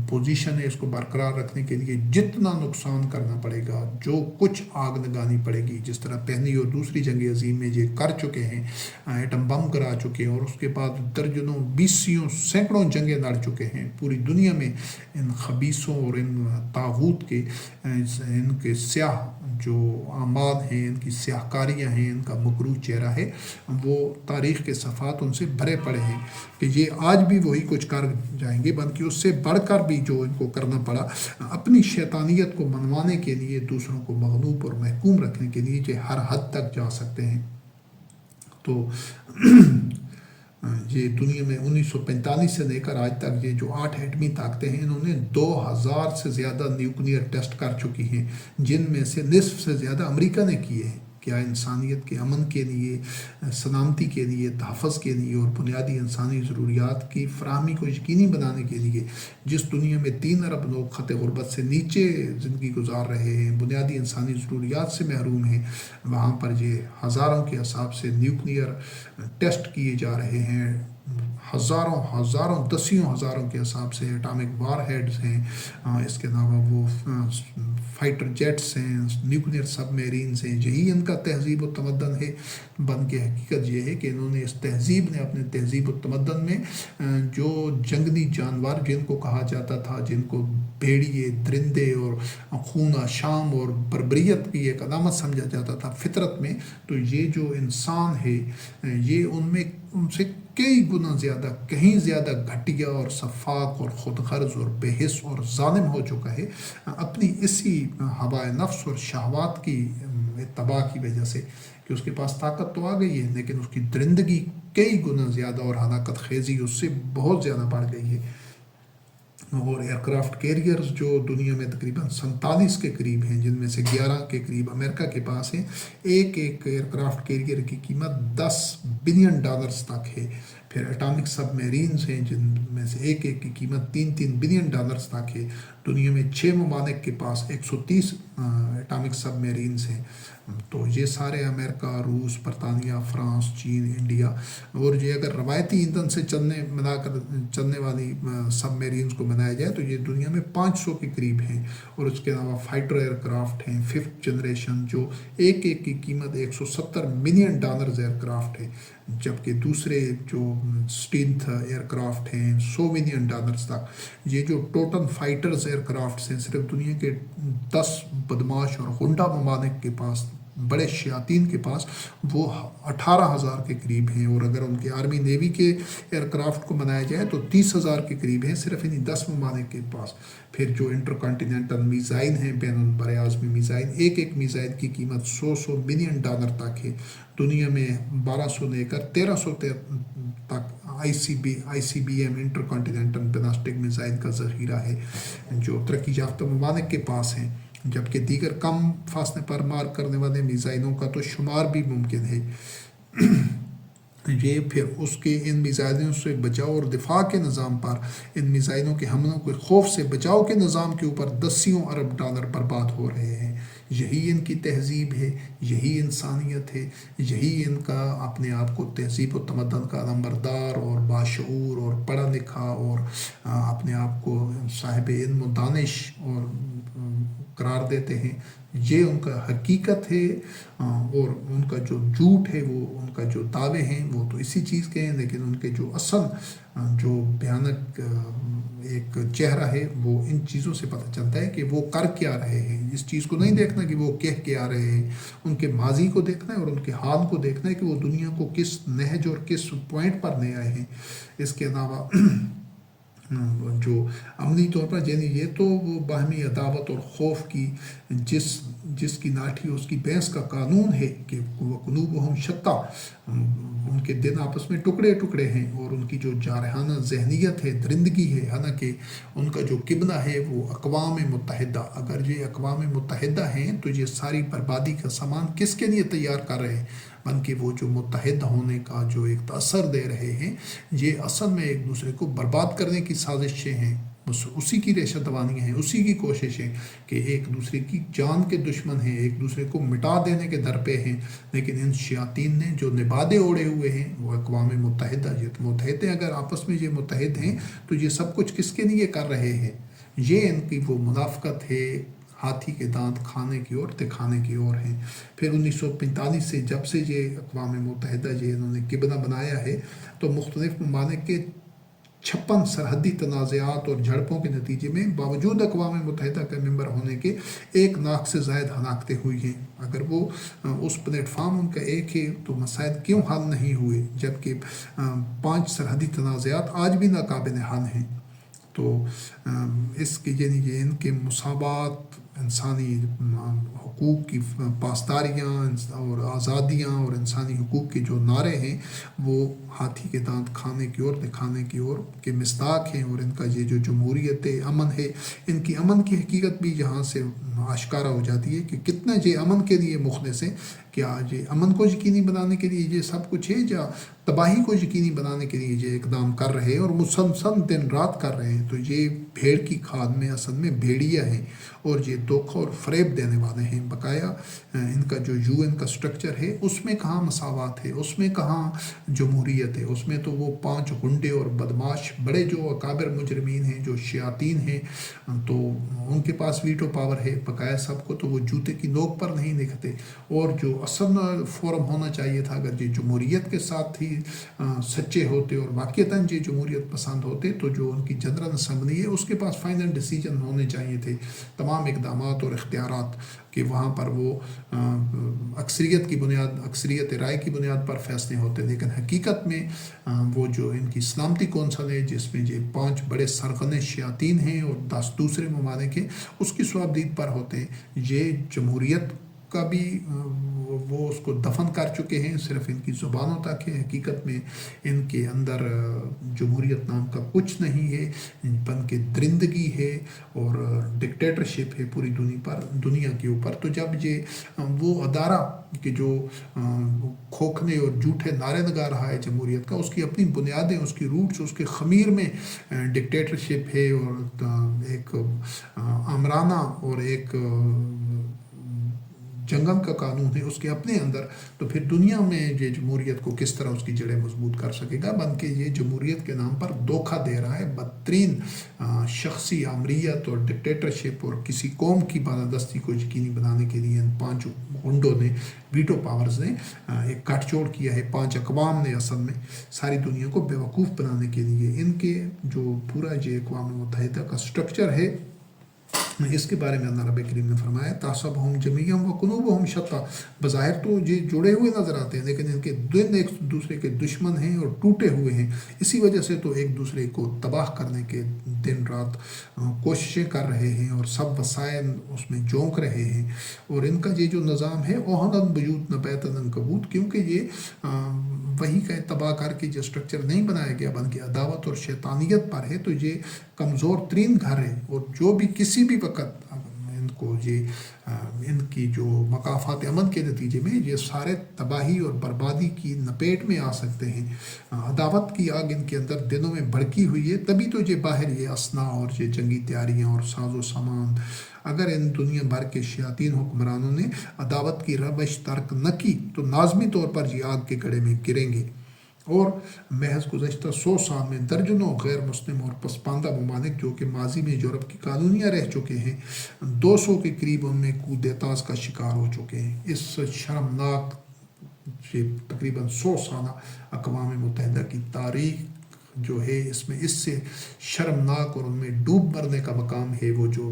پوزیشن ہے اس کو برقرار رکھنے کے لیے جتنا نقصان کرنا پڑے گا، جو کچھ آگ لگانی پڑے گی، جس طرح پہلی اور دوسری جنگ عظیم میں یہ کر چکے ہیں، ایٹم بم گرا چکے ہیں، اور اس کے بعد درجنوں، بیسیوں، سینکڑوں جنگیں لڑ چکے ہیں پوری دنیا میں، ان خبیثوں اور ان طاغوت کے ان کے سیاہ جو اعمال ہیں، ان کی سیاہ کاریاں ہیں، ان کا مکروہ چہرہ ہے، وہ تاریخ کے صفحات ان سے بھرے پڑے ہیں، کہ یہ آج بھی وہی کچھ کر جائیں گے، بلکہ اس سے بڑھ کر بھی جو ان کو کرنا پڑا اپنی شیطانیت کو منوانے کے لیے، دوسروں کو مغلوب اور محکوم رکھنے کے لیے، یہ ہر حد تک جا سکتے ہیں۔ تو یہ دنیا میں 1945 سے لے کر آج تک یہ جو 8 ایٹمی طاقتیں ہیں، انہوں نے 2000 سے زیادہ نیوکلیئر ٹیسٹ کر چکی ہیں، جن میں سے نصف سے زیادہ امریکہ نے کیے ہیں۔ کیا انسانیت کے امن کے لیے، سلامتی کے لیے، تحفظ کے لیے اور بنیادی انسانی ضروریات کی فراہمی کو یقینی بنانے کے لیے، جس دنیا میں 3 ارب لوگ خط غربت سے نیچے زندگی گزار رہے ہیں، بنیادی انسانی ضروریات سے محروم ہیں، وہاں پر یہ ہزاروں کے حساب سے نیوکلیئر ٹیسٹ کیے جا رہے ہیں، ہزاروں دسیوں ہزاروں کے حساب سے ایٹامک وار ہیڈز ہیں، اس کے علاوہ وہ فائٹر جیٹس ہیں، نیوکلیئر سب میرینز ہیں۔ یہی ان کا تہذیب و تمدن ہے، بلکہ حقیقت یہ ہے کہ انہوں نے اس تہذیب نے اپنے تہذیب و تمدن میں جو جنگلی جانور جن کو کہا جاتا تھا، جن کو بھیڑیے، درندے اور خون شام اور بربریت کی ایک علامت سمجھا جاتا تھا فطرت میں، تو یہ جو انسان ہے یہ ان سے کئی گنا زیادہ، کہیں زیادہ گھٹیا اور شفاق اور خود غرض اور بے حس اور ظالم ہو چکا ہے، اپنی اسی ہوائے نفس اور شہوات کی اتباع کی وجہ سے، کہ اس کے پاس طاقت تو آ گئی ہے، لیکن اس کی درندگی کئی گنا زیادہ اور ہلاکت خیزی اس سے بہت زیادہ بڑھ گئی ہے۔ اور ایئرکرافٹ کیریئرز جو دنیا میں تقریباً 47 کے قریب ہیں، جن میں سے 11 کے قریب امریکہ کے پاس ہیں، ایک ایک ایئرکرافٹ کیریئر کی قیمت $10 بلین تک ہے۔ پھر اٹامک سب میرینز ہیں جن میں سے ایک ایک کی قیمت $3 بلین تک ہے۔ دنیا میں 6 ممالک کے پاس 130 اٹامک سب میرینز ہیں۔ تو یہ سارے امریکہ، روس، برطانیہ، فرانس، چین، انڈیا، اور یہ اگر روایتی ایندھن سے چلنے والی سب میرینز کو بنایا جائے تو یہ دنیا میں 500 کے قریب ہیں۔ اور اس کے علاوہ فائٹر ایئر کرافٹ ہیں 5th جنریشن، جو ایک ایک کی قیمت $170 ملین ایئر کرافٹ ہے، جبکہ دوسرے جو اسٹینتھ ایئر کرافٹ ہیں $100 ملین تک۔ یہ جو ٹوٹن فائٹرز ایئر کرافٹس ہیں صرف دنیا کے 10 بدماش اور غنڈہ ممالک کے پاس، بڑے شیاطین کے پاس، وہ 18,000 کے قریب ہیں، اور اگر ان کے آرمی نیوی کے ایئر کرافٹ کو بنایا جائے تو 30,000 کے قریب ہیں صرف انہیں 10 ممالک کے پاس۔ پھر جو انٹر کانٹیننٹل میزائل ہیں، بین البراعظمی میزائل، ایک ایک میزائل کی قیمت $100 ملین تک ہے۔ دنیا میں 1200 لے کر 1300 تک ICBM inter continental ballistic missile کا ذخیرہ ہے جو ترقی یافتہ ممالک کے پاس ہیں، جبکہ دیگر کم فاصلے پر مار کرنے والے میزائلوں کا تو شمار بھی ممکن ہے۔ یہ پھر اس کے ان میزائلوں سے بچاؤ اور دفاع کے نظام پر، ان میزائلوں کے حملوں کے خوف سے بچاؤ کے نظام کے اوپر $10 ارب برباد ہو رہے ہیں۔ یہی ان کی تہذیب ہے، یہی انسانیت ہے، یہی ان کا اپنے آپ کو تہذیب و تمدن کا علمبردار اور باشعور اور پڑھا لکھا اور اپنے آپ کو صاحب علم و دانش اور قرار دیتے ہیں۔ یہ ان کا حقیقت ہے، اور ان کا جو جھوٹ ہے، وہ ان کا جو دعوے ہیں وہ تو اسی چیز کے ہیں، لیکن ان کے جو اصل جو بھیانک ایک چہرہ ہے وہ ان چیزوں سے پتہ چلتا ہے کہ وہ کر کیا رہے ہیں۔ اس چیز کو نہیں دیکھنا کہ وہ کہہ کے آ رہے ہیں، ان کے ماضی کو دیکھنا ہے اور ان کے حال کو دیکھنا ہے کہ وہ دنیا کو کس نہج اور کس پوائنٹ پر لے آئے ہیں۔ اس کے علاوہ جو عملی طور پر یعنی یہ تو وہ باہمی عداوت اور خوف کی جس کی لاٹھی اس کی بھینس کا قانون ہے کہ وہ قلوبہم شتیٰ، ان کے دل آپس میں ٹکڑے ٹکڑے ہیں، اور ان کی جو جارحانہ ذہنیت ہے، درندگی ہے، حالانکہ ان کا جو قبلہ ہے وہ اقوام متحدہ۔ اگر یہ اقوام متحدہ ہیں تو یہ ساری بربادی کا سامان کس کے لیے تیار کر رہے ہیں؟ بلکہ وہ جو متحد ہونے کا جو ایک تاثر دے رہے ہیں، یہ اصل میں ایک دوسرے کو برباد کرنے کی سازشیں ہیں، اسی کی ریشہ دوانیاں ہیں، اسی کی کوششیں کہ ایک دوسرے کی جان کے دشمن ہیں، ایک دوسرے کو مٹا دینے کے در پہ ہیں۔ لیکن ان شیاطین نے جو نبادے اوڑے ہوئے ہیں وہ اقوام متحدہ، یہ متحد ہیں۔ اگر آپس میں یہ متحد ہیں تو یہ سب کچھ کس کے لیے کر رہے ہیں؟ یہ ان کی وہ منافقت ہے، ہاتھی کے دانت کھانے کی اور دکھانے کی اور ہیں۔ پھر 1945 سے جب سے یہ اقوام متحدہ یہ انہوں نے قبلہ بنایا ہے تو مختلف ممالک کے 56 سرحدی تنازعات اور جھڑپوں کے نتیجے میں باوجود اقوام متحدہ کا ممبر ہونے کے 1 لاکھ سے زائد ہلاکتیں ہوئی ہیں۔ اگر وہ اس پلیٹ فارم ان کا ایک ہے تو مسائل کیوں حل نہیں ہوئے، جبکہ 5 سرحدی تنازعات آج بھی ناقابل حل ہیں؟ تو اس کے یعنی کہ ان کے مساوات، انسانی حقوق کی پاسداریاں اور آزادیاں اور انسانی حقوق کے جو نعرے ہیں وہ ہاتھی کے دانت کھانے کی اور دکھانے کی اور کے مصداق ہیں۔ اور ان کا یہ جو جمہوریت امن ہے، ان کی امن کی حقیقت بھی یہاں سے آشکارا ہو جاتی ہے کہ کتنا یہ امن کے لیے مخلص ہیں۔ کیا یہ امن کو یقینی بنانے کے لیے یہ سب کچھ ہے، یا تباہی کو یقینی بنانے کے لیے یہ اقدام کر رہے ہیں اور مسلسل دن رات کر رہے ہیں؟ تو یہ بھیڑ کی کھاد میں اصل میں بھیڑیا ہیں، اور یہ دھوکہ اور فریب دینے والے ہیں۔ بقایا ان کا جو UN کا سٹرکچر ہے اس میں کہاں مساوات ہے، اس میں کہاں جمہوریت ہے؟ اس میں تو وہ 5 غنڈے اور بدماش بڑے جو اکابر مجرمین ہیں، جو شیاطین ہیں، تو ان کے پاس ویٹو پاور ہے۔ بقایا سب کو تو وہ جوتے کی نوک پر نہیں لکھتے۔ اور جو اصل فورم ہونا چاہیے تھا، اگر یہ جمہوریت کے ساتھ ہی سچے ہوتے اور واقعتاً یہ جمہوریت پسند ہوتے، تو جو ان کی جنرل اسمبلی ہے اس کے پاس فائنل ڈیسیجن ہونے چاہیے تھے، تمام اقدامات اور اختیارات، کہ وہاں پر وہ اکثریت رائے کی بنیاد پر فیصلے ہوتے۔ لیکن حقیقت میں وہ جو ان کی سلامتی کونسل ہے، جس میں یہ 5 بڑے سرغنہ شیاطین ہیں اور 10 دوسرے ممالک ہیں، اس کی صوابدید پر ہوتے ہیں۔ یہ جمہوریت کا بھی وہ اس کو دفن کر چکے ہیں، صرف ان کی زبانوں تک ہے، حقیقت میں ان کے اندر جمہوریت نام کا کچھ نہیں ہے، بلکہ درندگی ہے اور ڈکٹیٹرشپ ہے پوری دنیا کے اوپر۔ تو جب یہ وہ ادارہ کہ جو کھوکھنے اور جھوٹے نعرے لگا رہا ہے جمہوریت کا، اس کی اپنی بنیادیں، اس کی روٹس، اس کے خمیر میں ڈکٹیٹرشپ ہے اور ایک آمرانہ اور ایک جنگل کا قانون ہے اس کے اپنے اندر، تو پھر دنیا میں یہ جمہوریت کو کس طرح اس کی جڑیں مضبوط کر سکے گا؟ بلکہ یہ جمہوریت کے نام پر دھوکہ دے رہا ہے۔ بدترین شخصی آمریت اور ڈکٹیٹرشپ اور کسی قوم کی بالادستی کو یقینی بنانے کے لیے ان 5 گنڈوں نے، ویٹو پاورز نے ایک گٹھ جوڑ کیا ہے۔ 5 اقوام نے اصل میں ساری دنیا کو بیوقوف بنانے کے لیے، ان کے جو پورا یہ اقوام متحدہ کا سٹرکچر ہے، اس کے بارے میں اللہ رب کریم نے فرمایا تحسبهم جميعا وقلوبهم شتى، بظاہر تو یہ جڑے ہوئے نظر آتے ہیں لیکن ان کے دل ایک دوسرے کے دشمن ہیں اور ٹوٹے ہوئے ہیں، اسی وجہ سے تو ایک دوسرے کو تباہ کرنے کے دن رات کوششیں کر رہے ہیں اور سب وسائل اس میں جھونک رہے ہیں۔ اور ان کا یہ جو نظام ہے اوہنن بیوت نبیت عنکبوت، کیونکہ یہ وہی کا تباہ کر کے جو سٹرکچر نہیں بنایا گیا بلکہ عداوت اور شیطانیت پر ہے، تو یہ کمزور ترین گھر ہے اور جو بھی کسی بھی وقت ان کو یہ ان کی جو مقافات امن کے نتیجے میں یہ سارے تباہی اور بربادی کی لپیٹ میں آ سکتے ہیں۔ عداوت کی آگ ان کے اندر دنوں میں بھڑکی ہوئی ہے، تبھی تو یہ باہر یہ اسلحہ اور یہ جنگی تیاریاں اور ساز و سامان۔ اگر ان دنیا بھر کے شیاطین حکمرانوں نے عداوت کی روش ترک نہ کی تو لازمی طور پر یہ آگ کے گڑھے میں گریں گے۔ اور محض گزشتہ 100 سال میں درجنوں غیر مسلم اور پسماندہ ممالک جو کہ ماضی میں یورپ کی کالونیاں رہ چکے ہیں، 200 کے قریب ان میں کودیتاز کا شکار ہو چکے ہیں۔ اس شرمناک تقریباً 100 سالہ اقوام متحدہ کی تاریخ جو ہے، اس میں اس سے شرمناک اور ان میں ڈوب مرنے کا مقام ہے وہ جو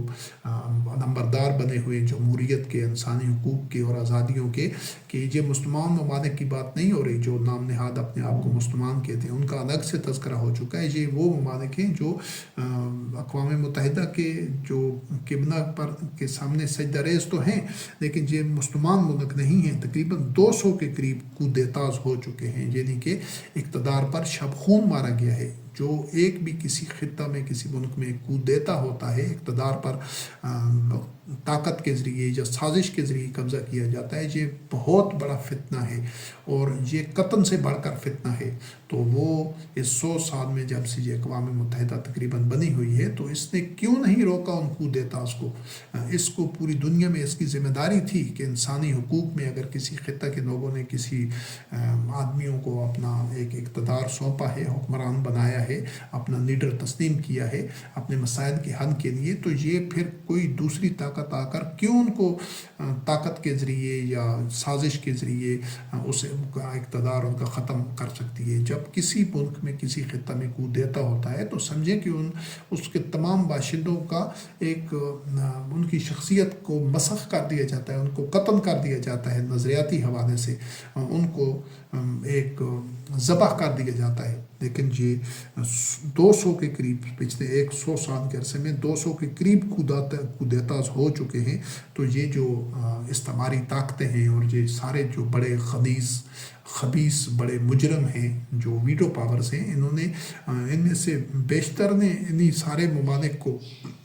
نمبردار بنے ہوئے جمہوریت کے، انسانی حقوق کے اور آزادیوں کے، کہ یہ مسلمان ممالک کی بات نہیں ہو رہی جو نام نہاد اپنے آپ کو مسلمان کہتے ہیں، ان کا الگ سے تذکرہ ہو چکا ہے۔ یہ وہ ممالک ہیں جو اقوام متحدہ کے جو کبنا پر کے سامنے سجدہ ریز تو ہیں لیکن یہ مسلمان ملک نہیں ہیں۔ تقریباً 200 کے قریب کودیتاز ہو چکے ہیں، یعنی کہ اقتدار پر شب خون مارا گیا ہے۔ جو ایک بھی کسی خطہ میں کسی ملک میں کودیتا ہوتا ہے، اقتدار پر طاقت کے ذریعے یا سازش کے ذریعے قبضہ کیا جاتا ہے، یہ بہت بڑا فتنہ ہے اور یہ قتل سے بڑھ کر فتنہ ہے۔ تو وہ اس 100 سال میں جب سے یہ اقوام متحدہ تقریباً بنی ہوئی ہے تو اس نے کیوں نہیں روکا ان کودیتاز کو؟ اس کو پوری دنیا میں اس کی ذمہ داری تھی کہ انسانی حقوق میں اگر کسی خطہ کے لوگوں نے کسی آدمیوں کو اپنا ایک اقتدار سونپا ہے، حکمران بنایا ہے، اپنا لیڈر تسلیم کیا ہے اپنے مسائل کے حل کے لیے، تو یہ پھر کوئی دوسری طاقت آ کر کیوں ان کو طاقت کے ذریعے یا سازش کے ذریعے اسے اقتدار ان کا ختم کر سکتی ہے؟ جب کسی ملک میں کسی خطہ میں کودیتا ہوتا ہے تو سمجھیں کہ اس کے تمام باشندوں کا ایک ان کی شخصیت کو مسخ کر دیا جاتا ہے، ان کو قتل کر دیا جاتا ہے، نظریاتی حوالے سے ان کو ایک ذبح کر دیا جاتا ہے۔ لیکن یہ 200 کے قریب پچھلے 100 سال کے عرصے میں 200 کے قریب کودیتاز ہو چکے ہیں۔ تو یہ جو استعماری طاقتیں ہیں اور یہ سارے جو بڑے خبیث بڑے مجرم ہیں جو ویٹو پاورز ہیں، انہوں نے ان میں سے بیشتر نے انہی سارے ممالک کو،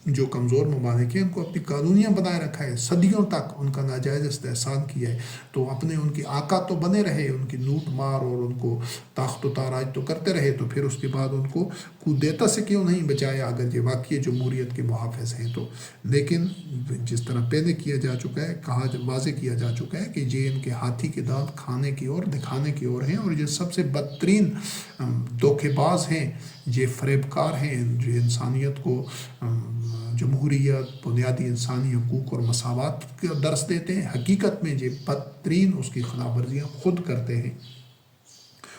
جو کمزور ممالک ہیں، ان کو اپنی کالونیاں بنائے رکھا ہے، صدیوں تک ان کا ناجائز استحصال کیا ہے۔ تو اپنے ان کے آقا تو بنے رہے، ان کی لوٹ مار اور ان کو تاخت و تاراج تو کرتے رہے، تو پھر اس کے بعد ان کو کودیتا سے کیوں نہیں بچایا اگر یہ واقعی جمہوریت کے محافظ ہیں تو؟ لیکن جس طرح پہلے کیا جا چکا ہے، واضح کیا جا چکا ہے کہ یہ ان کے ہاتھی کے دانت کھانے کی اور دکھانے کی اور ہیں، اور یہ سب سے بدترین دھوکے باز ہیں، یہ فریب کار ہیں جو انسانیت کو جمہوریت، بنیادی انسانی حقوق اور مساوات کا درس دیتے ہیں۔ حقیقت میں یہ بدترین اس کی خلاف ورزیاں خود کرتے ہیں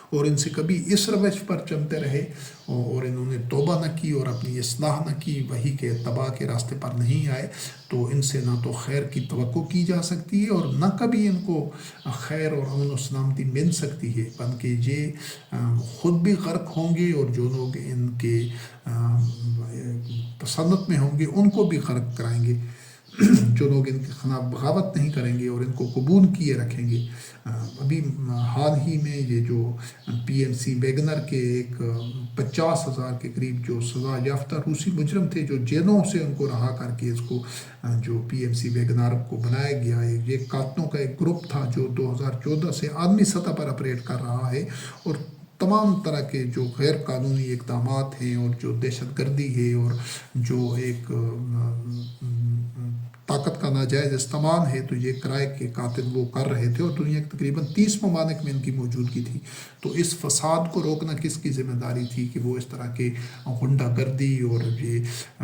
اور ان سے کبھی اس روش پر چلتے رہے اور انہوں نے توبہ نہ کی اور اپنی اصلاح نہ کی، وہی کے اتباع کے راستے پر نہیں آئے، تو ان سے نہ تو خیر کی توقع کی جا سکتی ہے اور نہ کبھی ان کو خیر اور امن و سلامتی مل سکتی ہے، بلکہ یہ خود بھی غرق ہوں گے اور جو لوگ ان کے تسلط میں ہوں گے ان کو بھی غرق کرائیں گے۔ جو لوگ ان کے خلاف بغاوت نہیں کریں گے اور ان کو قبول کیے رکھیں گے. ابھی حال ہی میں یہ جو PMC ویگنر کے ایک 50,000 کے قریب جو سزا یافتہ روسی مجرم تھے جو جیلوں سے ان کو رہا کر کے اس کو جو PMC ویگنر کو بنایا گیا ہے. یہ قاتلوں کا ایک گروپ تھا جو 2014 سے عالمی سطح پر آپریٹ کر رہا ہے اور تمام طرح کے جو غیر قانونی اقدامات ہیں اور جو دہشت گردی ہے اور جو ایک طاقت کا ناجائز استعمال ہے تو یہ کرائے کے قاتل وہ کر رہے تھے اور دنیا کے تقریباً 30 ممالک میں ان کی موجودگی تھی. تو اس فساد کو روکنا کس کی ذمہ داری تھی کہ وہ اس طرح کے غنڈہ گردی اور یہ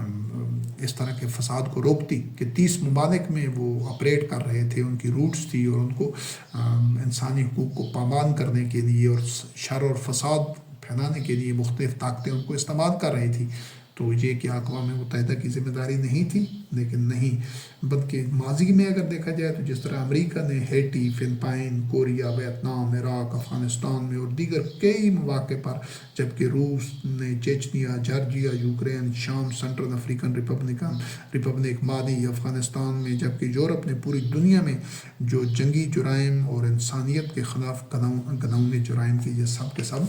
اس طرح کے فساد کو روکتی کہ 30 ممالک میں وہ آپریٹ کر رہے تھے. ان کی روٹس تھی اور ان کو انسانی حقوق کو پامال کرنے کے لیے اور شر اور فساد پھیلانے کے لیے مختلف طاقتیں ان کو استعمال کر رہی تھی. تو یہ کہ اقوام متحدہ کی ذمہ داری نہیں تھی، لیکن نہیں، بلکہ ماضی میں اگر دیکھا جائے تو جس طرح امریکہ نے Haiti, Philippines, Korea, Vietnam, Iraq, Afghanistan میں اور دیگر کئی مواقع پر، جبکہ روس نے چیچنیا، جارجیا، یوکرین، شام، سنٹرل افریقن ریپبلک، مالی، افغانستان میں، جبکہ یورپ نے پوری دنیا میں جو جنگی جرائم اور انسانیت کے خلاف گناؤنے جرائم کی یہ سب کے سب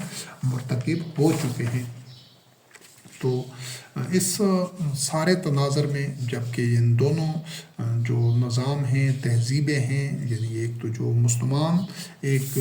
مرتکب ہو چکے ہیں. تو اس سارے تناظر میں جبکہ ان دونوں جو نظام ہیں، تہذیبیں ہیں، یعنی ایک تو جو مسلمان ایک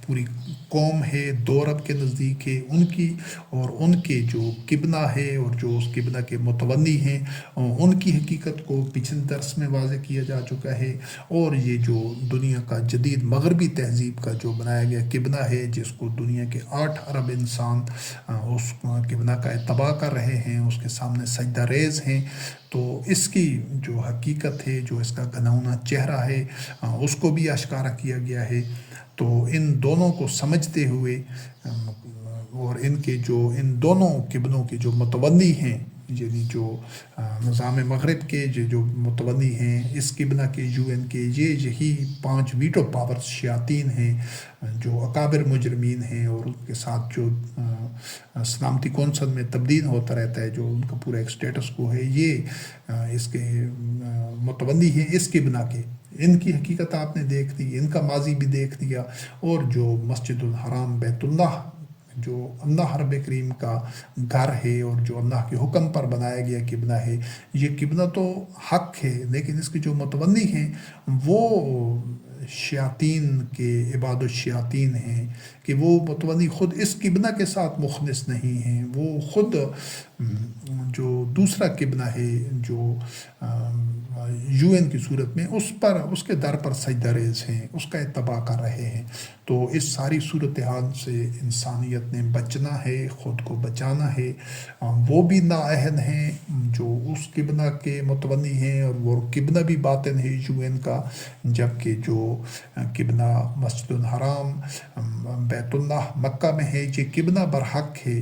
پوری قوم ہے، دو عرب کے نزدیک ہے ان کی، اور ان کے جو قبلہ ہے اور جو اس قبلہ کے متولی ہیں ان کی حقیقت کو پچھلے درس میں واضح کیا جا چکا ہے. اور یہ جو دنیا کا جدید مغربی تہذیب کا جو بنایا گیا قبلہ ہے جس کو دنیا کے 8 ارب انسان اس قبلہ کا اتباع کر رہے ہیں، اس کے سامنے سجدہ ریز ہیں. تو اس کی جو حقیقت ہے، جو اس کا گھناؤنا چہرہ ہے، اس کو بھی اشکارا کیا گیا ہے. تو ان دونوں کو سمجھتے ہوئے اور ان دونوں قبلوں کے جو متولی ہیں، یعنی جو نظام مغرب کے جو متولی ہیں، اس قبلہ کے UN کے یہی 5 ویٹو پاورز شیاطین ہیں جو اکابر مجرمین ہیں اور ان کے ساتھ جو سلامتی کونسل میں تبدیل ہوتا رہتا ہے، جو ان کا پورا ایک سٹیٹس کو ہے، یہ اس کے متولی ہیں اس قبلہ کے. ان کی حقیقت آپ نے دیکھ لی، ان کا ماضی بھی دیکھ لیا. اور جو مسجد الحرام بیت اللہ جو اللہ رب کریم کا گھر ہے اور جو اللہ کے حکم پر بنایا گیا قبلہ ہے، یہ قبلہ تو حق ہے، لیکن اس کے جو متولی ہیں وہ شیاطین کے عباد الشیاطین ہیں کہ وہ متولی خود اس قبلہ کے ساتھ مخلص نہیں ہیں. وہ خود جو دوسرا قبلہ ہے جو UN کی صورت میں اس کے در پر سجدہ ریز ہیں، اس کا اتباع کر رہے ہیں. تو اس ساری صورتحال سے انسانیت نے بچنا ہے، خود کو بچانا ہے. وہ بھی نااہل ہیں جو اس قبلہ کے متولی ہیں اور وہ قبلہ بھی باطن ہے UN کا، جبکہ جو قبلہ مسجد الحرام بیت اللہ مکہ میں ہے یہ قبلہ برحق ہے،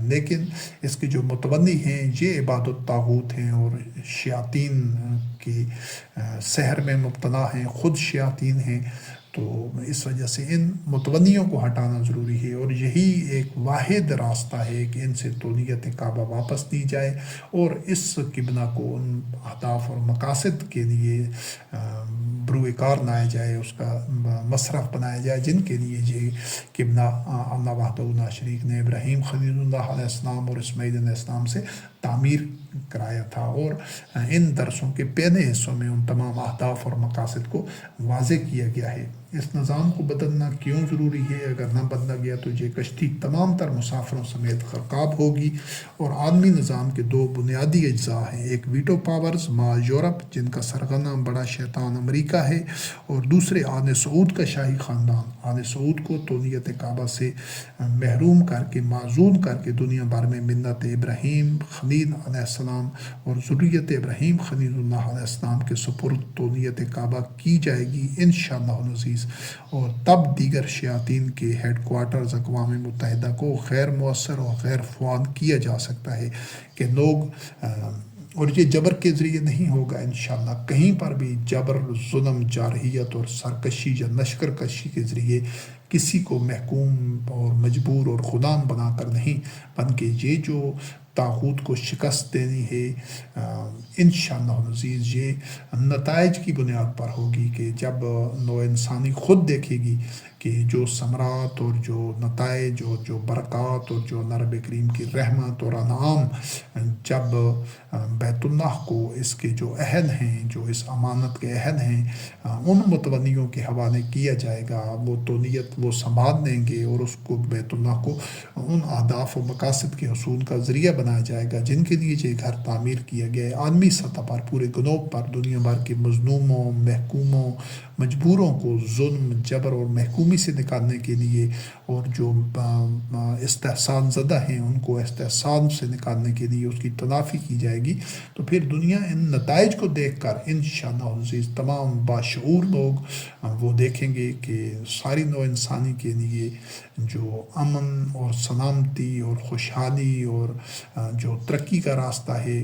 لیکن اس کے جو متولی ہیں یہ عباد الطاغوت ہیں اور شیاطین کی سحر میں مبتلا ہیں، خود شیاطین ہیں. تو اس وجہ سے ان متولیوں کو ہٹانا ضروری ہے اور یہی ایک واحد راستہ ہے کہ ان سے تولیت کعبہ واپس لی جائے اور اس قبلہ کو ان اہداف اور مقاصد کے لیے بروئے کار لایا جائے، اس کا مصرف بنایا جائے جن کے لیے یہ قبلہ اللہ وحدہ لا شریک نے ابراہیم خلیل اللہ علیہ السلام اور اسماعیل علیہ السلام سے تعمیر کرایا تھا. اور ان درسوں کے پہلے حصوں میں ان تمام اہداف اور مقاصد کو واضح کیا گیا ہے. اس نظام کو بدلنا کیوں ضروری ہے؟ اگر نہ بدلا گیا تو یہ کشتی تمام تر مسافروں سمیت غرقاب ہوگی. اور عالمی نظام کے 2 بنیادی اجزاء ہیں، ایک ویٹو پاورز مع یورپ جن کا سرغنہ بڑا شیطان امریکہ ہے، اور دوسرے آل سعود کا شاہی خاندان. آل سعود کو تولیت کعبہ سے محروم کر کے، معزول کر کے دنیا بھر میں ملت ابراہیم خلیل علیہ السلام اور ذریت ابراہیم خلیل اللہ علیہ السلام کے سپرد تولیت کعبہ کی جائے گی انشاءاللہ العزیز. اور تب دیگر شیاطین کے ہیڈ کوارٹرز اقوام متحدہ کو غیر مؤثر اور غیر فعال کیا جا سکتا ہے کہ لوگ اور یہ جبر کے ذریعے نہیں ہوگا انشاءاللہ. کہیں پر بھی جبر، ظلم، جارحیت اور سرکشی یا لشکر کشی کے ذریعے کسی کو محکوم اور مجبور اور غلام بنا کر نہیں، بلکہ یہ جو طاغوت کو شکست دینی ہے، انشاءاللہ عزیز یہ نتائج کی بنیاد پر ہوگی کہ جب نوع انسانی خود دیکھے گی کہ جو ثمرات اور جو نتائج اور جو برکات اور جو نبی کریم کی رحمت اور انعام جب بیت اللہ کو اس کے جو عہد ہیں، جو اس امانت کے عہد ہیں، ان متونیوں کے حوالے کیا جائے گا، وہ تو نیت وہ سنبھال لیں گے اور اس کو بیت اللہ کو ان اہداف و مقاصد کے حصول کا ذریعہ بنایا جائے گا جن کے لیے یہ گھر تعمیر کیا گیا ہے۔ عالمی سطح پر پورے گلوب پر دنیا بھر کے مظلوموں، محکوموں، مجبوروں کو ظلم، جبر اور محکومی سے نکالنے کے لیے، اور جو استحصال زدہ ہیں ان کو استحصال سے نکالنے کے لیے اس کی تلافی کی جائے گی۔ تو پھر دنیا ان نتائج کو دیکھ کر انشاءاللہ عزیز تمام باشعور لوگ وہ دیکھیں گے کہ ساری نوع انسانی کے لیے جو امن اور سلامتی اور خوشحالی اور جو ترقی کا راستہ ہے،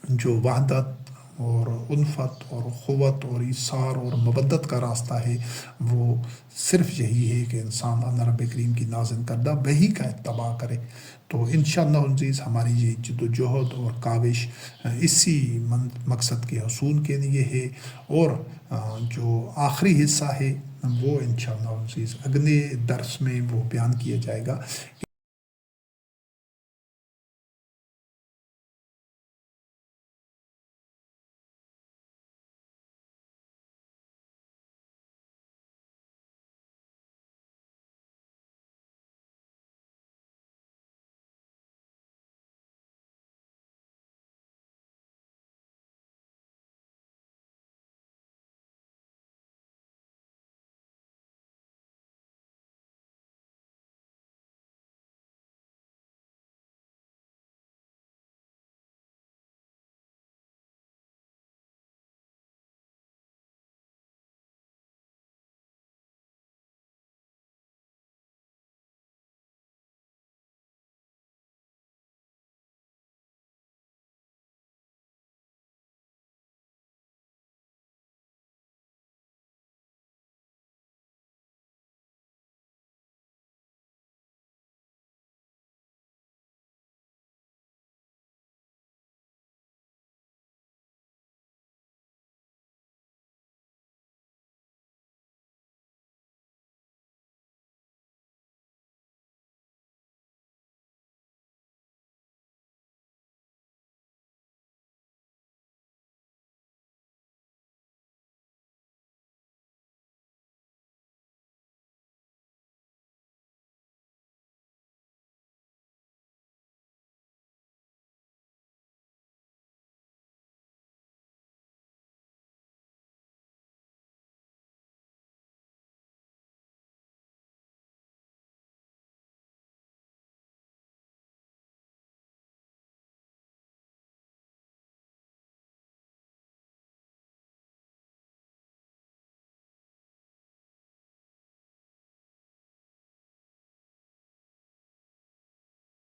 جو وحدت اور الفت اور قوت اور ایثار اور مودت کا راستہ ہے، وہ صرف یہی ہے کہ انسان اللہ رب کریم کی نازل کردہ وحی کا اتباع کرے۔ تو انشاءاللہ عزیز ہماری یہ جد و جہد اور کاوش اسی مقصد کے حصول کے لیے ہے، اور جو آخری حصہ ہے وہ انشاءاللہ عزیز اگلے درس میں وہ بیان کیا جائے گا۔